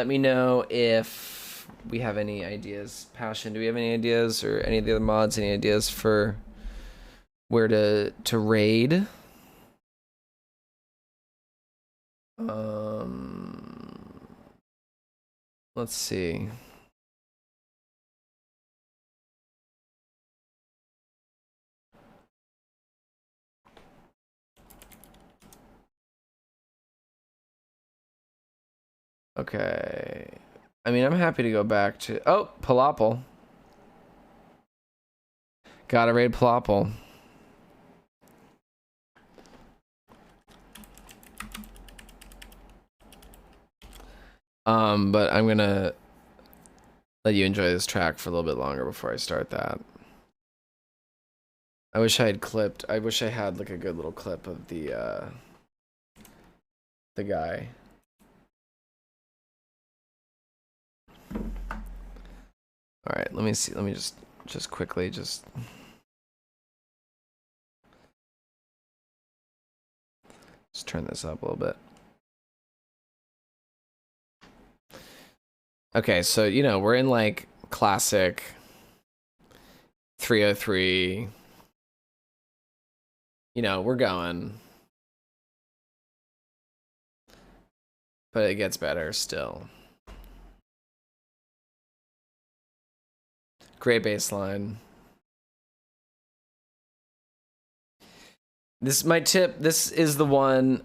me know if if we have any ideas. Passion, do we have any ideas, or any of the other mods, any ideas for where to raid? Let's see. Okay. I mean, I'm happy to go back to... Oh, Palapal. Gotta raid Palapal. But I'm gonna let you enjoy this track for a little bit longer before I start that. I wish I had clipped... I wish I had, like, a good little clip of the guy. All right, let me see. Let me just quickly just turn this up a little bit. Okay, so you know, we're in like classic 303. You know, we're going. But it gets better still. Great baseline. This is my tip. This is the one.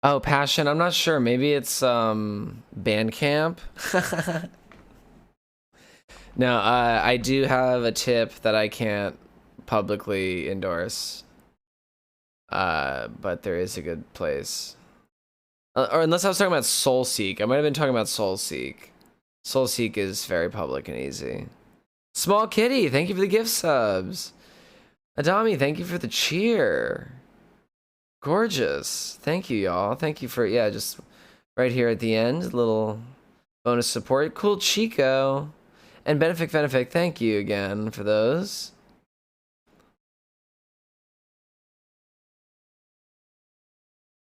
Oh, Passion. I'm not sure. Maybe it's Bandcamp. No, I do have a tip that I can't publicly endorse. But there is a good place. Or unless I was talking about Soulseek. I might have been talking about Soulseek. Soulseek is very public and easy. Small Kitty, thank you for the gift subs. Adami, thank you for the cheer. Gorgeous. Thank you, y'all. Thank you for, yeah, just right here at the end, little bonus support. Cool Chico. And Benefic, thank you again for those.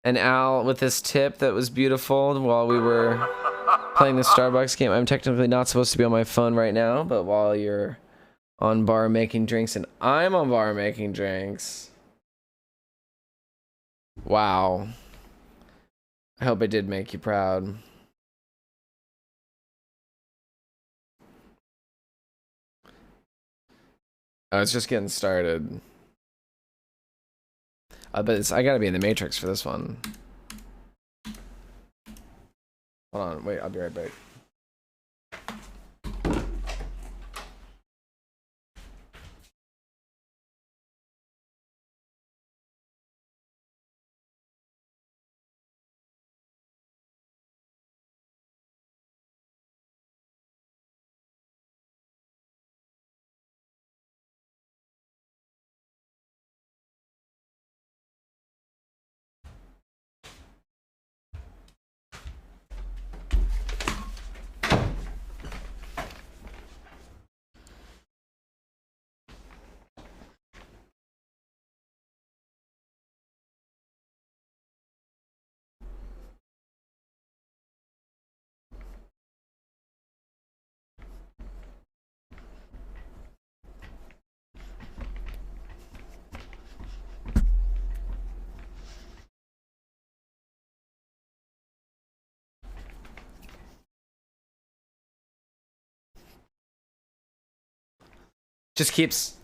And Al with this tip that was beautiful while we were playing the Starbucks game. I'm technically not supposed to be on my phone right now, but while you're on bar making drinks and I'm on bar making drinks. Wow. I hope I did make you proud. Oh, it's just getting started. But I gotta be in the Matrix for this one. Hold on, wait, I'll be right back. Just keeps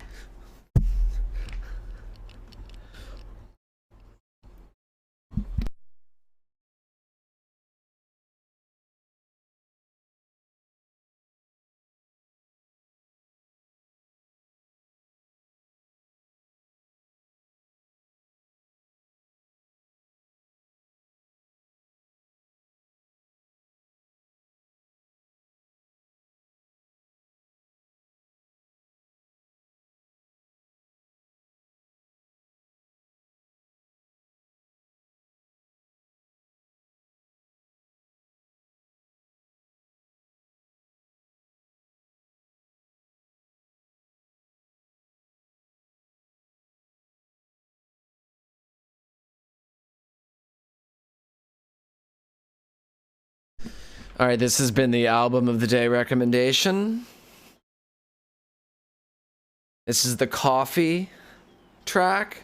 All right, this has been the album of the day recommendation. This is the coffee track.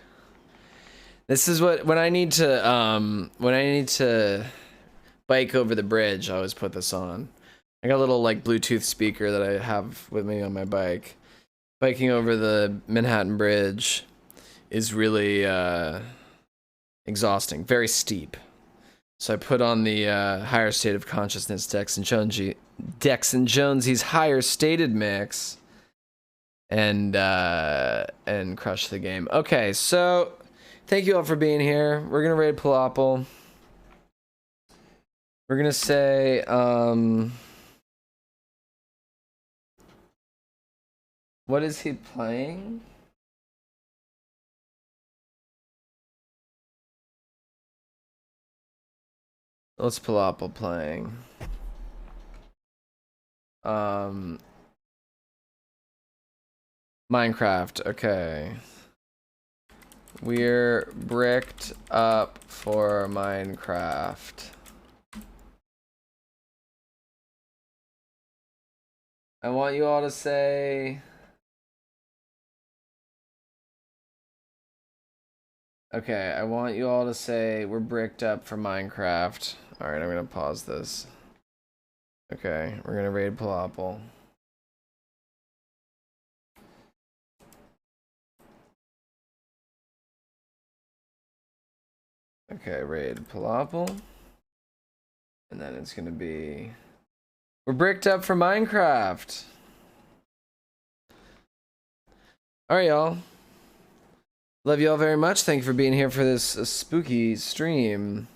This is what when I need to bike over the bridge, I always put this on. I got a little like Bluetooth speaker that I have with me on my bike. Biking over the Manhattan Bridge is really exhausting, very steep. So I put on the Higher State of Consciousness Dex and Jonesy's Higher Stated mix, and crush the game. Okay, so thank you all for being here. We're gonna raid Palapal. We're gonna say what is he playing? What's Palapal playing? Minecraft, okay. We're bricked up for Minecraft. I want you all to say... Okay, I want you all to say we're bricked up for Minecraft. Alright, I'm gonna pause this. Okay, we're gonna raid Palapal. Okay, raid Palapal. And then it's gonna be... We're bricked up for Minecraft! Alright, y'all. Love you all very much. Thank you for being here for this spooky stream.